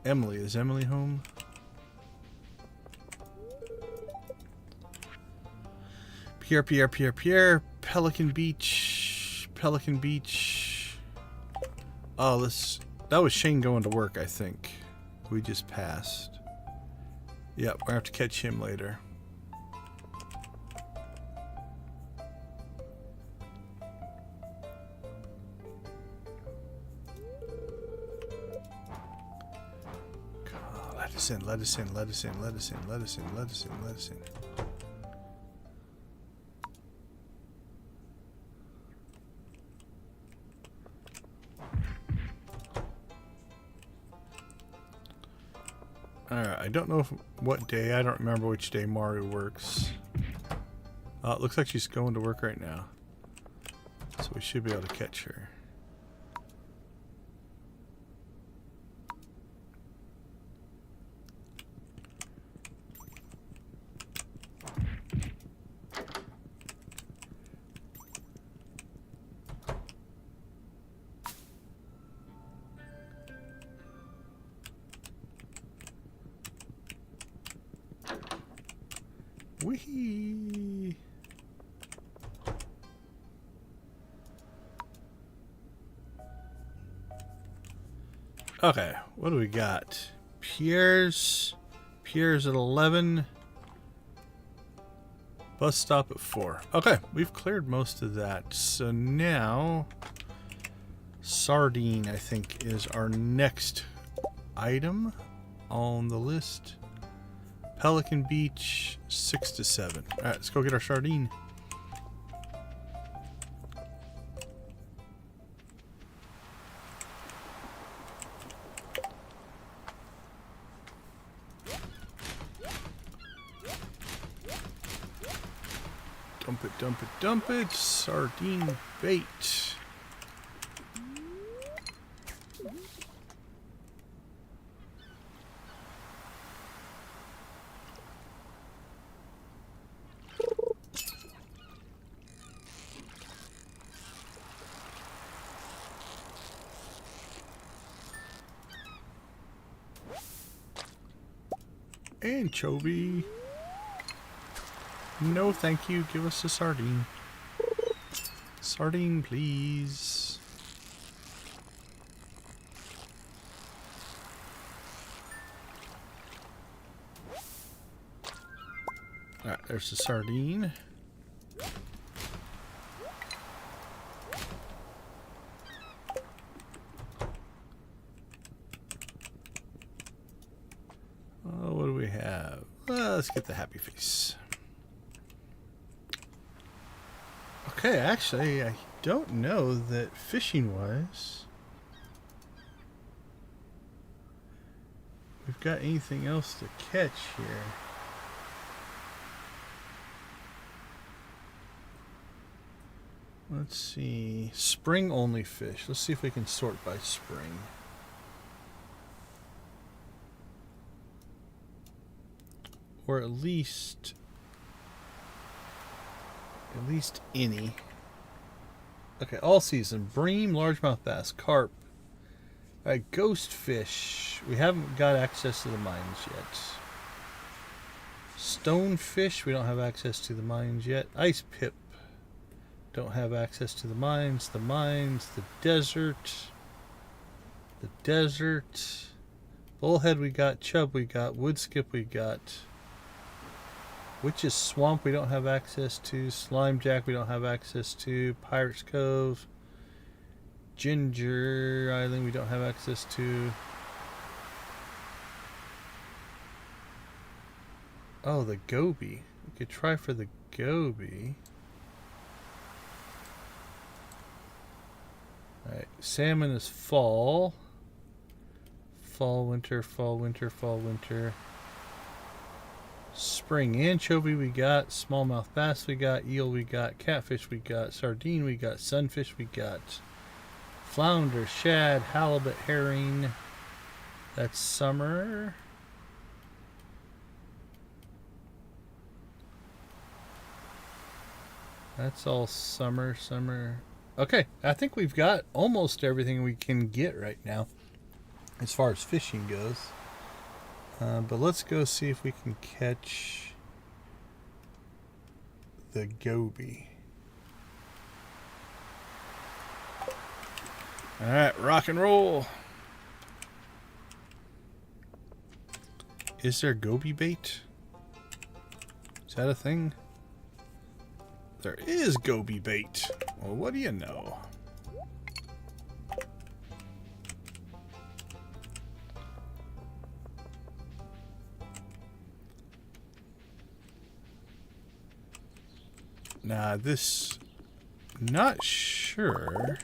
Emily, is Emily home? Pierre. Pelican Beach. Oh, that was Shane going to work, I think. We just passed. Yep, we're gonna have to catch him later. Let us in. Alright, I don't know what day. I don't remember which day Maru works. It looks like she's going to work right now. So we should be able to catch her. Whee! Okay, what do we got? Pierre's at 11. Bus stop at 4. Okay, we've cleared most of that. So now, sardine, I think, is our next item on the list. Pelican Beach, 6 to 7. All right, let's go get our sardine. Dump it, dump it, dump it. Sardine bait. Anchovy. No, thank you. Give us a sardine. Sardine, please. Alright, there's the sardine. Oh, what do we have? Well, let's get the happy face. Okay, actually, I don't know that fishing-wise we've got anything else to catch here. Let's see. Spring-only fish. Let's see if we can sort by spring. Or at least any. Okay, all season. Bream, largemouth bass, carp. Alright, ghost fish. We haven't got access to the mines yet. Stonefish, we don't have access to the mines yet. Ice pip. Don't have access to the mines. The mines, the desert. The desert. Bullhead we got, chub we got, wood skip we got. Witch's Swamp we don't have access to. Slime Jack we don't have access to. Pirate's Cove. Ginger Island we don't have access to. Oh, the goby. We could try for the goby. Alright, salmon is fall. Fall, winter, fall, winter, fall, winter. Spring anchovy we got, smallmouth bass we got, eel we got, catfish we got, sardine we got, sunfish we got, flounder, shad, halibut, herring. That's summer. That's all summer. Okay, I think we've got almost everything we can get right now as far as fishing goes. But let's go see if we can catch the goby. Alright, rock and roll. Is there goby bait? Is that a thing? There is goby bait. Well, what do you know? Nah, this... Not sure.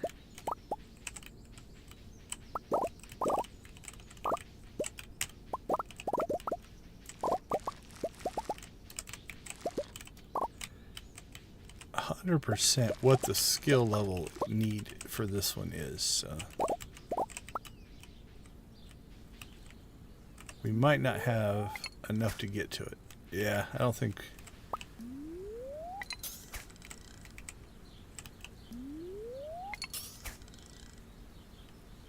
%, what the skill level need for this one is. So we might not have enough to get to it. Yeah, I don't think...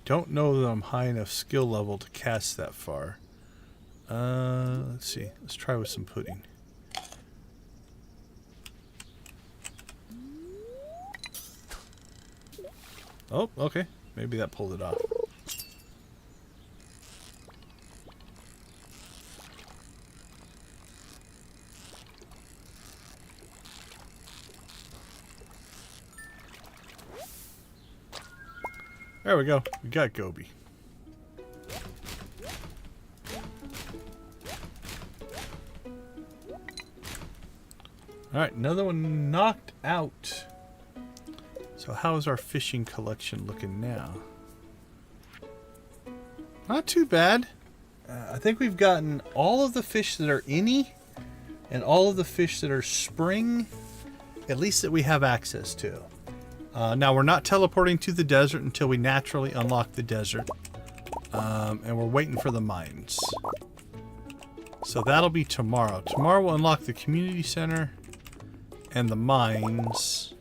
Don't know that I'm high enough skill level to cast that far. Let's see. Let's try with some pudding. Oh, okay. Maybe that pulled it off. There we go. We got Goby. Alright, another one knocked out. So how is our fishing collection looking now? Not too bad. I think we've gotten all of the fish that are innie and all of the fish that are spring, at least that we have access to. Now we're not teleporting to the desert until we naturally unlock the desert. And we're waiting for the mines. So that'll be tomorrow. Tomorrow we'll unlock the community center and the mines.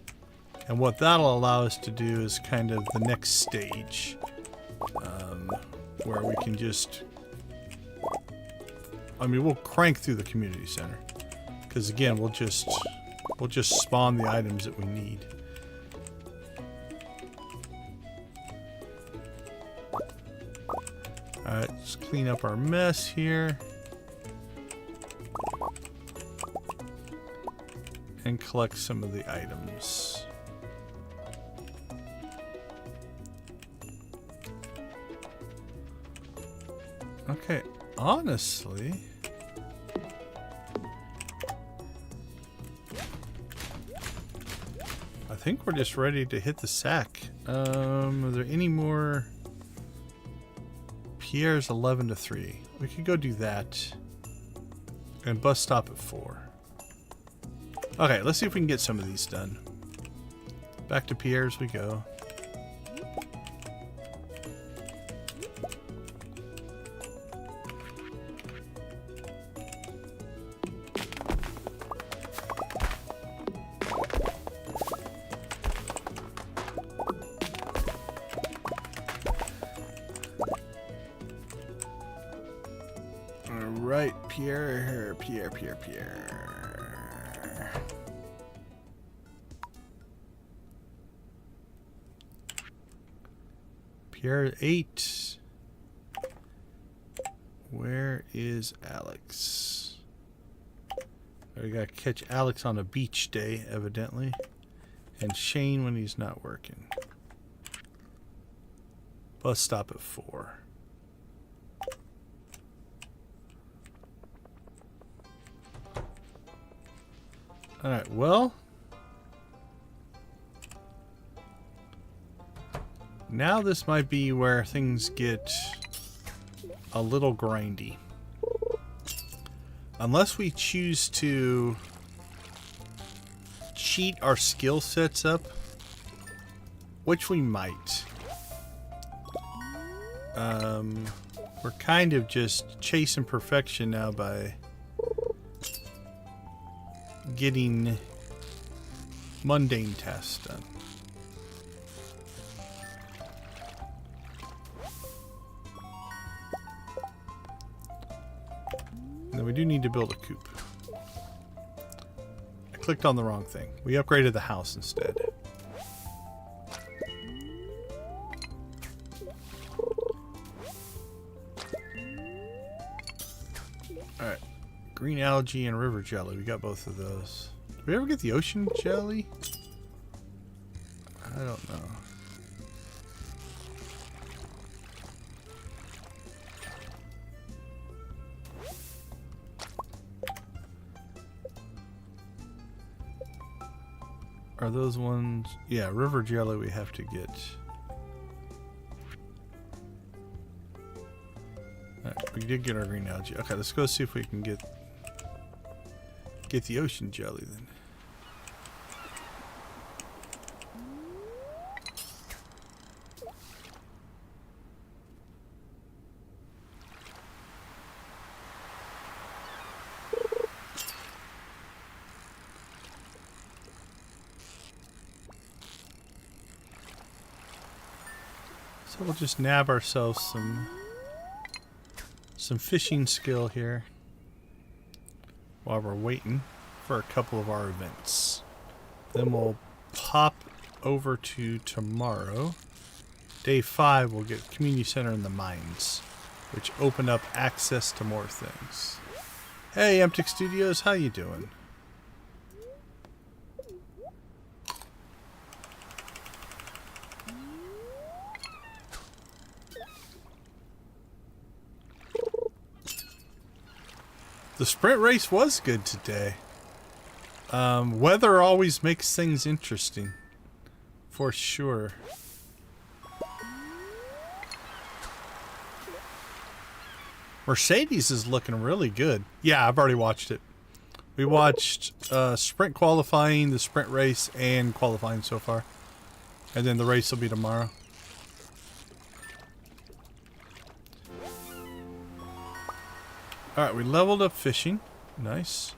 And what that'll allow us to do is kind of the next stage. Where we can just... I mean, we'll crank through the community center. Because again, we'll just spawn the items that we need. Alright, let's clean up our mess here. And collect some of the items. Okay, honestly... I think we're just ready to hit the sack. Are there any more... Pierre's 11-3. We could go do that. And bus stop at 4. Okay, let's see if we can get some of these done. Back to Pierre's we go. Alright, Pierre. Pierre 8. Where is Alex? We gotta catch Alex on a beach day, evidently. And Shane when he's not working. Bus stop at 4. Alright, well... Now this might be where things get a little grindy. Unless we choose to cheat our skill sets up, which we might. We're kind of just chasing perfection now by getting mundane tasks done. Now we do need to build a coop. I clicked on the wrong thing. We upgraded the house instead. Alright. Green algae and river jelly. We got both of those. Did we ever get the ocean jelly? I don't know. Are those ones? Yeah, river jelly we have to get. Alright, we did get our green algae. Okay, let's go see if we can get the ocean jelly then. So we'll just nab ourselves some fishing skill here while we're waiting for a couple of our events. Then we'll pop over to tomorrow. Day 5 we'll get community center and the mines, which open up access to more things. Hey Emptic Studios, how you doing? The sprint race was good today. Weather always makes things interesting. For sure. Mercedes is looking really good. Yeah, I've already watched it. We watched sprint qualifying, the sprint race, and qualifying so far. And then the race will be tomorrow. Alright, we leveled up fishing. Nice.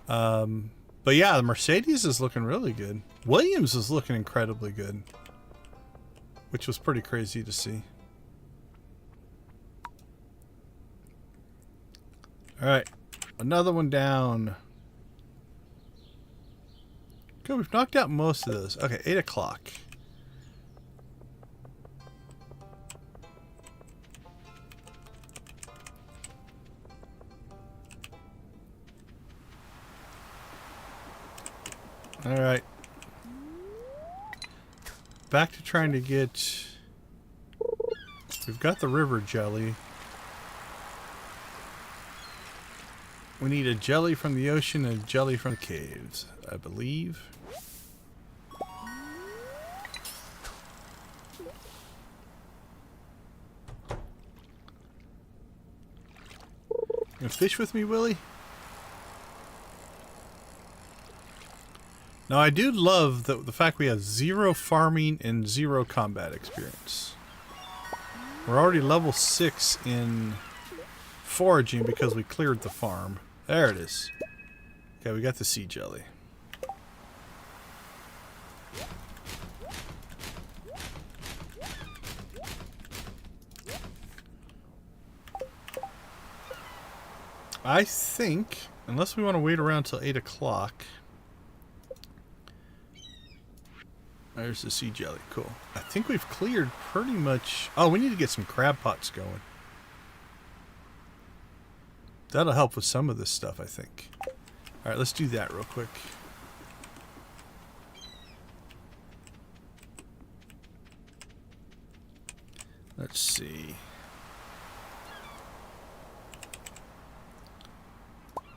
But yeah, the Mercedes is looking really good. Williams is looking incredibly good. Which was pretty crazy to see. Alright, another one down. Good, we've knocked out most of those. Okay, 8 o'clock. Alright. Back to trying to get... We've got the river jelly. We need a jelly from the ocean and a jelly from the caves, I believe. You gonna fish with me, Willie? Now, I do love the fact we have 0 farming and 0 combat experience. We're already level 6 in foraging because we cleared the farm. There it is. Okay, we got the sea jelly. I think, unless we want to wait around till 8 o'clock... There's the sea jelly. Cool. I think we've cleared pretty much... Oh, we need to get some crab pots going. That'll help with some of this stuff, I think. Alright, let's do that real quick. Let's see.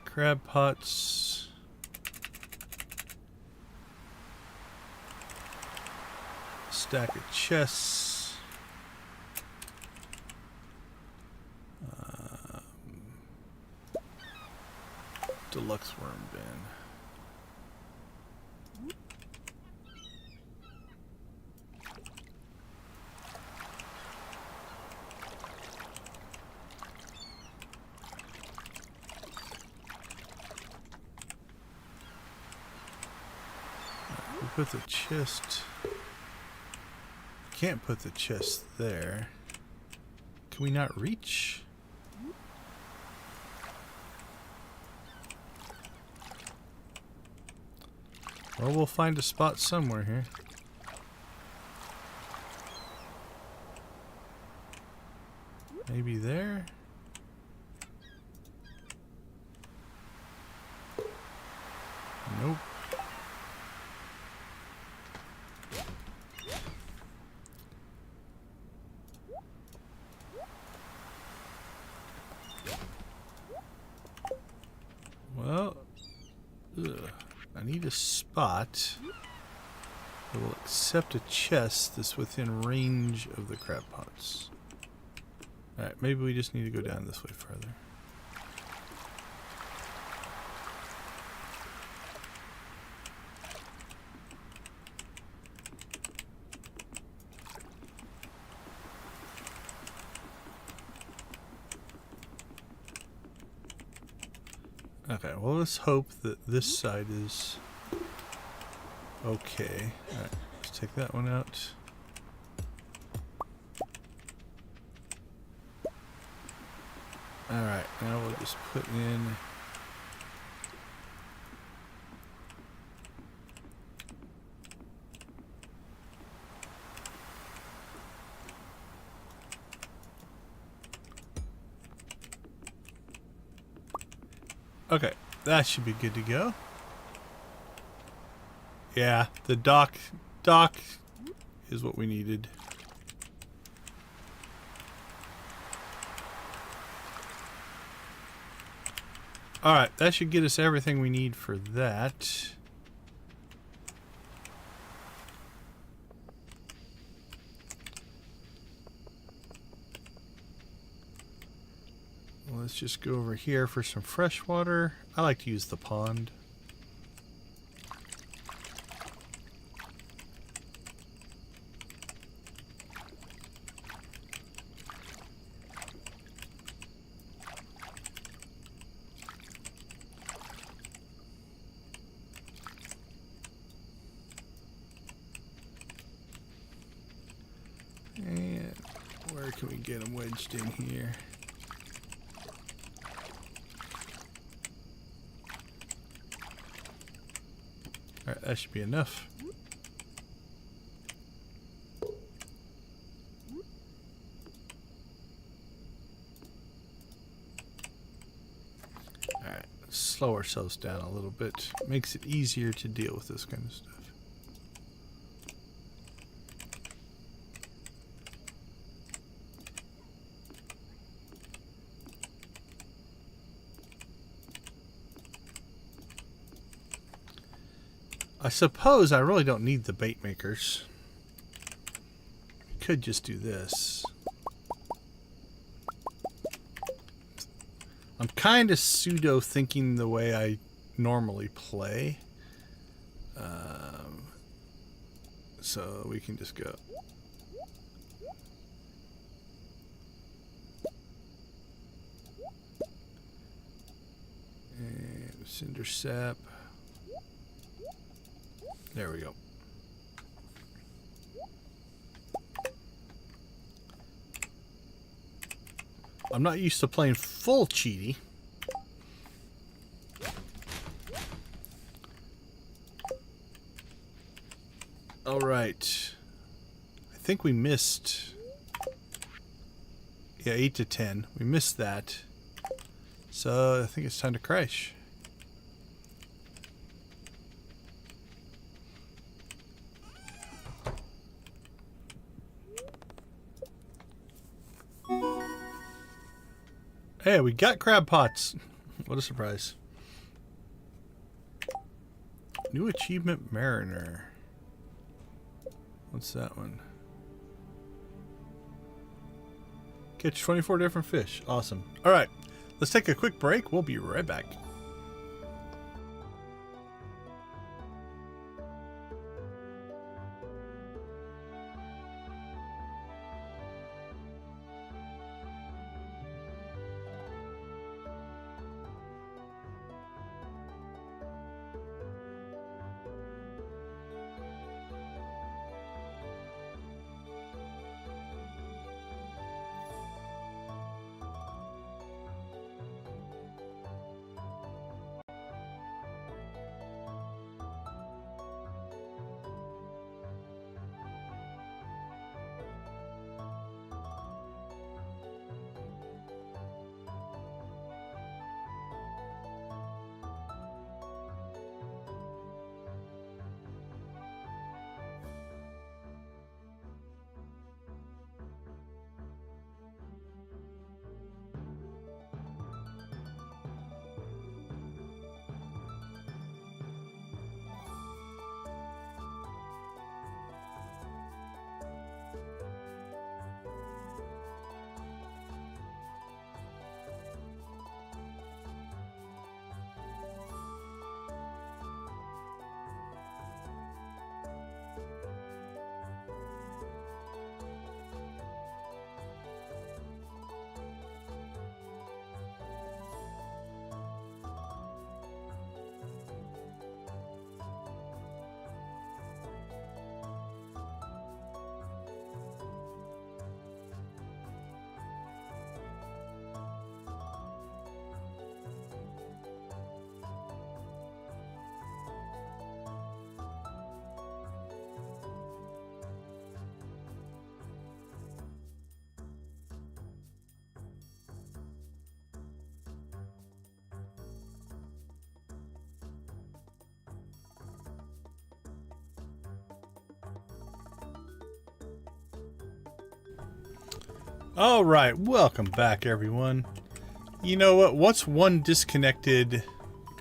Crab pots. Stack of chests. Deluxe worm bin. We put the chest. Can't put the chest there. Can we not reach? Well, we'll find a spot somewhere here. Maybe there? Nope. Well, I need a spot that will accept a chest that's within range of the crab pots. Alright, maybe we just need to go down this way further. Okay, well, let's hope that this side is okay. Alright, let's take that one out. Alright, now we'll just put in... Okay, that should be good to go. Yeah, the dock is what we needed. Alright, that should get us everything we need for that. Let's just go over here for some fresh water. I like to use the pond. And where can we get them wedged in here? Alright, that should be enough. Alright, let's slow ourselves down a little bit. Makes it easier to deal with this kind of stuff. I suppose I really don't need the bait makers. Could just do this. I'm kind of pseudo thinking the way I normally play. So we can just go. And cinder sap. There we go. I'm not used to playing full cheaty. All right. I think we missed. Yeah, 8 to 10. We missed that. So I think it's time to crash. Hey, we got crab pots. What a surprise. New achievement, Mariner. What's that one? Catch 24 different fish. Awesome. All right, let's take a quick break. We'll be right back. All right, welcome back, everyone. You know what? What's one disconnected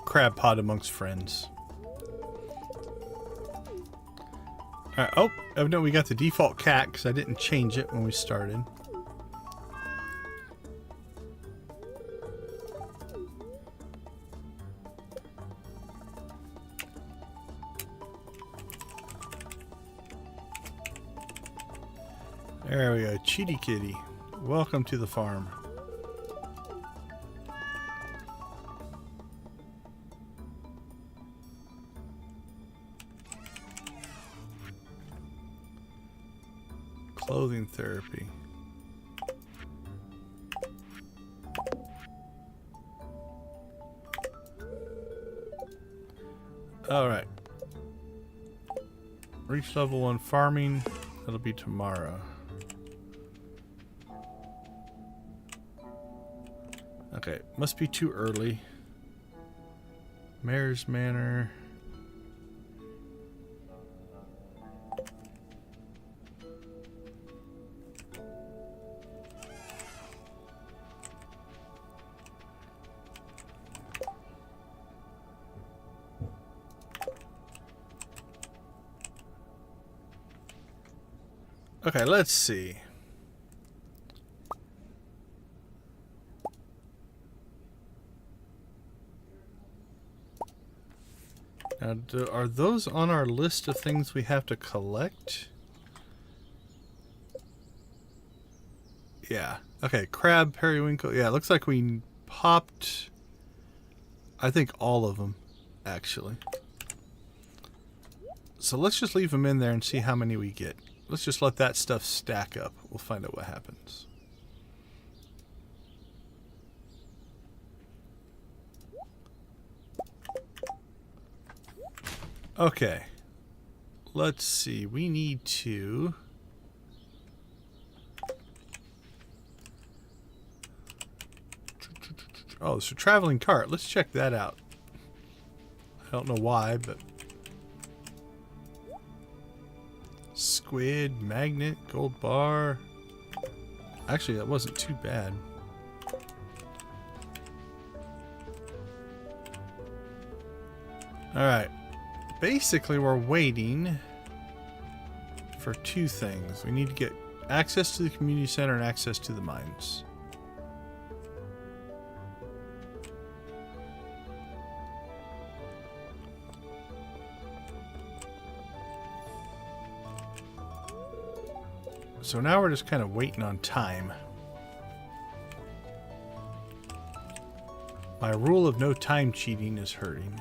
crab pod amongst friends? Alright, oh, no, we got the default cat because I didn't change it when we started. There we go, Cheaty Kitty. Welcome to the farm. Clothing therapy. Alright. Reach level 1 farming. That'll be tomorrow. Okay, must be too early. Mayor's Manor. Okay, let's see. Now, are those on our list of things we have to collect? Yeah. Okay, crab, periwinkle. Yeah, it looks like we popped, I think, all of them, actually. So let's just leave them in there and see how many we get. Let's just let that stuff stack up. We'll find out what happens. Okay. Let's see. We need to... Oh, it's a traveling cart. Let's check that out. I don't know why, but... Squid, magnet, gold bar. Actually, that wasn't too bad. Alright. Basically, we're waiting for two things. We need to get access to the community center and access to the mines. So now we're just kind of waiting on time. My rule of no time cheating is hurting.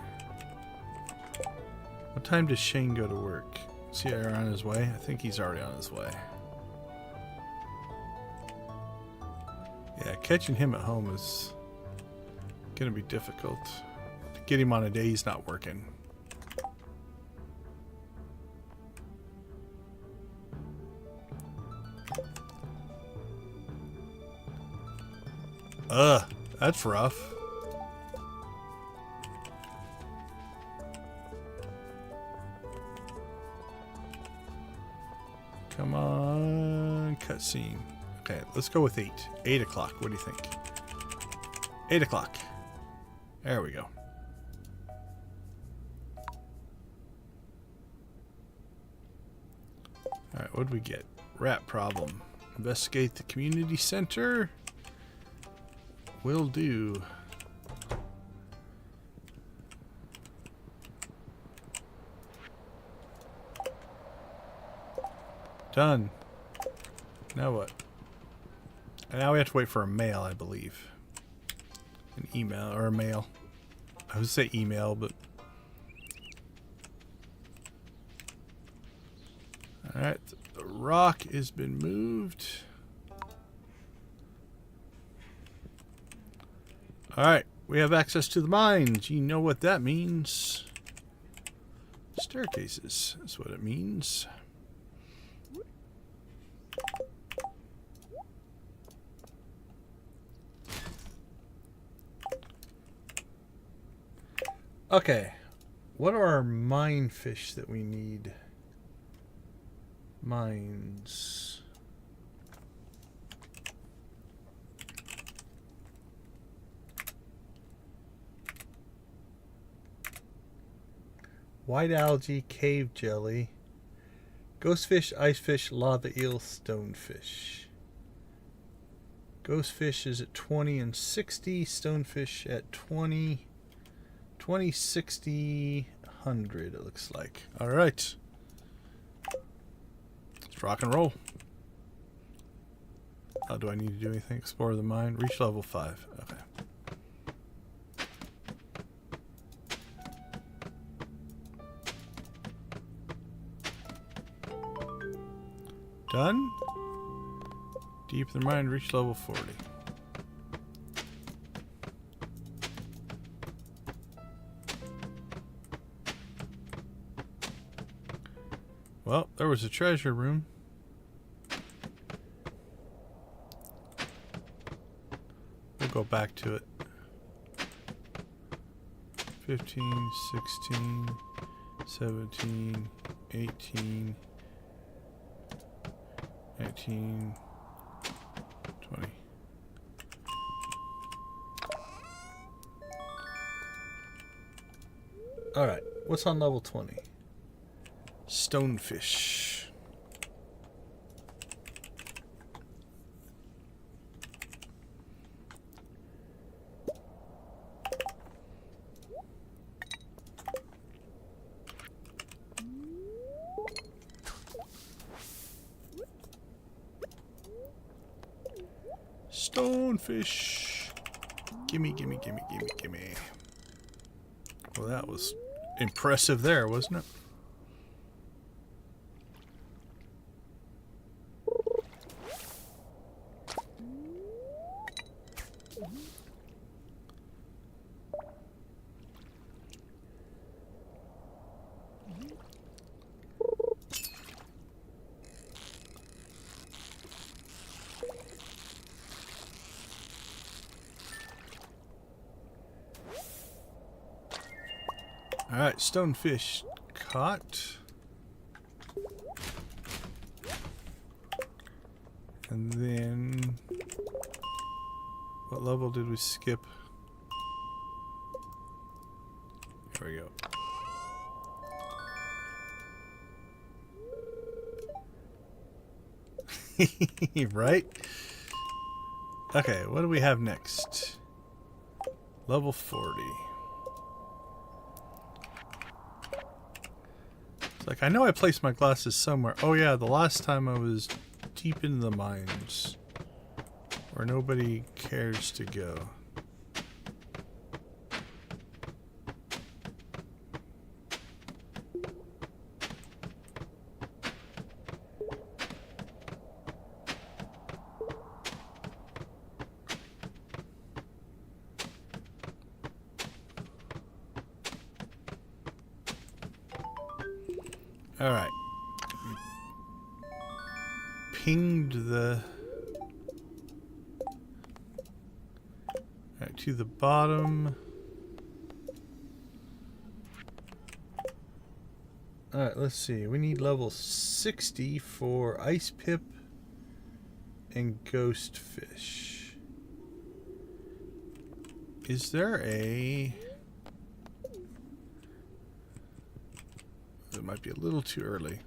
What time does Shane go to work? Is he on his way? I think he's already on his way. Yeah, catching him at home is going to be difficult. To get him on a day he's not working. That's rough. Come on, cutscene. Okay, let's go with 8. 8 o'clock. What do you think? 8 o'clock. There we go. Alright, what do we get? Rat problem. Investigate the community center. Will do. Done. Now what? And now we have to wait for a mail, I believe. An email or a mail. I would say email, but... Alright, the rock has been moved. Alright, we have access to the mines. You know what that means. Staircases is what it means. Okay, what are our mine fish that we need? Mines. white algae, cave jelly, ghostfish, icefish, lava eel, stonefish. Ghostfish is at 20 and 60, stonefish at 20, 20, 60, 100 it looks like. Alright. Let's rock and roll. Oh, do I need to do anything? Explore the mine. Reach level 5. Okay. Done. Deep in the mine. Reach level 40. Well, there was a treasure room. We'll go back to it. 15, 16, 17, 18, 19, 20. Alright, what's on level 20? Stonefish. Stonefish. Gimme, gimme, gimme, gimme, gimme. Well, that was impressive there, wasn't it? Alright, stonefish caught. And then... what level did we skip? There we go. Right? Okay, what do we have next? Level 40. Like, I know I placed my glasses somewhere. Oh yeah, the last time I was deep into the mines. Where nobody cares to go. Alright. Pinged the... Alright, to the bottom. Alright, let's see. We need level 60 for ice pip and ghost fish. Is there a... It might be a little too early.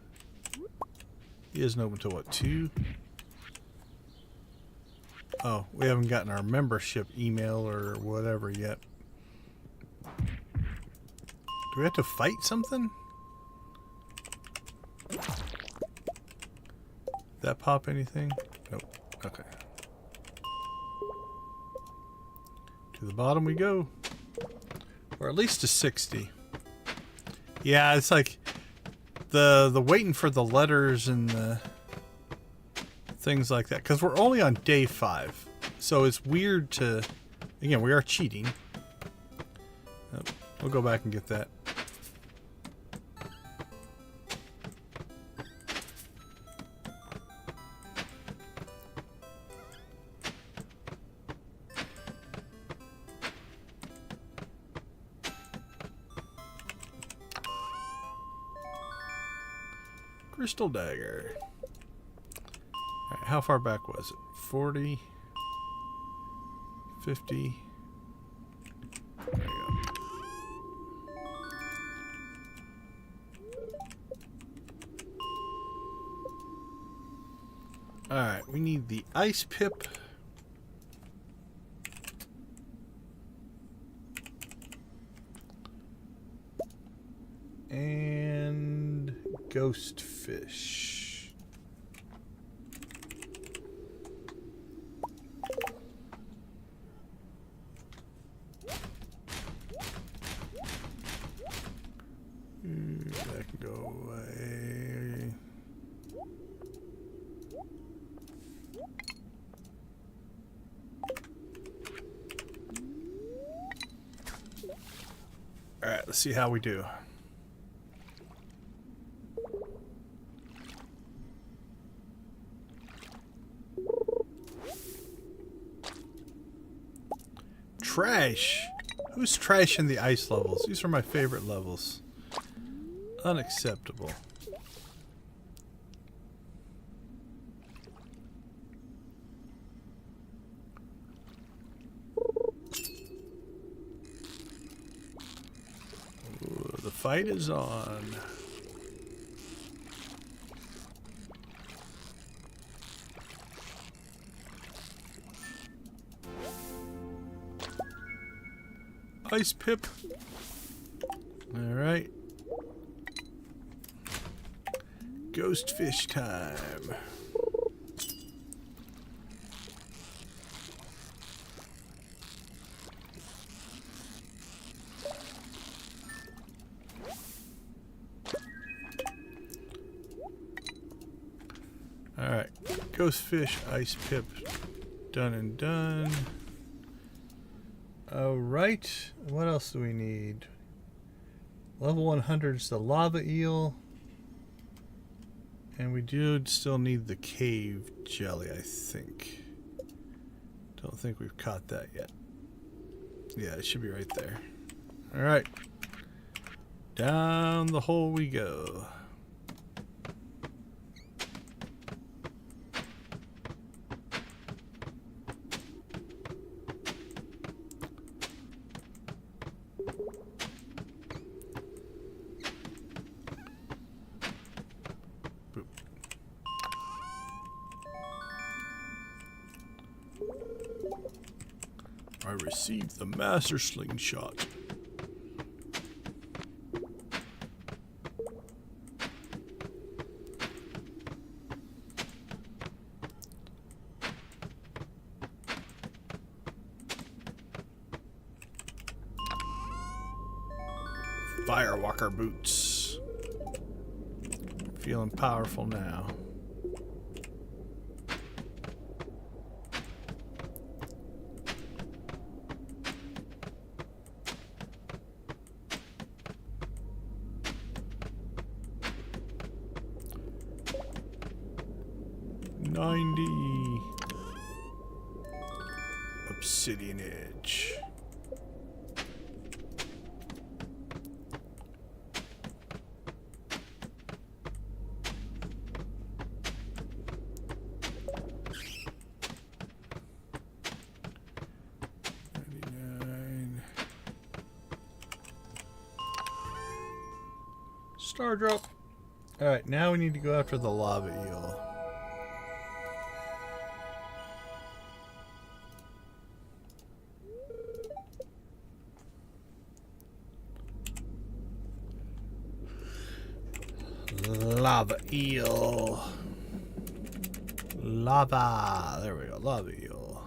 He isn't open till what, 2? Oh, we haven't gotten our membership email or whatever yet. Do we have to fight something? Did that pop anything? Nope. Okay. To the bottom we go. Or at least to 60. Yeah, it's like the waiting for the letters and the things like that, because we're only on day 5, so it's weird to, again, we are cheating. We'll go back and get that. Crystal dagger. Alright, how far back was it? 40, 50. There you go. Alright, we need the ice pip. And ghost fish. That can go away. Alright, let's see how we do. Trash! Who's trashing the ice levels? These are my favorite levels. Unacceptable. Ooh, the fight is on. Ice pip. Alright. Ghost fish time. Alright. Ghost fish, ice pip. Done and done. Alright, what else do we need? Level 100 is the lava eel. And we do still need the cave jelly, I think. Don't think we've caught that yet. Yeah, it should be right there. Alright. Down the hole we go. I received the master slingshot. Firewalker boots. Feeling powerful now. Obsidian edge. Star drop. Alright, now we need to go after the lava eel. Lava eel. Lava. There we go. Lava eel.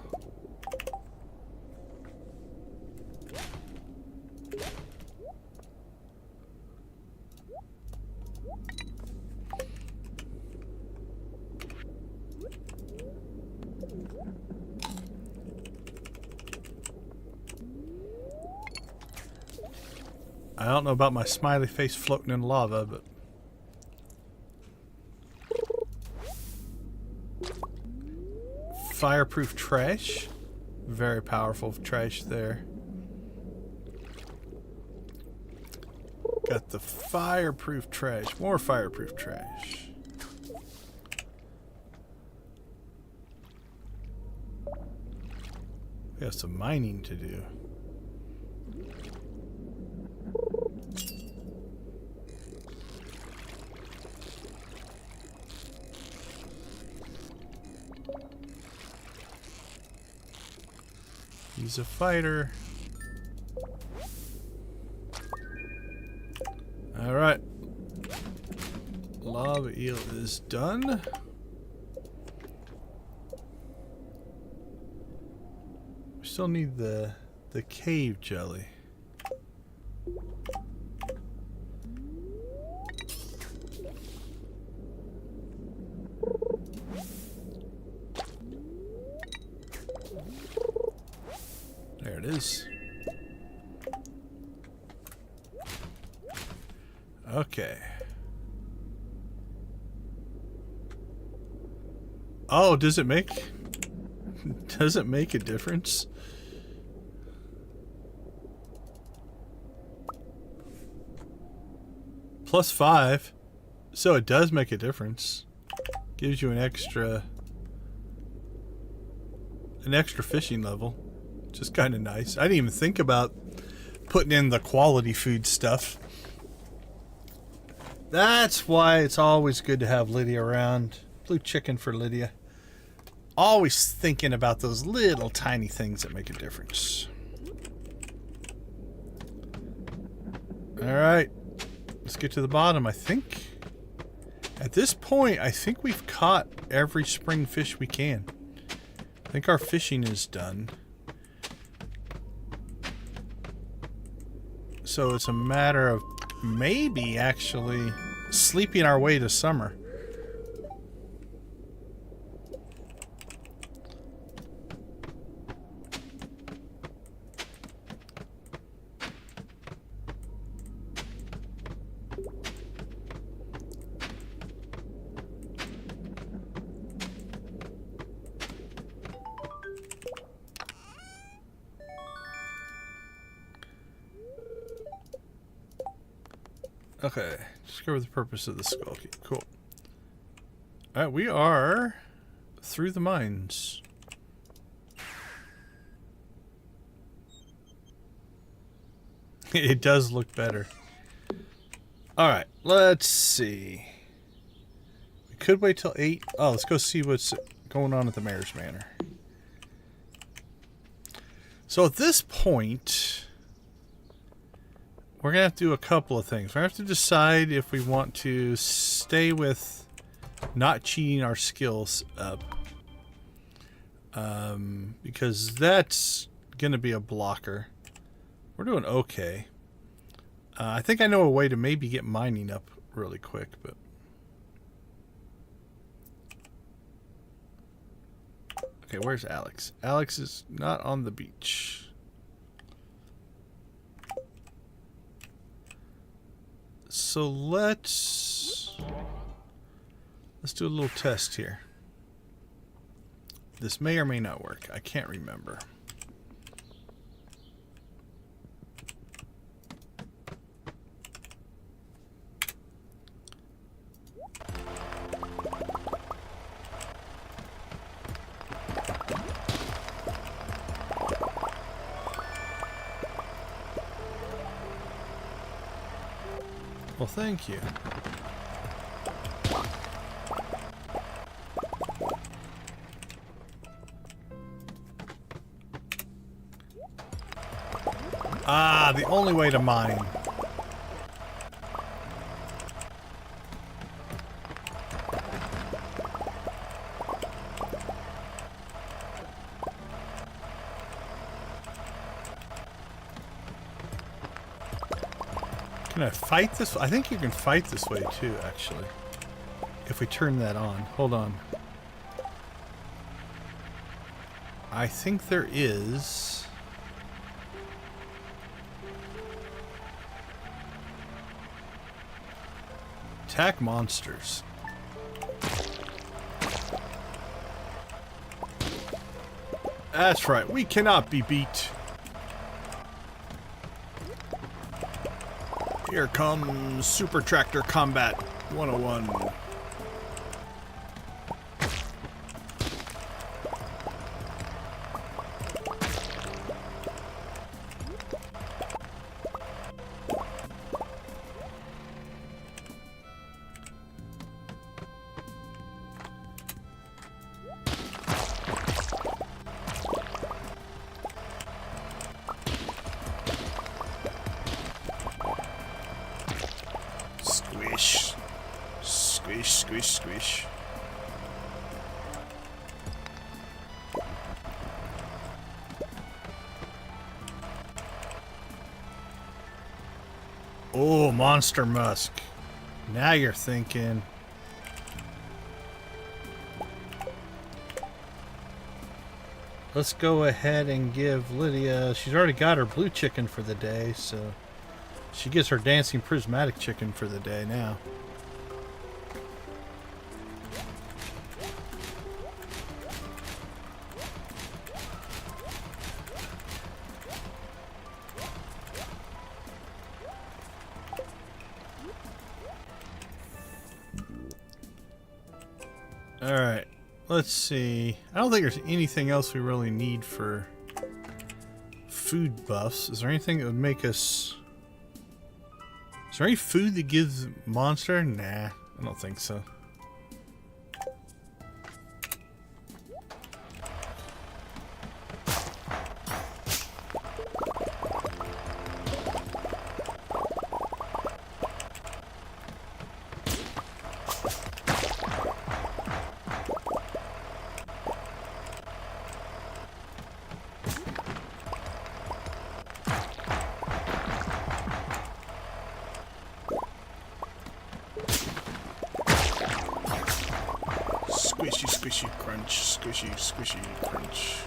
I don't know about my smiley face floating in lava, but fireproof trash. Very powerful trash there. Got the fireproof trash. More fireproof trash. We have some mining to do. He's a fighter. All right. Lava eel is done. We still need the cave jelly. There it is. Okay. Oh, does it make a difference? +5. So it does make a difference. Gives you an extra fishing level. Which is kind of nice. I didn't even think about putting in the quality food stuff. That's why it's always good to have Lydia around. Blue chicken for Lydia. Always thinking about those little tiny things that make a difference. Alright. Let's get to the bottom, I think. At this point, I think we've caught every spring fish we can. I think our fishing is done. So it's a matter of maybe actually sleeping our way to summer. Okay, discover the purpose of the skull key. Cool. Alright, we are through the mines. It does look better. Alright, let's see. We could wait till 8. Oh, let's go see what's going on at the Mayor's Manor. So at this point, we're going to have to do a couple of things. We have to decide if we want to stay with not cheating our skills up. Because that's going to be a blocker. We're doing okay. I think I know a way to maybe get mining up really quick, but... Okay, where's Alex? Alex is not on the beach. So let's do a little test here. This may or may not work. I can't remember. Well, thank you. Ah, the only way to mine. Can I fight this? I think you can fight this way too, actually. If we turn that on. Hold on. I think there is... Attack monsters. That's right, we cannot be beat. Here comes Super Tractor Combat 101. Squish, squish, squish. Oh, monster musk. Now you're thinking. Let's go ahead and give Lydia... She's already got her blue chicken for the day, so... She gets her dancing prismatic chicken for the day now. Alright, let's see. I don't think there's anything else we really need for food buffs. Is there anything that would make us... Is there any food that gives monster? Nah, I don't think so. Squishy, squishy, crunch, squishy, squishy, crunch.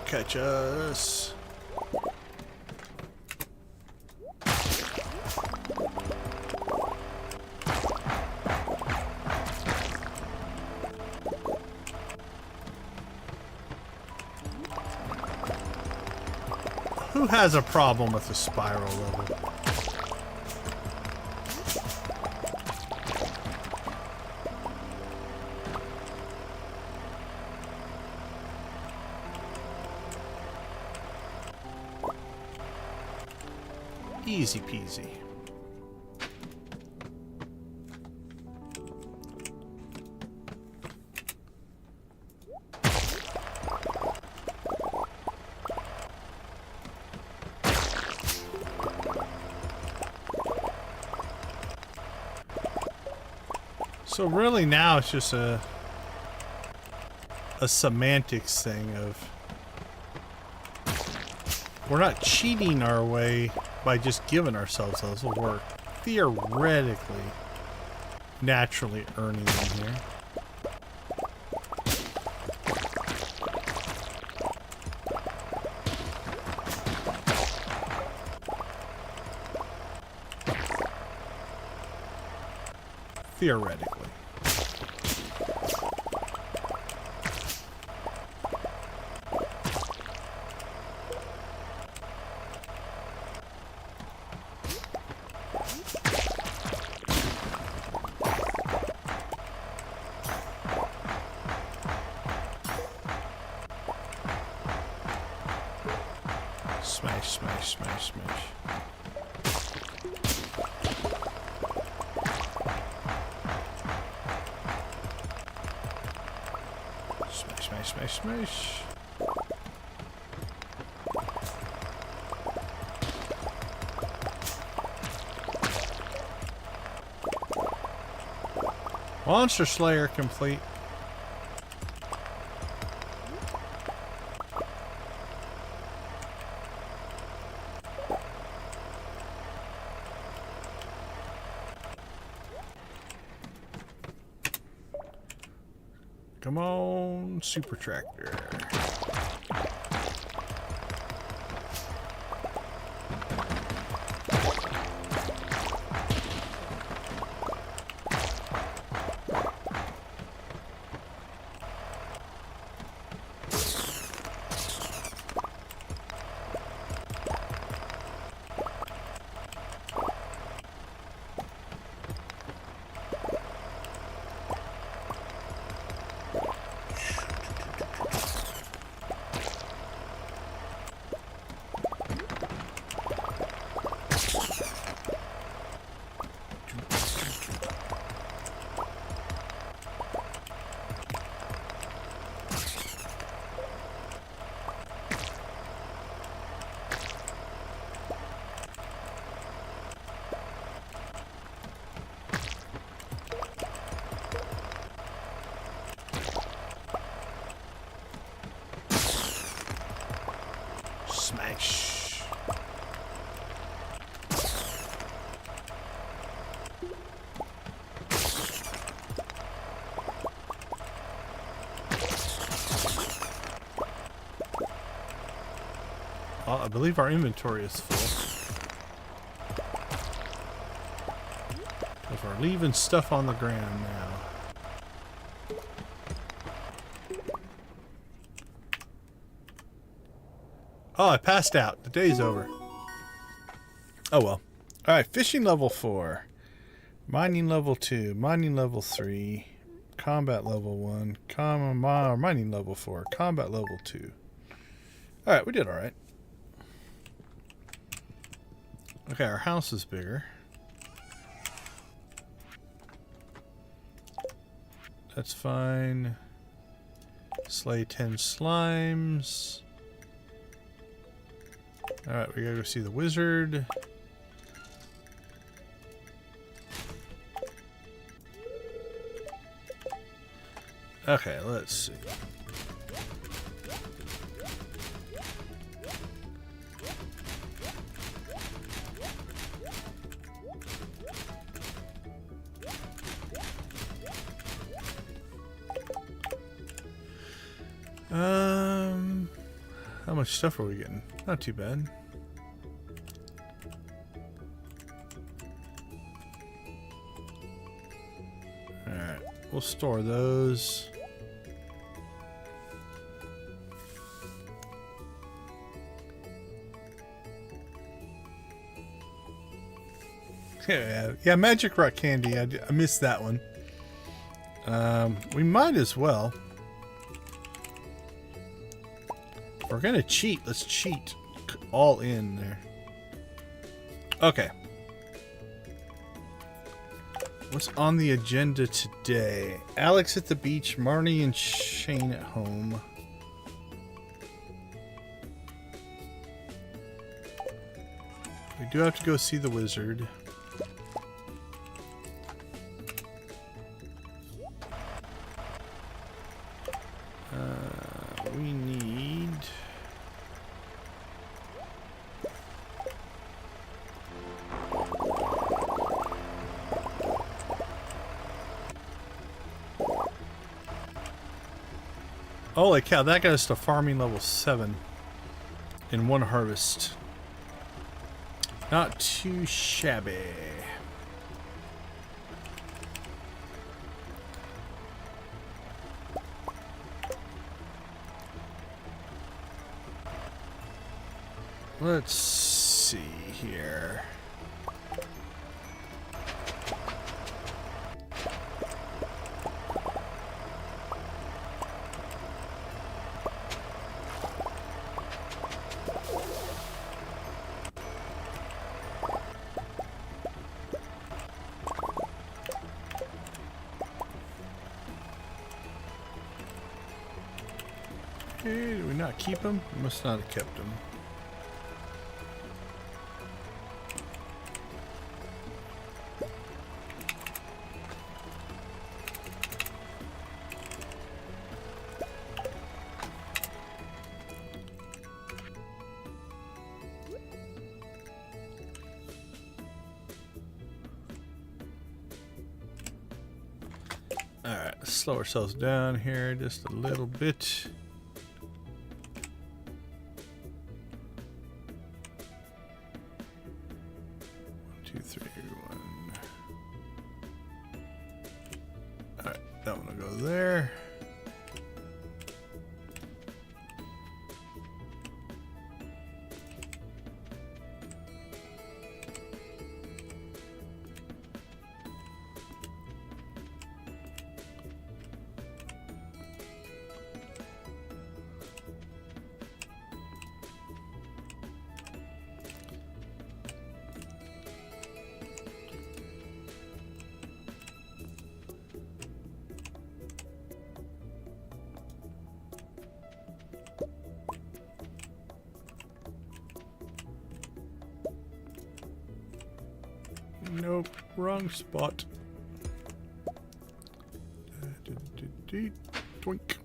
Catch us. Who has a problem with the spiral level? Easy peasy. So really now it's just a semantics thing of we're not cheating our way by just giving ourselves those. We're theoretically naturally earning them here. Theoretically. Smash, smash, smash, smash. Smash, smash, smash, smash. Monster Slayer complete. Come on, Super Tractor. Well, I believe our inventory is full. Because we're leaving stuff on the ground now. Oh, I passed out. The day's over. Oh well. Alright, fishing level 4. Mining level 2. Mining level 3. Combat level 1. Mining level 4. Combat level 2. Alright, we did alright. Okay, our house is bigger. That's fine. Slay 10 slimes. Alright, we gotta go see the wizard. Okay, let's see. How much stuff are we getting? Not too bad. Alright, we'll store those. Yeah, magic rock candy. I missed that one. We might as well. If we're gonna cheat, let's cheat all in there. Okay. What's on the agenda today? Alex at the beach, Marnie and Shane at home. We do have to go see the wizard. We need... Holy cow, that got us to farming level 7 in one harvest. Not too shabby. Let's see here. Okay, did we not keep him? We must not have kept him. Alright, let's slow ourselves down here just a little bit. One, two, three, one. Alright, that one will go there. Nope, wrong spot. Twink.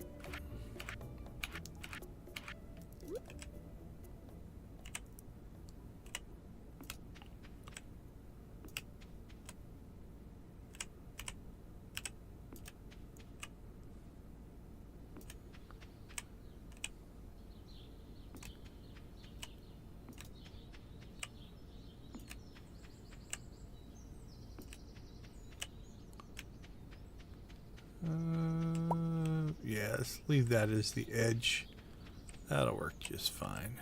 let's leave that as the edge. That'll work just fine.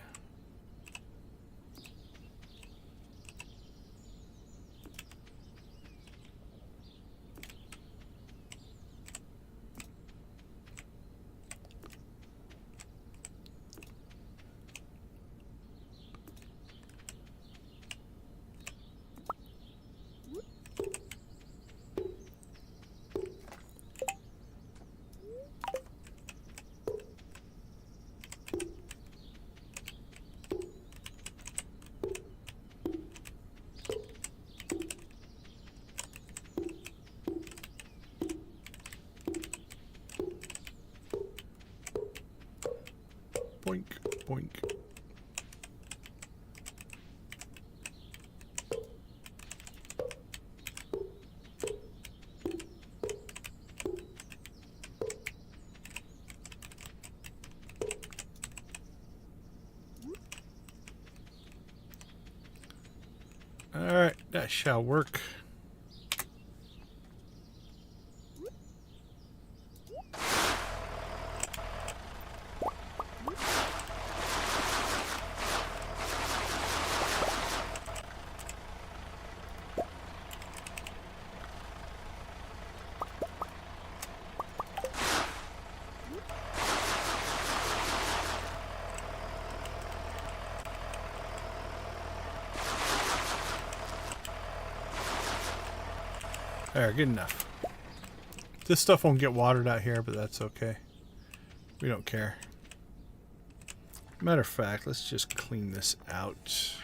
Boink, boink. All right, that shall work. There, good enough. This stuff won't get watered out here, but that's okay. We don't care. Matter of fact, let's just clean this out.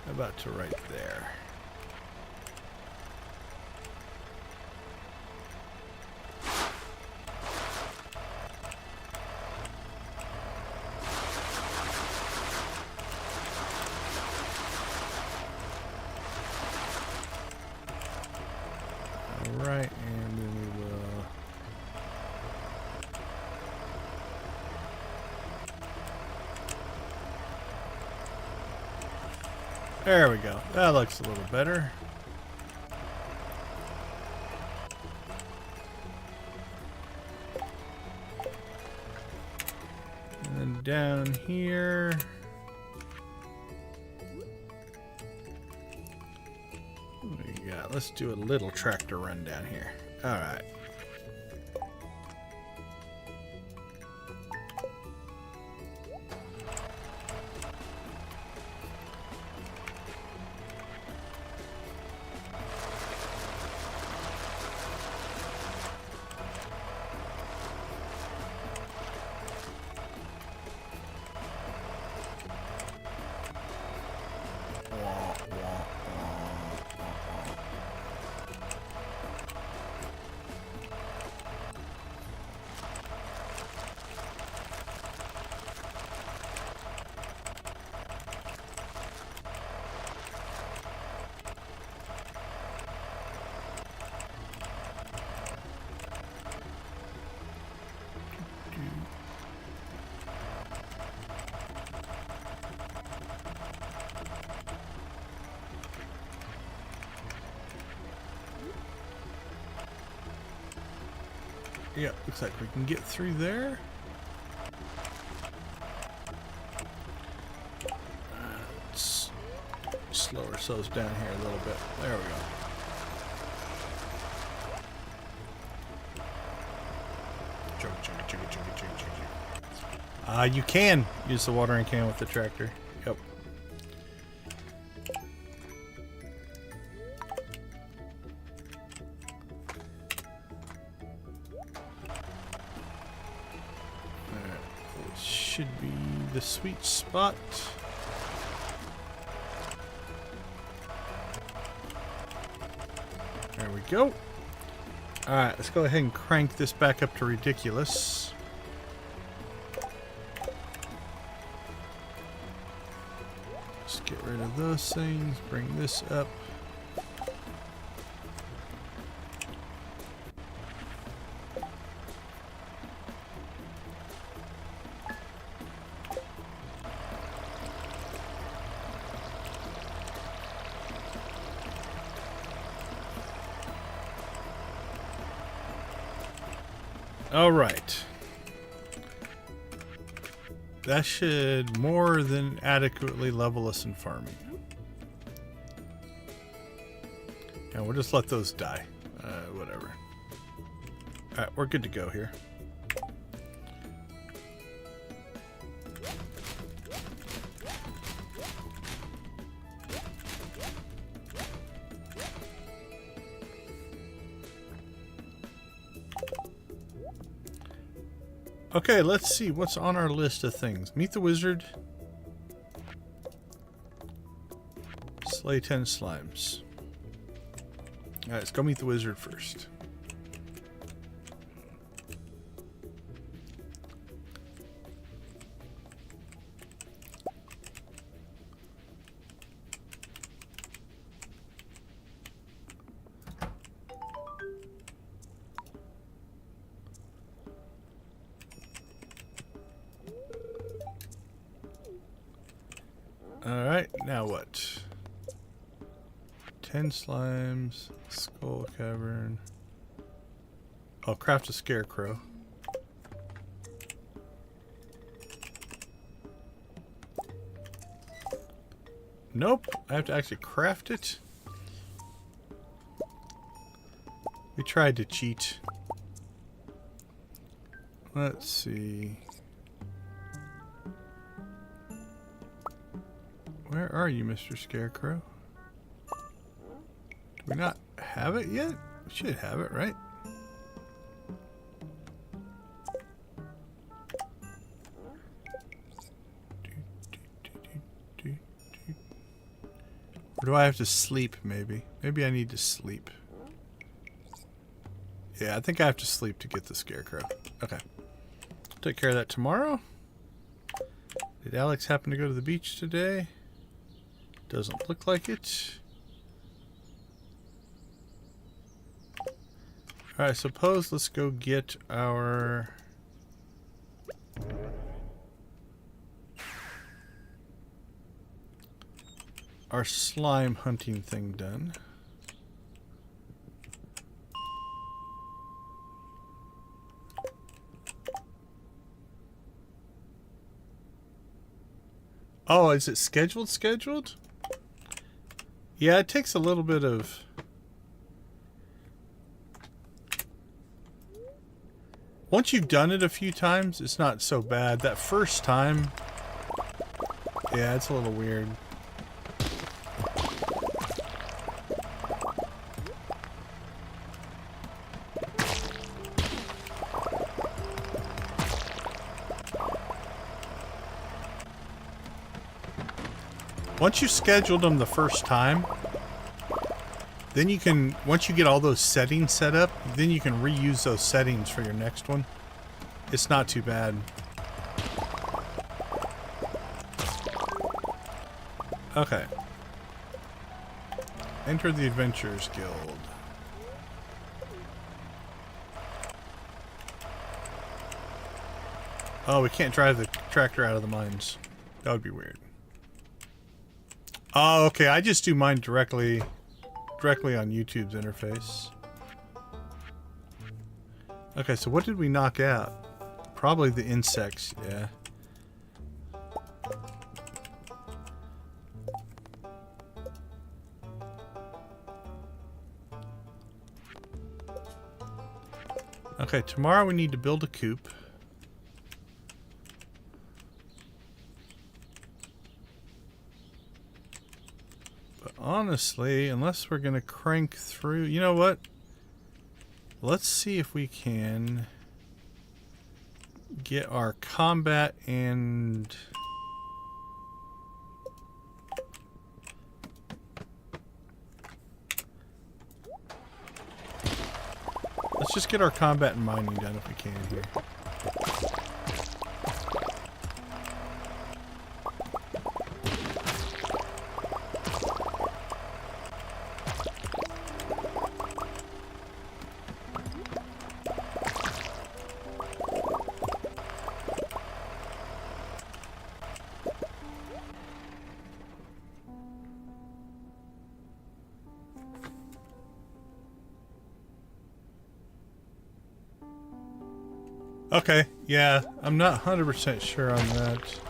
How about to right there? Right, and then we will there we go. That looks a little better. And then down here. Yeah, let's do a little tractor run down here. All right. Yeah, looks like we can get through there. Let's slow ourselves down here a little bit. There we go. You can use the watering can with the tractor. Yep. Should be the sweet spot. There we go. Alright, let's go ahead and crank this back up to ridiculous. Let's get rid of those things, bring this up. All right. That should more than adequately level us in farming. And we'll just let those die. Whatever. Alright, we're good to go here. Okay, let's see what's on our list of things. Meet the wizard. Slay 10 slimes. Alright, let's go meet the wizard first. Alright, now what? 10 slimes, skull cavern. I'll craft a scarecrow. Nope, I have to actually craft it. We tried to cheat. Let's see. Where are you, Mr. Scarecrow? Do we not have it yet? We should have it, right? Or do I have to sleep, maybe? Maybe I need to sleep. Yeah, I think I have to sleep to get the scarecrow. Okay. Take care of that tomorrow. Did Alex happen to go to the beach today? Doesn't look like it. Alright, I suppose let's go get our... slime hunting thing done. Oh, is it scheduled? Yeah, it takes a little bit of... Once you've done it a few times, it's not so bad. That first time... Yeah, it's a little weird. Once you scheduled them the first time, then you can, once you get all those settings set up, then you can reuse those settings for your next one. It's not too bad. Okay. Enter the Adventurers Guild. Oh, we can't drive the tractor out of the mines. That would be weird. Oh, okay. I just do mine directly on YouTube's interface. Okay, so what did we knock out? Probably the insects, yeah. Okay, tomorrow we need to build a coop. Honestly, unless we're gonna crank through, you know what? Let's see if we can get our combat and let's just get our combat and mining done if we can here. Okay, yeah, I'm not 100% sure on that.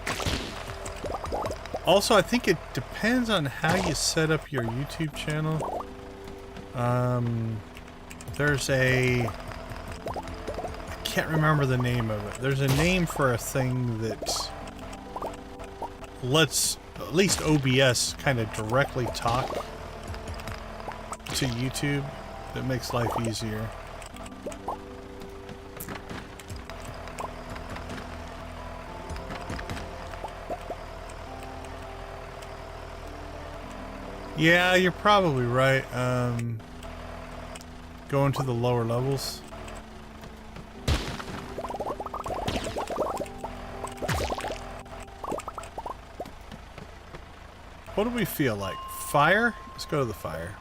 Also, I think it depends on how you set up your YouTube channel. There's a... I can't remember the name of it. There's a name for a thing that lets at least OBS kind of directly talk to YouTube. That makes life easier. Yeah, you're probably right. Going to the lower levels. What do we feel like? Fire? Let's go to the fire.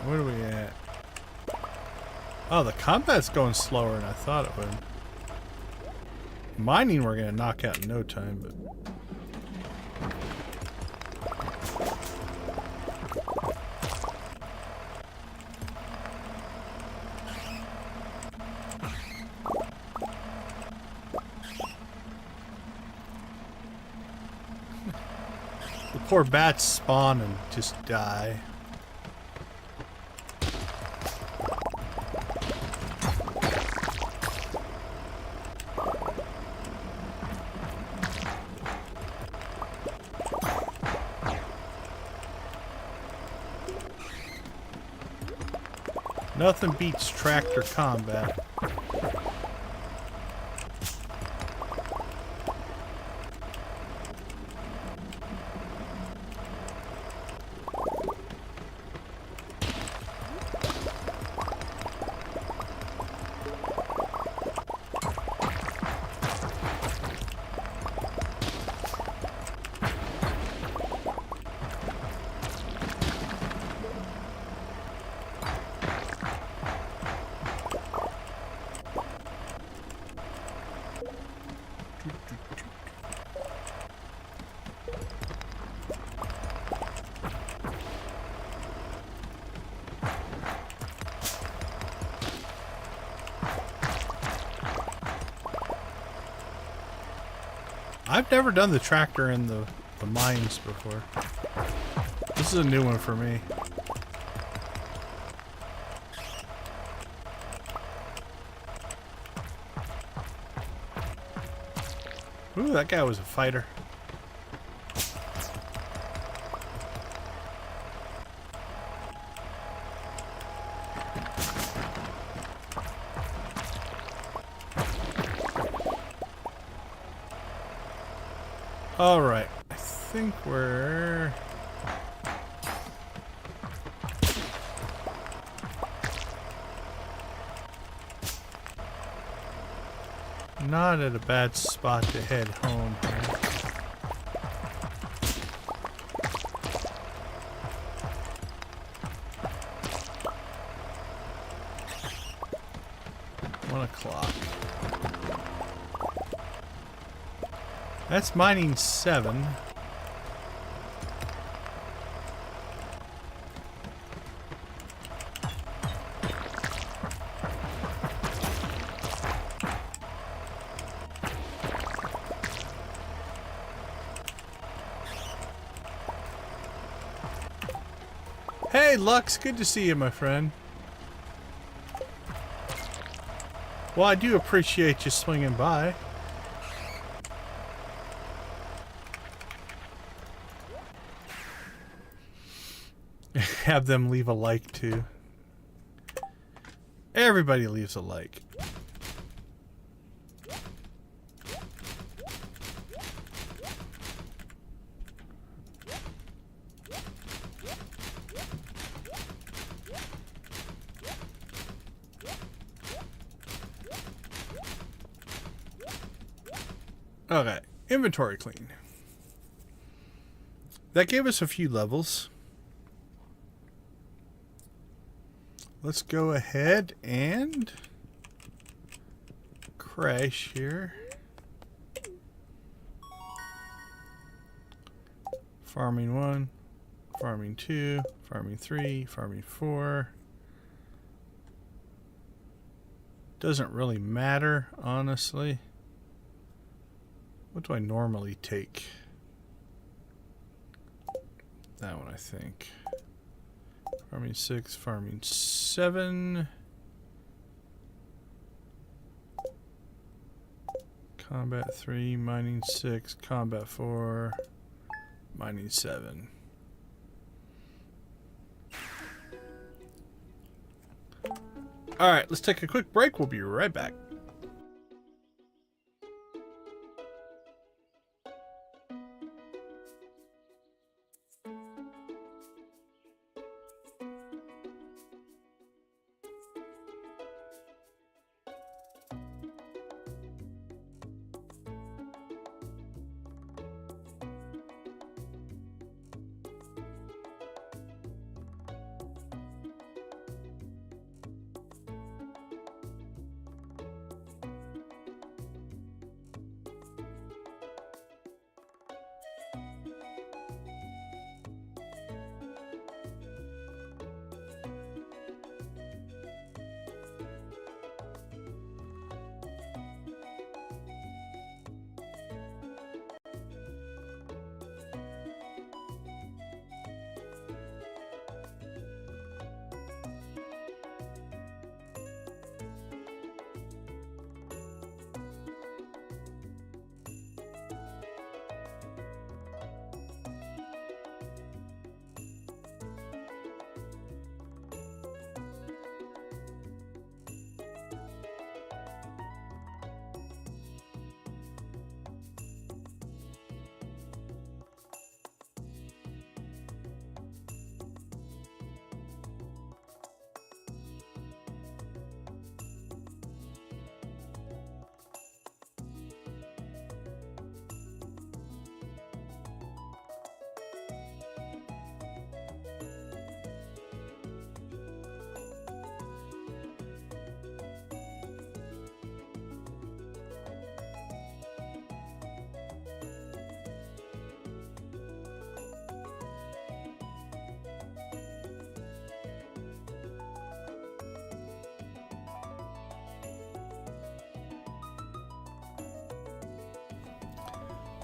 Where are we at? Oh, the combat's going slower than I thought it would. Mining we're gonna knock out in no time, but... The poor bats spawn and just die. Nothing beats tractor combat. I've never done the tractor in the mines before. This is a new one for me. Ooh, that guy was a fighter. All right, I think we're... not at a bad spot to head home here. That's mining 7. Hey, Lux, good to see you, my friend. Well, I do appreciate you swinging by. Have them leave a like too. Everybody leaves a like. Okay, inventory clean. That gave us a few levels. Let's go ahead and crash here. Farming 1, farming 2, farming 3, farming 4. Doesn't really matter, honestly. What do I normally take? That one, I think. Farming 6, farming 7. Combat 3, mining 6, combat 4, mining 7. Alright, let's take a quick break. We'll be right back.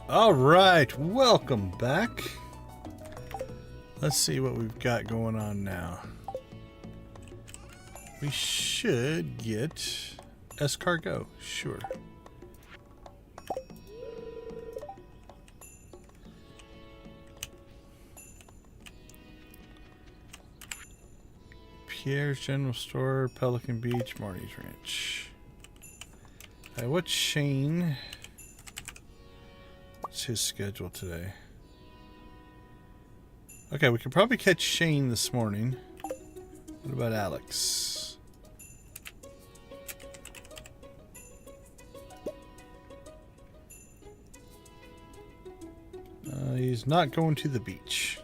All right, welcome back. Let's see what we've got going on now. We should get escargot, sure. Pierre's General Store, Pelican Beach, Marty's Ranch. What's Shane? What's his schedule today? Okay, we could probably catch Shane this morning. What about Alex? He's not going to the beach.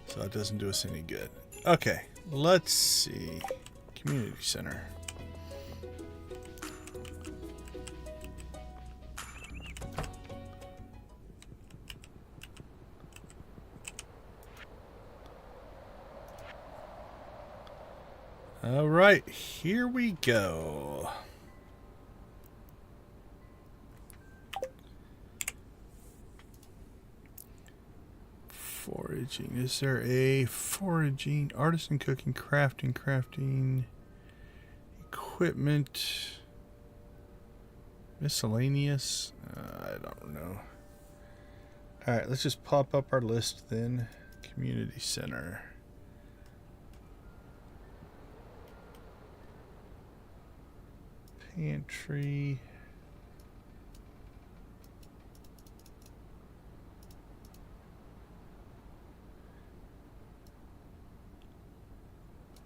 So that doesn't do us any good. Okay, let's see. Community center. All right, here we go. Foraging. Is there a foraging, artisan cooking, crafting, equipment, miscellaneous? I don't know. All right, let's just pop up our list then. Community center. Pantry.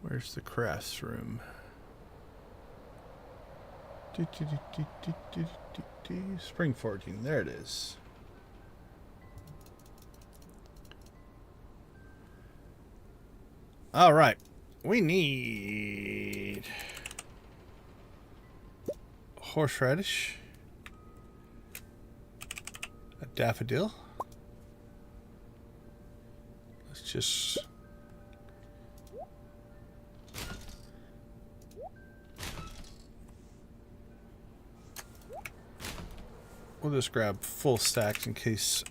Where's the crafts room? Spring foraging. There it is. All right. We need horseradish, a daffodil. Let's just we'll just grab full stacks in case.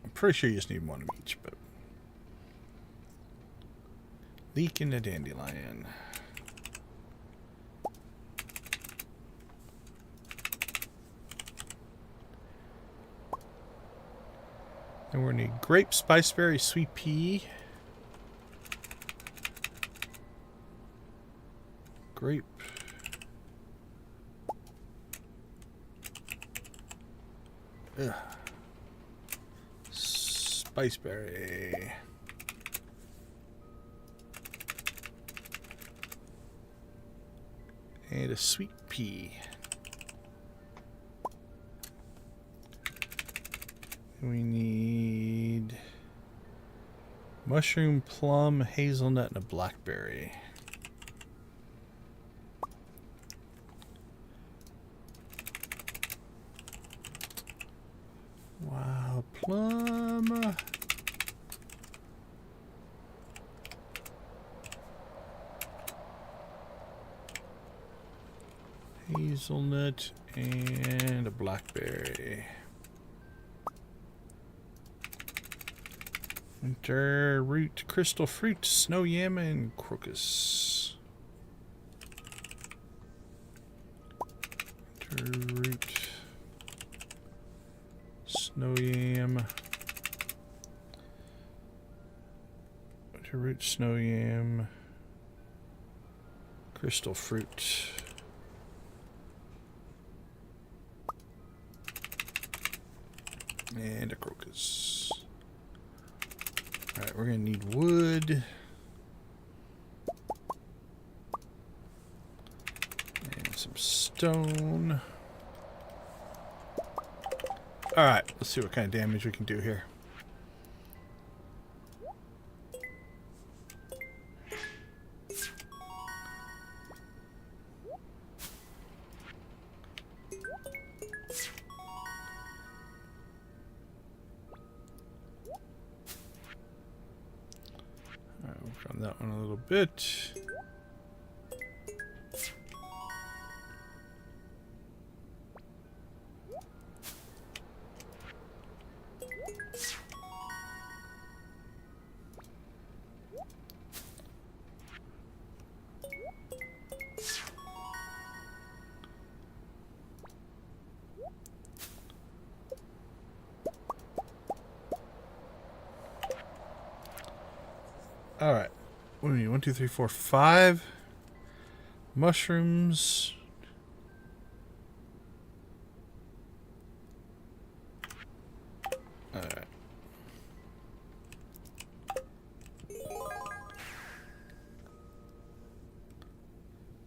I'm pretty sure you just need one of each, but leek and a dandelion. Then we're gonna need grape, spiceberry, sweet pea. Grape. Ugh. Spiceberry. And a sweet pea. We need mushroom, plum, hazelnut, and a blackberry. Wow, plum. Hazelnut and a blackberry. Winter root, crystal fruit, snow yam, and crocus. Winter root, snow yam. Winter root, snow yam, crystal fruit. And a crocus. Alright, we're going to need wood. And some stone. Alright, let's see what kind of damage we can do here. On that one a little bit. All right. What do we need? 1, 2, 3, 4, 5 mushrooms. All right.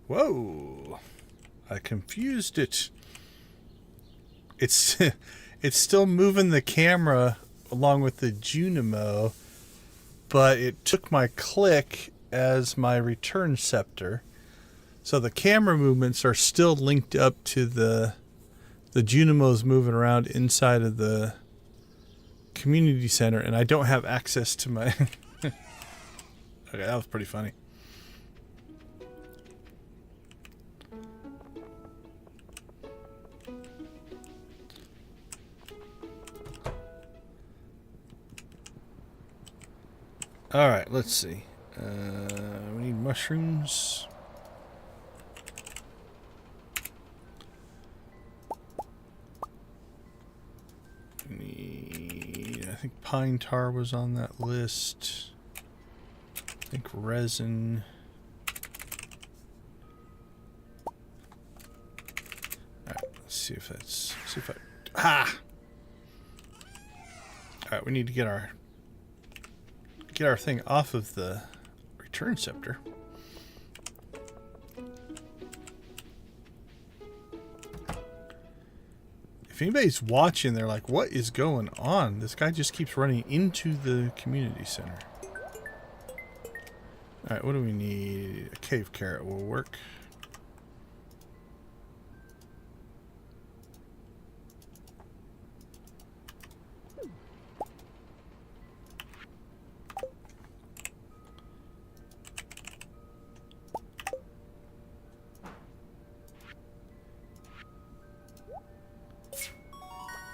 Whoa! I confused it. It's it's still moving the camera along with the Junimo, but it took my click as my return scepter. So the camera movements are still linked up to the Junimos moving around inside of the community center, and I don't have access to my... Okay, that was pretty funny. All right, let's see. We need mushrooms. We need, I think, pine tar was on that list. I think resin. Alright, let's see if that's... see if I... Ah! Alright, we need to get our thing off of the return scepter. If anybody's watching, they're like, what is going on? This guy just keeps running into the community center. Alright, what do we need? A cave carrot will work.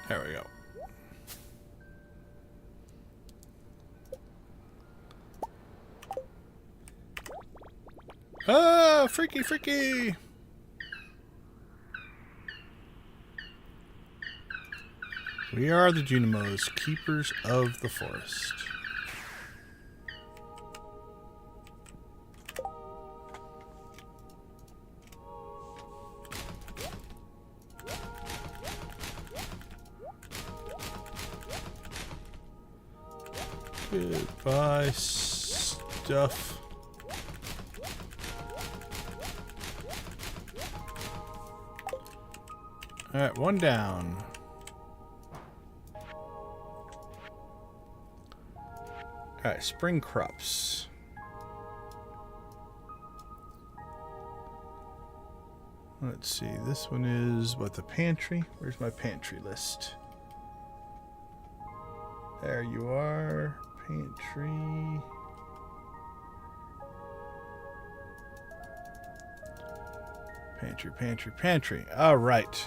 There we go. Ah, freaky, freaky! We are the Junimos, keepers of the forest. Goodbye, stuff. Alright, one down. Alright, spring crops. Let's see, this one is what, the pantry? Where's my pantry list? There you are. Pantry. Pantry, pantry, pantry. All right.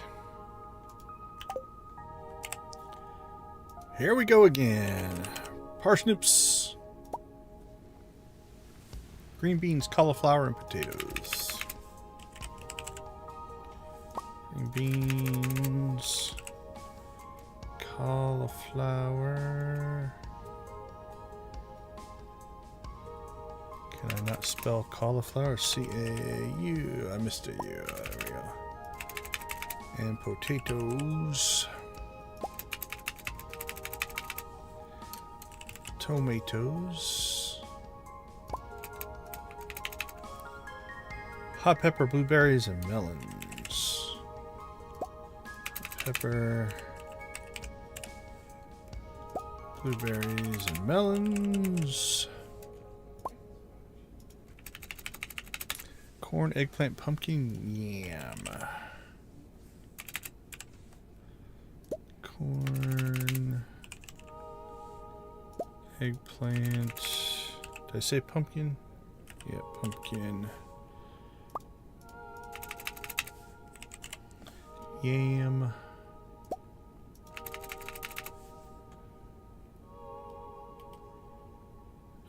Here we go again. Parsnips. Green beans, cauliflower, and potatoes. Green beans. Cauliflower. Can I not spell cauliflower? C-A-U. I missed a U. There we go. And potatoes. Tomatoes. Hot pepper, blueberries, and melons. Pepper. Blueberries and melons. Corn, eggplant, pumpkin, yam. Corn, eggplant. Did I say pumpkin? Yeah, pumpkin. Yam.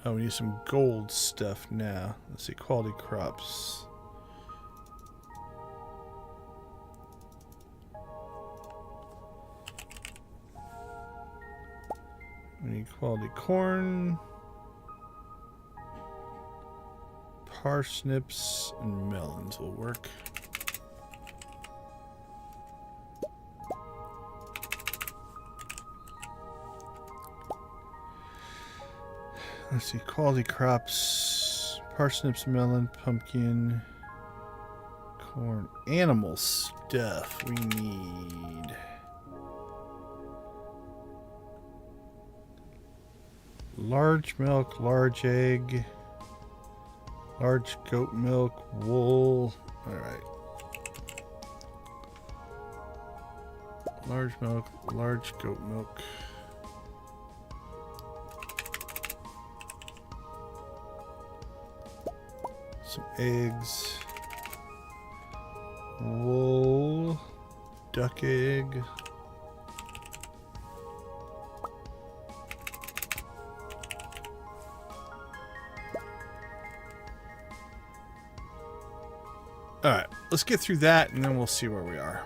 Oh, we need some gold stuff now. Let's see, quality crops. We need quality corn, parsnips, and melons will work. Let's see, quality crops, parsnips, melon, pumpkin, corn, animal stuff we need. Large milk, large egg, large goat milk, wool. Alright. Large milk, large goat milk. Some eggs. Wool. Duck egg. Alright, let's get through that and then we'll see where we are.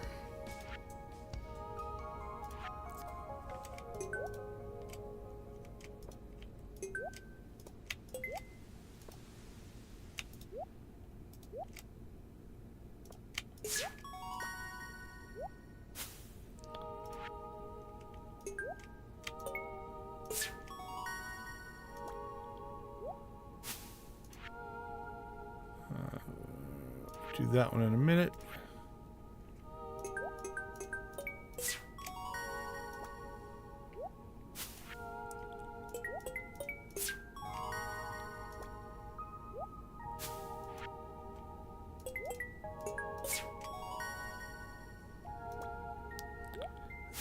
do that one in a minute.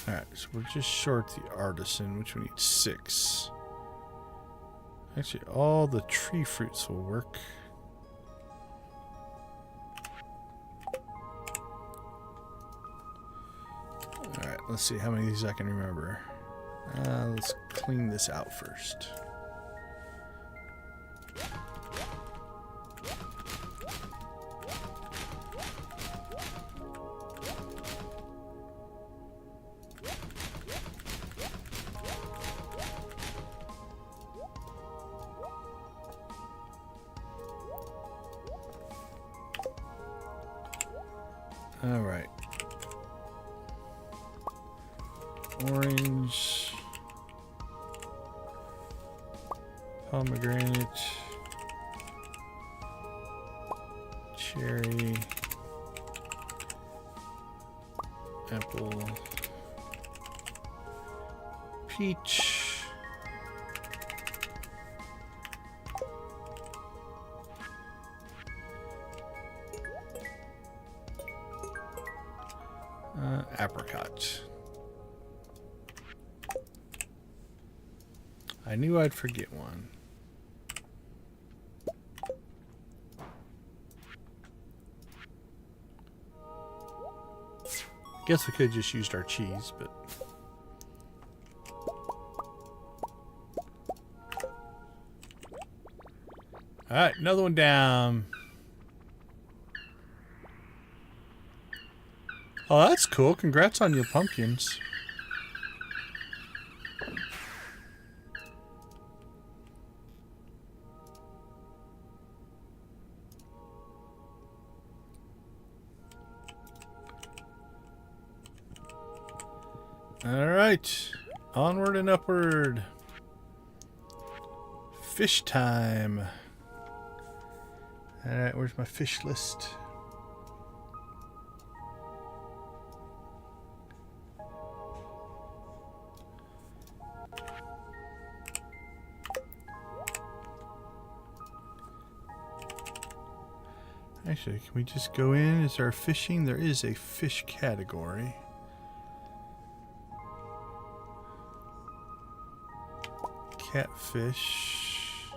Alright, so we're just short the artisan, which we need 6. Actually, all the tree fruits will work. Alright, let's see how many of these I can remember. Let's clean this out first. All right. Orange, pomegranate, cherry, apple, peach, apricot. I knew I'd forget one. Guess we could have just used our cheese, but... Alright, another one down. Oh, that's cool. Congrats on your pumpkins. Alright, onward and upward. Fish time. Alright, where's my fish list? Actually, can we just go in? Is there fishing? There is a fish category. Catfish.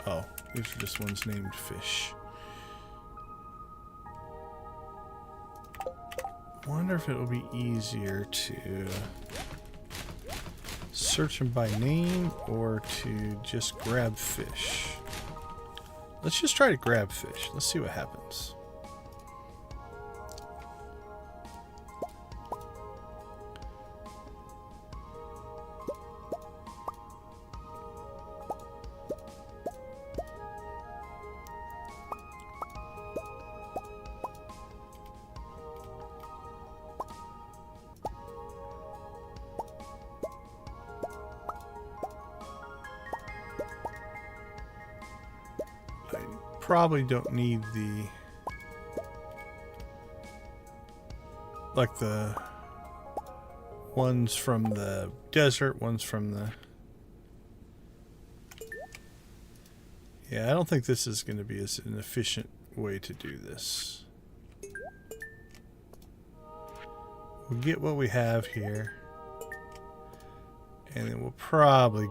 Oh, these are just ones named fish. Wonder if it will be easier to search them by name or to just grab fish. Let's just try to grab fish. Let's see what happens. Probably don't need the ones from the desert, ones from the... Yeah, I don't think this is going to be an efficient way to do this. We'll get what we have here, and then we'll probably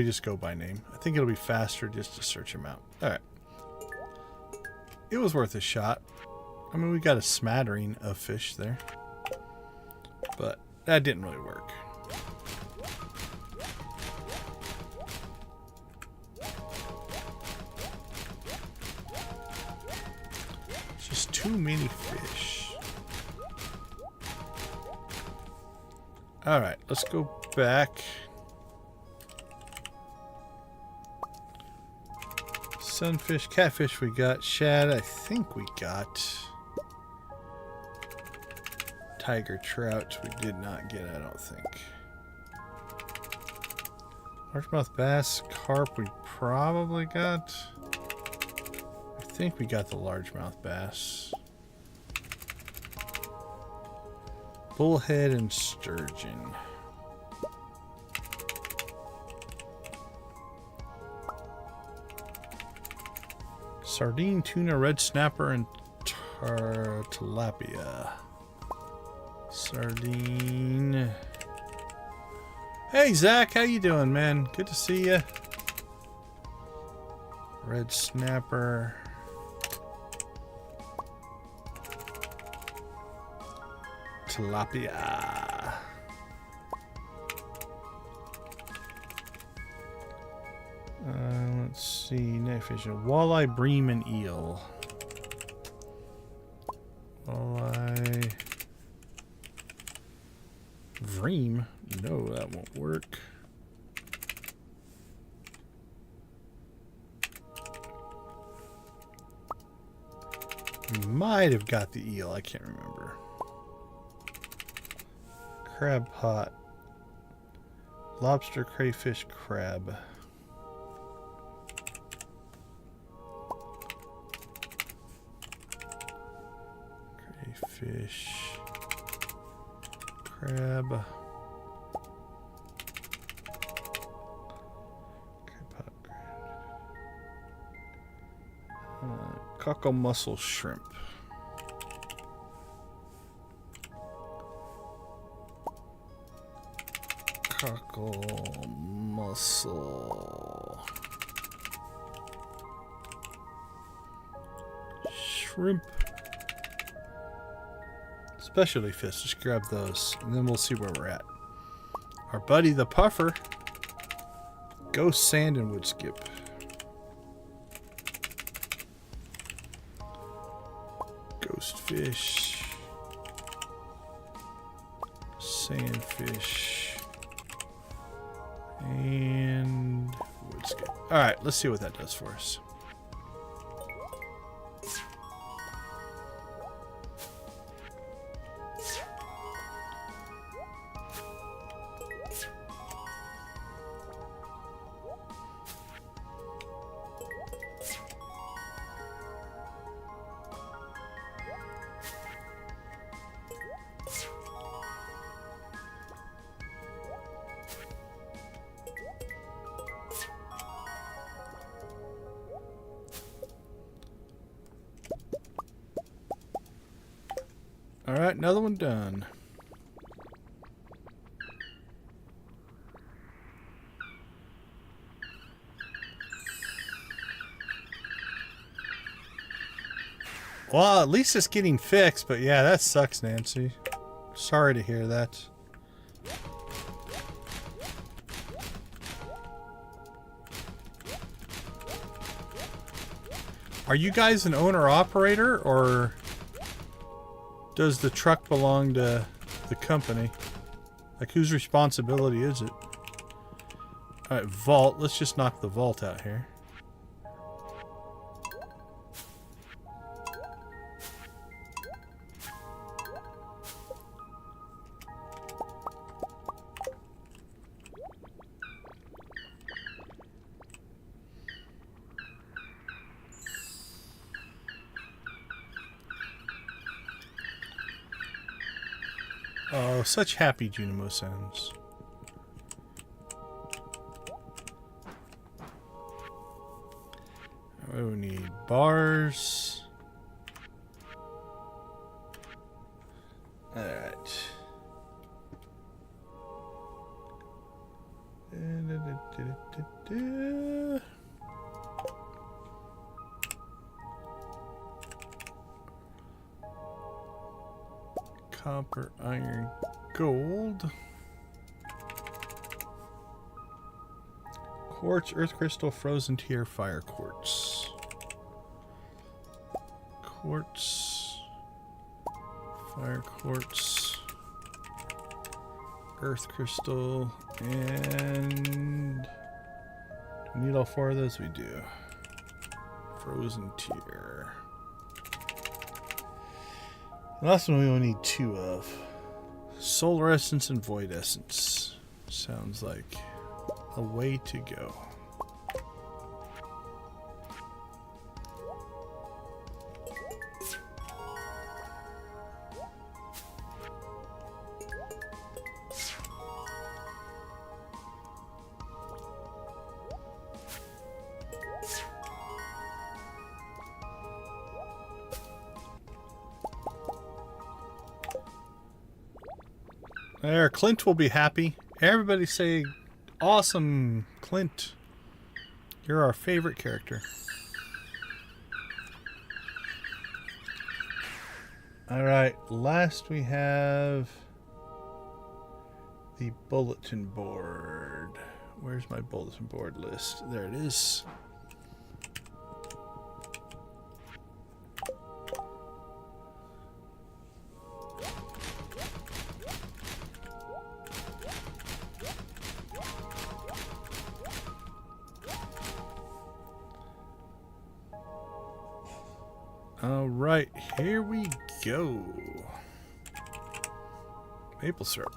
just go by name. I think it'll be faster just to search them out. Alright. It was worth a shot. I mean, we got a smattering of fish there. But that didn't really work. Just too many fish. Alright, let's go back. Sunfish, catfish we got. Shad, I think we got. Tiger trout we did not get, I don't think. Largemouth bass, carp we probably got. I think we got the largemouth bass. Bullhead and sturgeon. Sardine, tuna, red snapper, and tilapia. Sardine. Hey Zach, how you doing, man? Good to see you. Red snapper. Tilapia. Let's see, net fish. Walleye, bream, and eel. Walleye. Bream? No, that won't work. We might have got the eel, I can't remember. Crab pot. Lobster, crayfish, crab. Crayfish. Crab. Cockle mussel shrimp. Cockle mussel shrimp. Specialty fish. Just grab those, and then we'll see where we're at. Our buddy the puffer. Ghost sand and wood skip. Ghost fish. Sandfish. And wood skip. Alright, let's see what that does for us. Alright, another one done. Well, at least it's getting fixed, but yeah, that sucks, Nancy. Sorry to hear that. Are you guys an owner-operator, or does the truck belong to the company? Like, whose responsibility is it? Alright, vault. Let's just knock the vault out here. Oh, such happy Junimo sounds. We need bars. Alright. Copper, iron, gold. Quartz, earth crystal, frozen tear, fire quartz. Quartz, fire quartz, earth crystal, and do we need all four of those? We do. Frozen tear. The last one we only need two of. Solar essence and void essence. Sounds like a way to go. There, Clint will be happy. Everybody say, awesome, Clint. You're our favorite character. Alright, last we have the bulletin board. Where's my bulletin board list? There it is. All right, here we go. Maple syrup.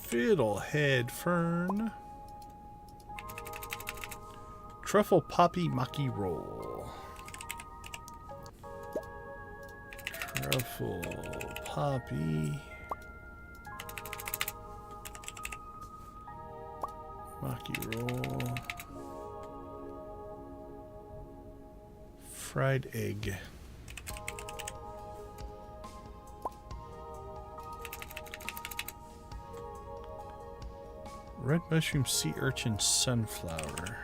Fiddlehead fern. Truffle poppy maki roll. Truffle poppy maki roll. Fried egg. Red mushroom, sea urchin, sunflower.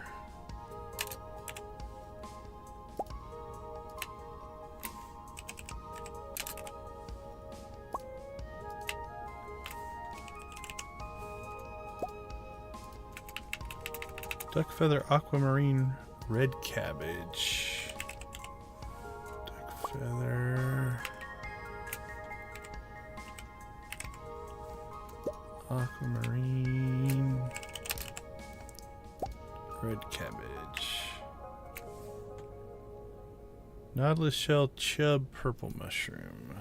Duck feather, aquamarine, red cabbage. Feather, aquamarine, red cabbage, nautilus shell, chub, purple mushroom.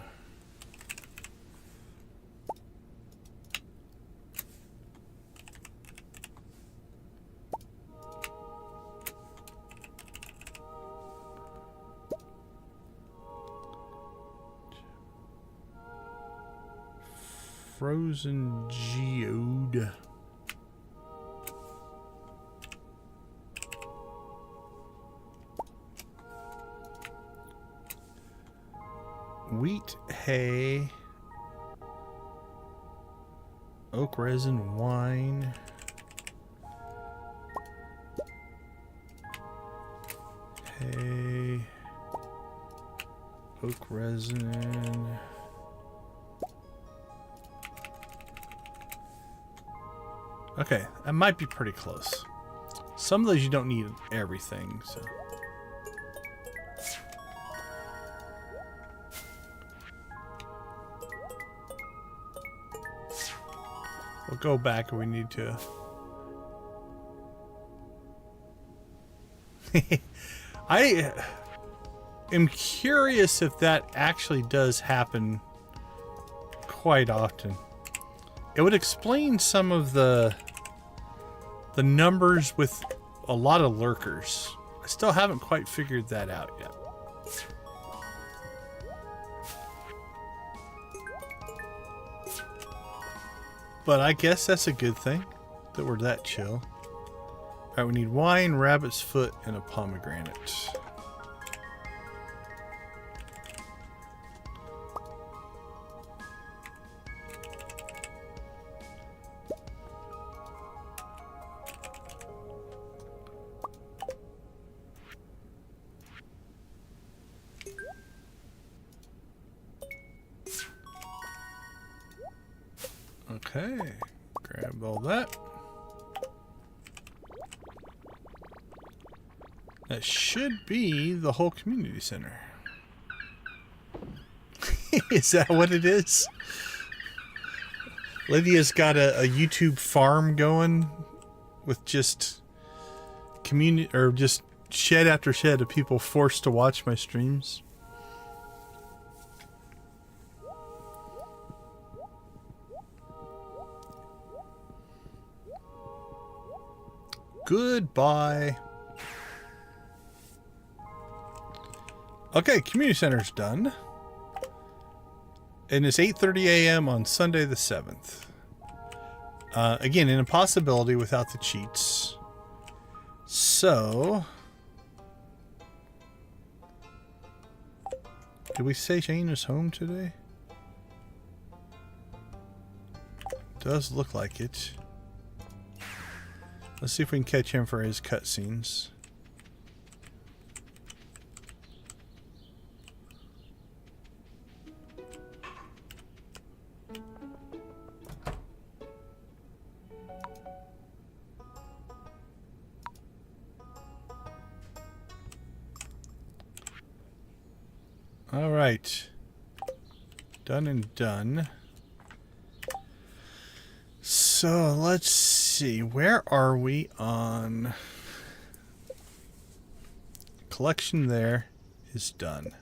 Frozen geode. Wheat, hay, oak resin, wine, hay, oak resin. Okay, that might be pretty close. Some of those you don't need everything, so. We'll go back if we need to. I am curious if that actually does happen quite often. It would explain some of the numbers with a lot of lurkers. I still haven't quite figured that out yet. But I guess that's a good thing that we're that chill. Alright, we need wine, rabbit's foot, and a pomegranate. Okay, grab all that. That should be the whole community center. Is that what it is? Lydia's got a YouTube farm going with just community, or just shed after shed of people forced to watch my streams. Goodbye. Okay, community center's done. And it's 8:30 a.m. on Sunday the 7th. Again, an impossibility without the cheats. So... did we say Shane is home today? Does look like it. Let's see if we can catch him for his cutscenes. All right. Done and done. So let's see. Where are we on? Collection there is done.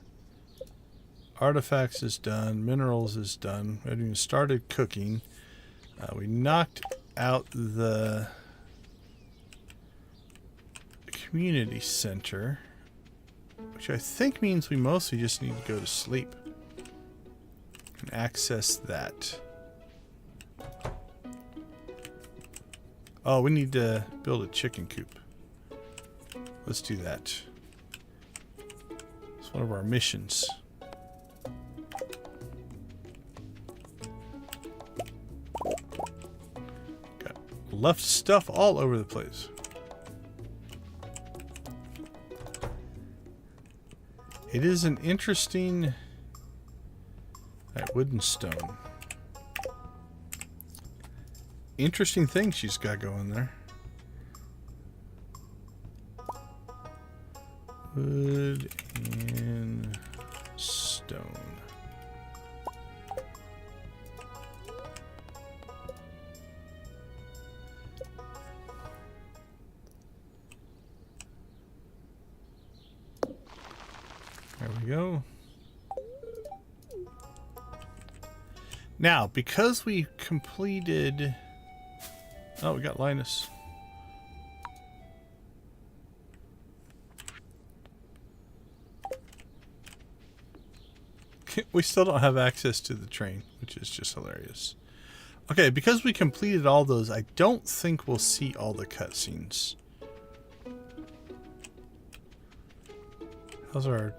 Artifacts is done. Minerals is done. We haven't even started cooking. We knocked out the community center, which I think means we mostly just need to go to sleep and access that. Oh, we need to build a chicken coop. Let's do that. It's one of our missions. Got left stuff all over the place. It is an interesting... that wooden stone. Interesting thing she's got going there. Wood and stone. There we go. Now, because we completed... oh, we got Linus. We still don't have access to the train, which is just hilarious. Okay, because we completed all those, I don't think we'll see all the cutscenes. How's our...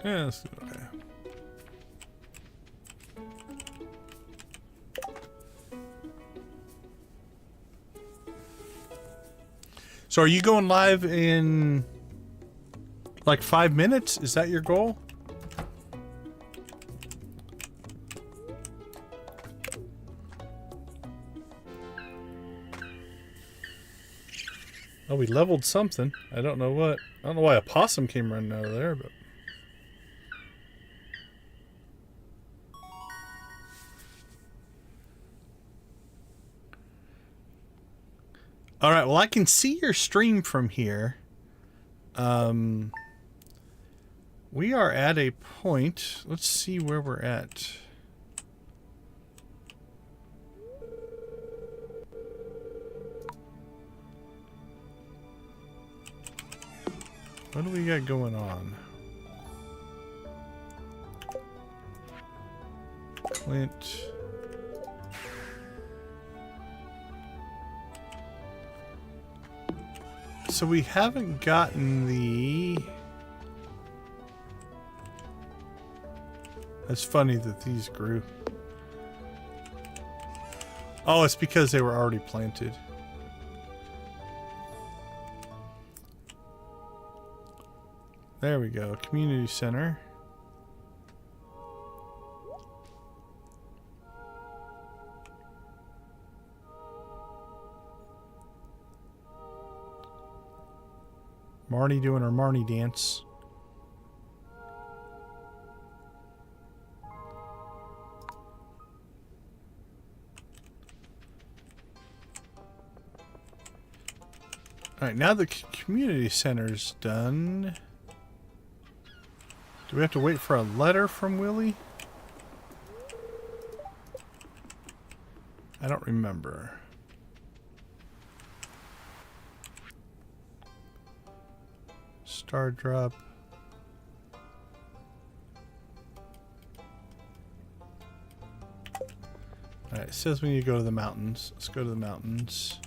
yeah, that's okay. So are you going live in like 5 minutes? Is that your goal? Oh, we leveled something. I don't know what. I don't know why a possum came running out of there, but... all right, well, I can see your stream from here. We are at a point. Let's see where we're at. What do we got going on? Clint. So we haven't gotten the... That's funny that these grew. Oh, it's because they were already planted. There we go. Community center. Marnie doing her Marnie dance. Alright, now the community center's done. Do we have to wait for a letter from Willie? I don't remember. Star drop. Alright, it says we need to go to the mountains. Let's go to the mountains.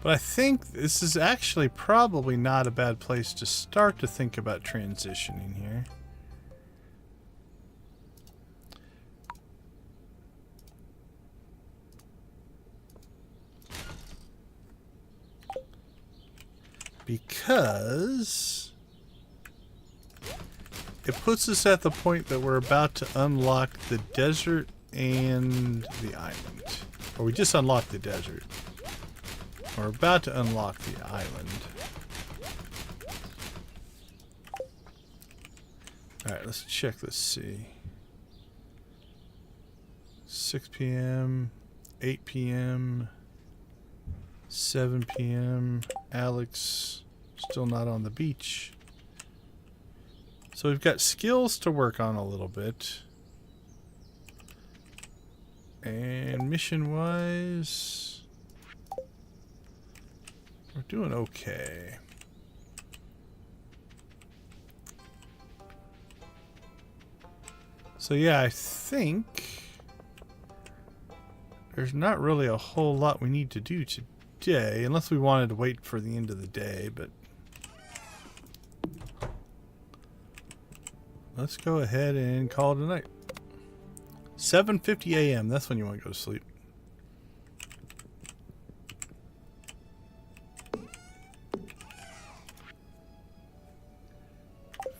But I think this is actually probably not a bad place to start to think about transitioning here. Because it puts us at the point that we're about to unlock the desert and the island. Or we just unlocked the desert. We're about to unlock the island. Alright, let's check. Let's see. 6 p.m., 8 p.m., 7 p.m. Alex still not on the beach. So we've got skills to work on a little bit. And mission-wise, we're doing okay. So yeah, I think there's not really a whole lot we need to do today, unless we wanted to wait for the end of the day, but let's go ahead and call it a night. 7:50 a.m. That's when you want to go to sleep.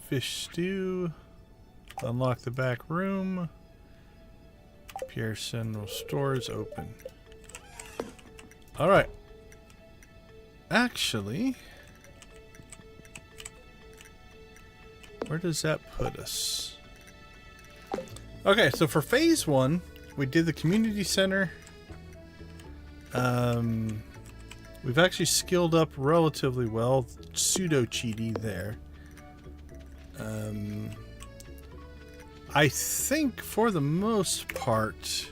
Fish stew. Unlock the back room. Pierre Central Store is open. Alright. Actually, where does that put us? Okay, so for phase 1, we did the community center. We've actually skilled up relatively well. Pseudo cheaty there. I think for the most part,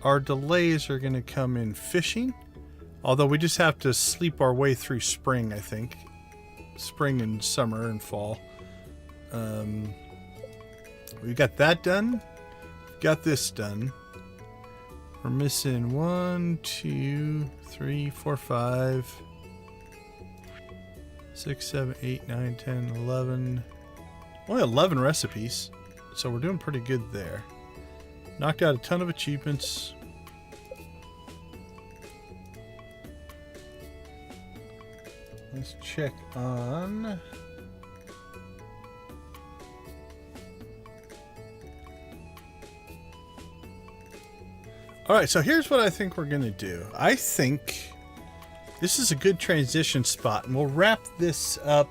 our delays are going to come in fishing. Although we just have to sleep our way through spring, I think. Spring and summer and fall. We got that done. Got this done. We're missing 1, 2, 3, 4, 5, 6, 7, 8, 9, 10, 11. Only 11 recipes. So we're doing pretty good there. Knocked out a ton of achievements. Let's check on... Alright, so here's what I think we're going to do. I think this is a good transition spot, and we'll wrap this up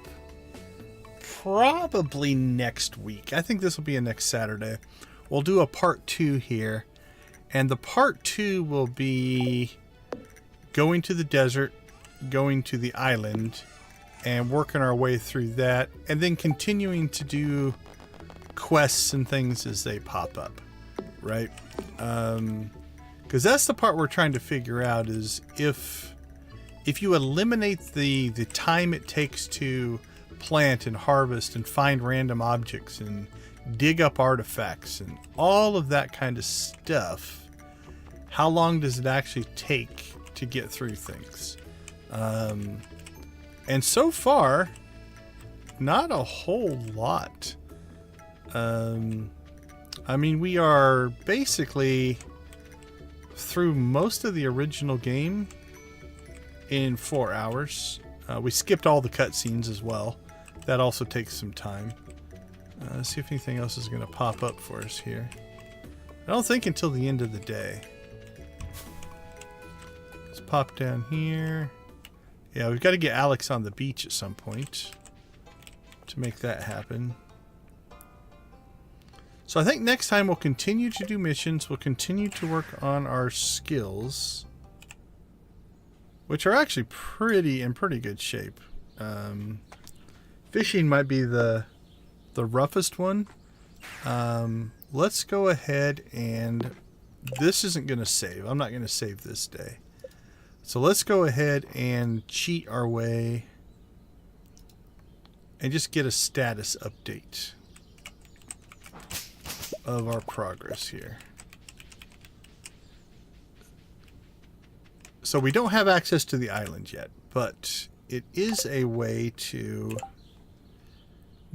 probably next week. I think this will be a next Saturday. We'll do a part 2 here, and the part 2 will be going to the desert, going to the island, and working our way through that, and then continuing to do quests and things as they pop up, right? Because that's the part we're trying to figure out, is if you eliminate the time it takes to plant and harvest and find random objects and dig up artifacts and all of that kind of stuff, how long does it actually take to get through things? And so far, not a whole lot. I mean, we are basically through most of the original game in 4 hours. We skipped all the cutscenes as well. That also takes some time. Let's see if anything else is going to pop up for us here. I don't think until the end of the day. Let's pop down here. Yeah, we've got to get Alex on the beach at some point to make that happen. So I think next time we'll continue to do missions. We'll continue to work on our skills, which are actually in pretty good shape. Fishing might be the roughest one. Let's go ahead and... This isn't going to save. I'm not going to save this day. So let's go ahead and cheat our way and just get a status update of our progress here. So we don't have access to the island yet, but it is a way to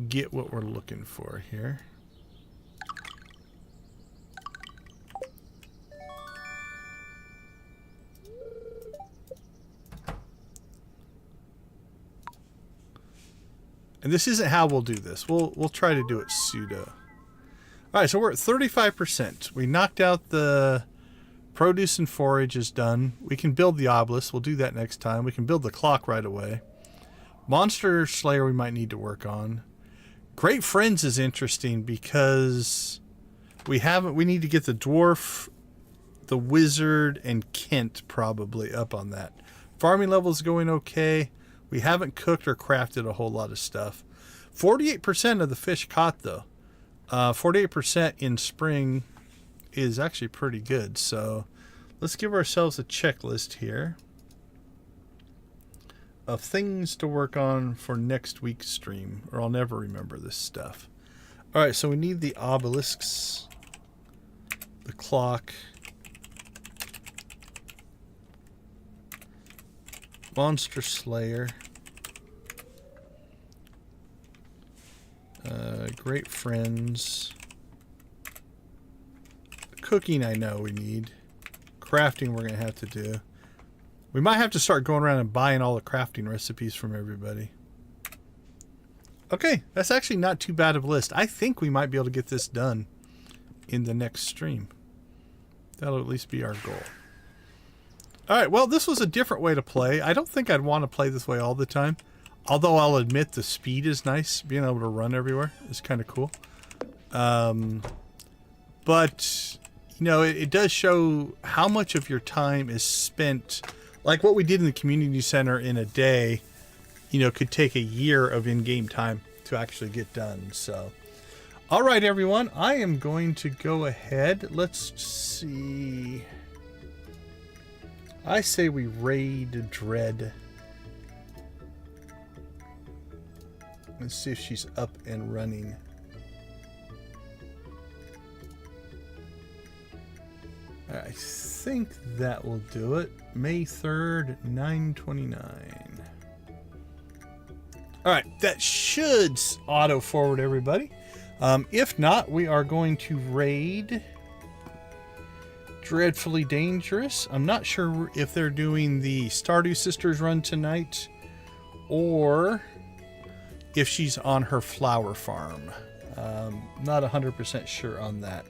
get what we're looking for here. And this isn't how we'll do this. We'll try to do it pseudo. All right, so we're at 35%. We knocked out the produce and forage is done. We can build the obelisk. We'll do that next time. We can build the clock right away. Monster Slayer we might need to work on. Great Friends is interesting because we need to get the dwarf, the wizard, and Kent probably up on that. Farming level is going okay. We haven't cooked or crafted a whole lot of stuff. 48% of the fish caught, though. 48% in spring is actually pretty good. So let's give ourselves a checklist here of things to work on for next week's stream, or I'll never remember this stuff. All right, so we need the obelisks, the clock, Monster Slayer, Great Friends, cooking I know we need, crafting we're going to have to do. We might have to start going around and buying all the crafting recipes from everybody. Okay, that's actually not too bad of a list. I think we might be able to get this done in the next stream. That'll at least be our goal. Alright, well, this was a different way to play. I don't think I'd want to play this way all the time. Although I'll admit the speed is nice. Being able to run everywhere is kind of cool. But, you know, it does show how much of your time is spent. Like what we did in the community center in a day, you know, could take a year of in-game time to actually get done. So, all right, everyone. I am going to go ahead. Let's see. I say we raid Dread. Let's see if she's up and running. I think that will do it. May 3rd, 9:29. All right, that should auto forward everybody. If not, we are going to raid Dreadfully Dangerous. I'm not sure if they're doing the Stardew Sisters run tonight or if she's on her flower farm. Not 100% sure on that.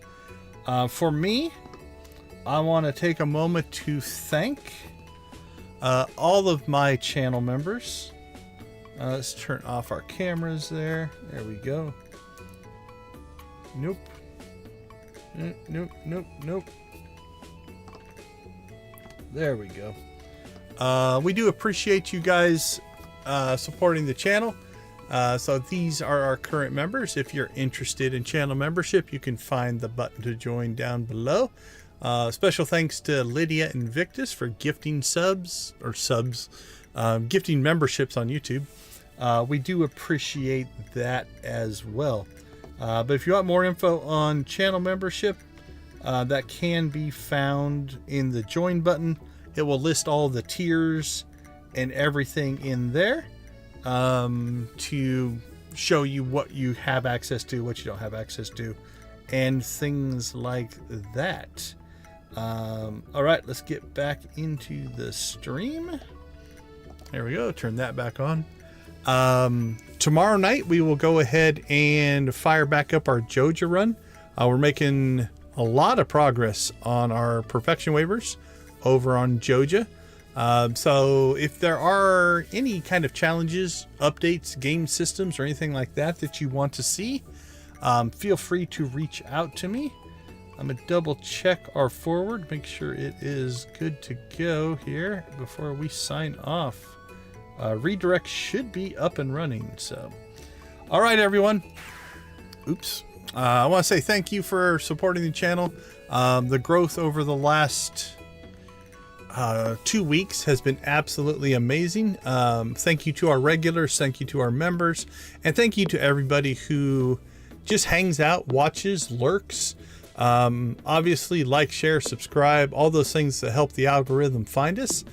For me, I want to take a moment to thank all of my channel members. Let's turn off our cameras there. There we go. Nope. Nope, nope, nope. There we go. We do appreciate you guys supporting the channel. So these are our current members. If you're interested in channel membership, you can find the button to join down below. Special thanks to Lydia and Victus for gifting gifting memberships on YouTube. We do appreciate that as well. But if you want more info on channel membership, that can be found in the join button. It will list all the tiers and everything in there to show you what you have access to, what you don't have access to, and things like that. All right, let's get back into the stream. There we go. Turn that back on. Tomorrow night, we will go ahead and fire back up our Joja run. We're making a lot of progress on our perfection waivers over on Joja. So if there are any kind of challenges, updates, game systems, or anything like that that you want to see, feel free to reach out to me. I'm going to double check our forward, make sure it is good to go here before we sign off. Redirect should be up and running. So, all right, everyone. Oops. I want to say thank you for supporting the channel. The growth over the last 2 weeks has been absolutely amazing. Thank you to our regulars, thank you to our members, and thank you to everybody who just hangs out, watches, lurks. Obviously, like, share, subscribe, all those things that help the algorithm find us.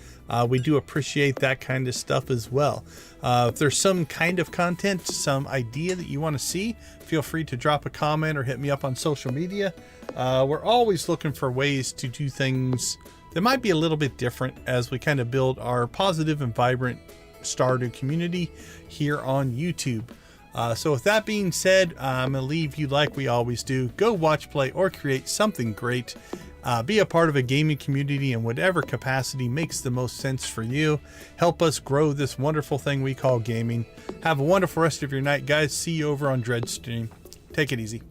We do appreciate that kind of stuff as well. If there's some kind of content, some idea that you want to see, feel free to drop a comment or hit me up on social media. We're always looking for ways to do things that might be a little bit different as we kind of build our positive and vibrant Stardew community here on YouTube. So with that being said, I'm going to leave you like we always do. Go watch, play, or create something great. Be a part of a gaming community in whatever capacity makes the most sense for you. Help us grow this wonderful thing we call gaming. Have a wonderful rest of your night, guys. See you over on Dreadstream. Take it easy.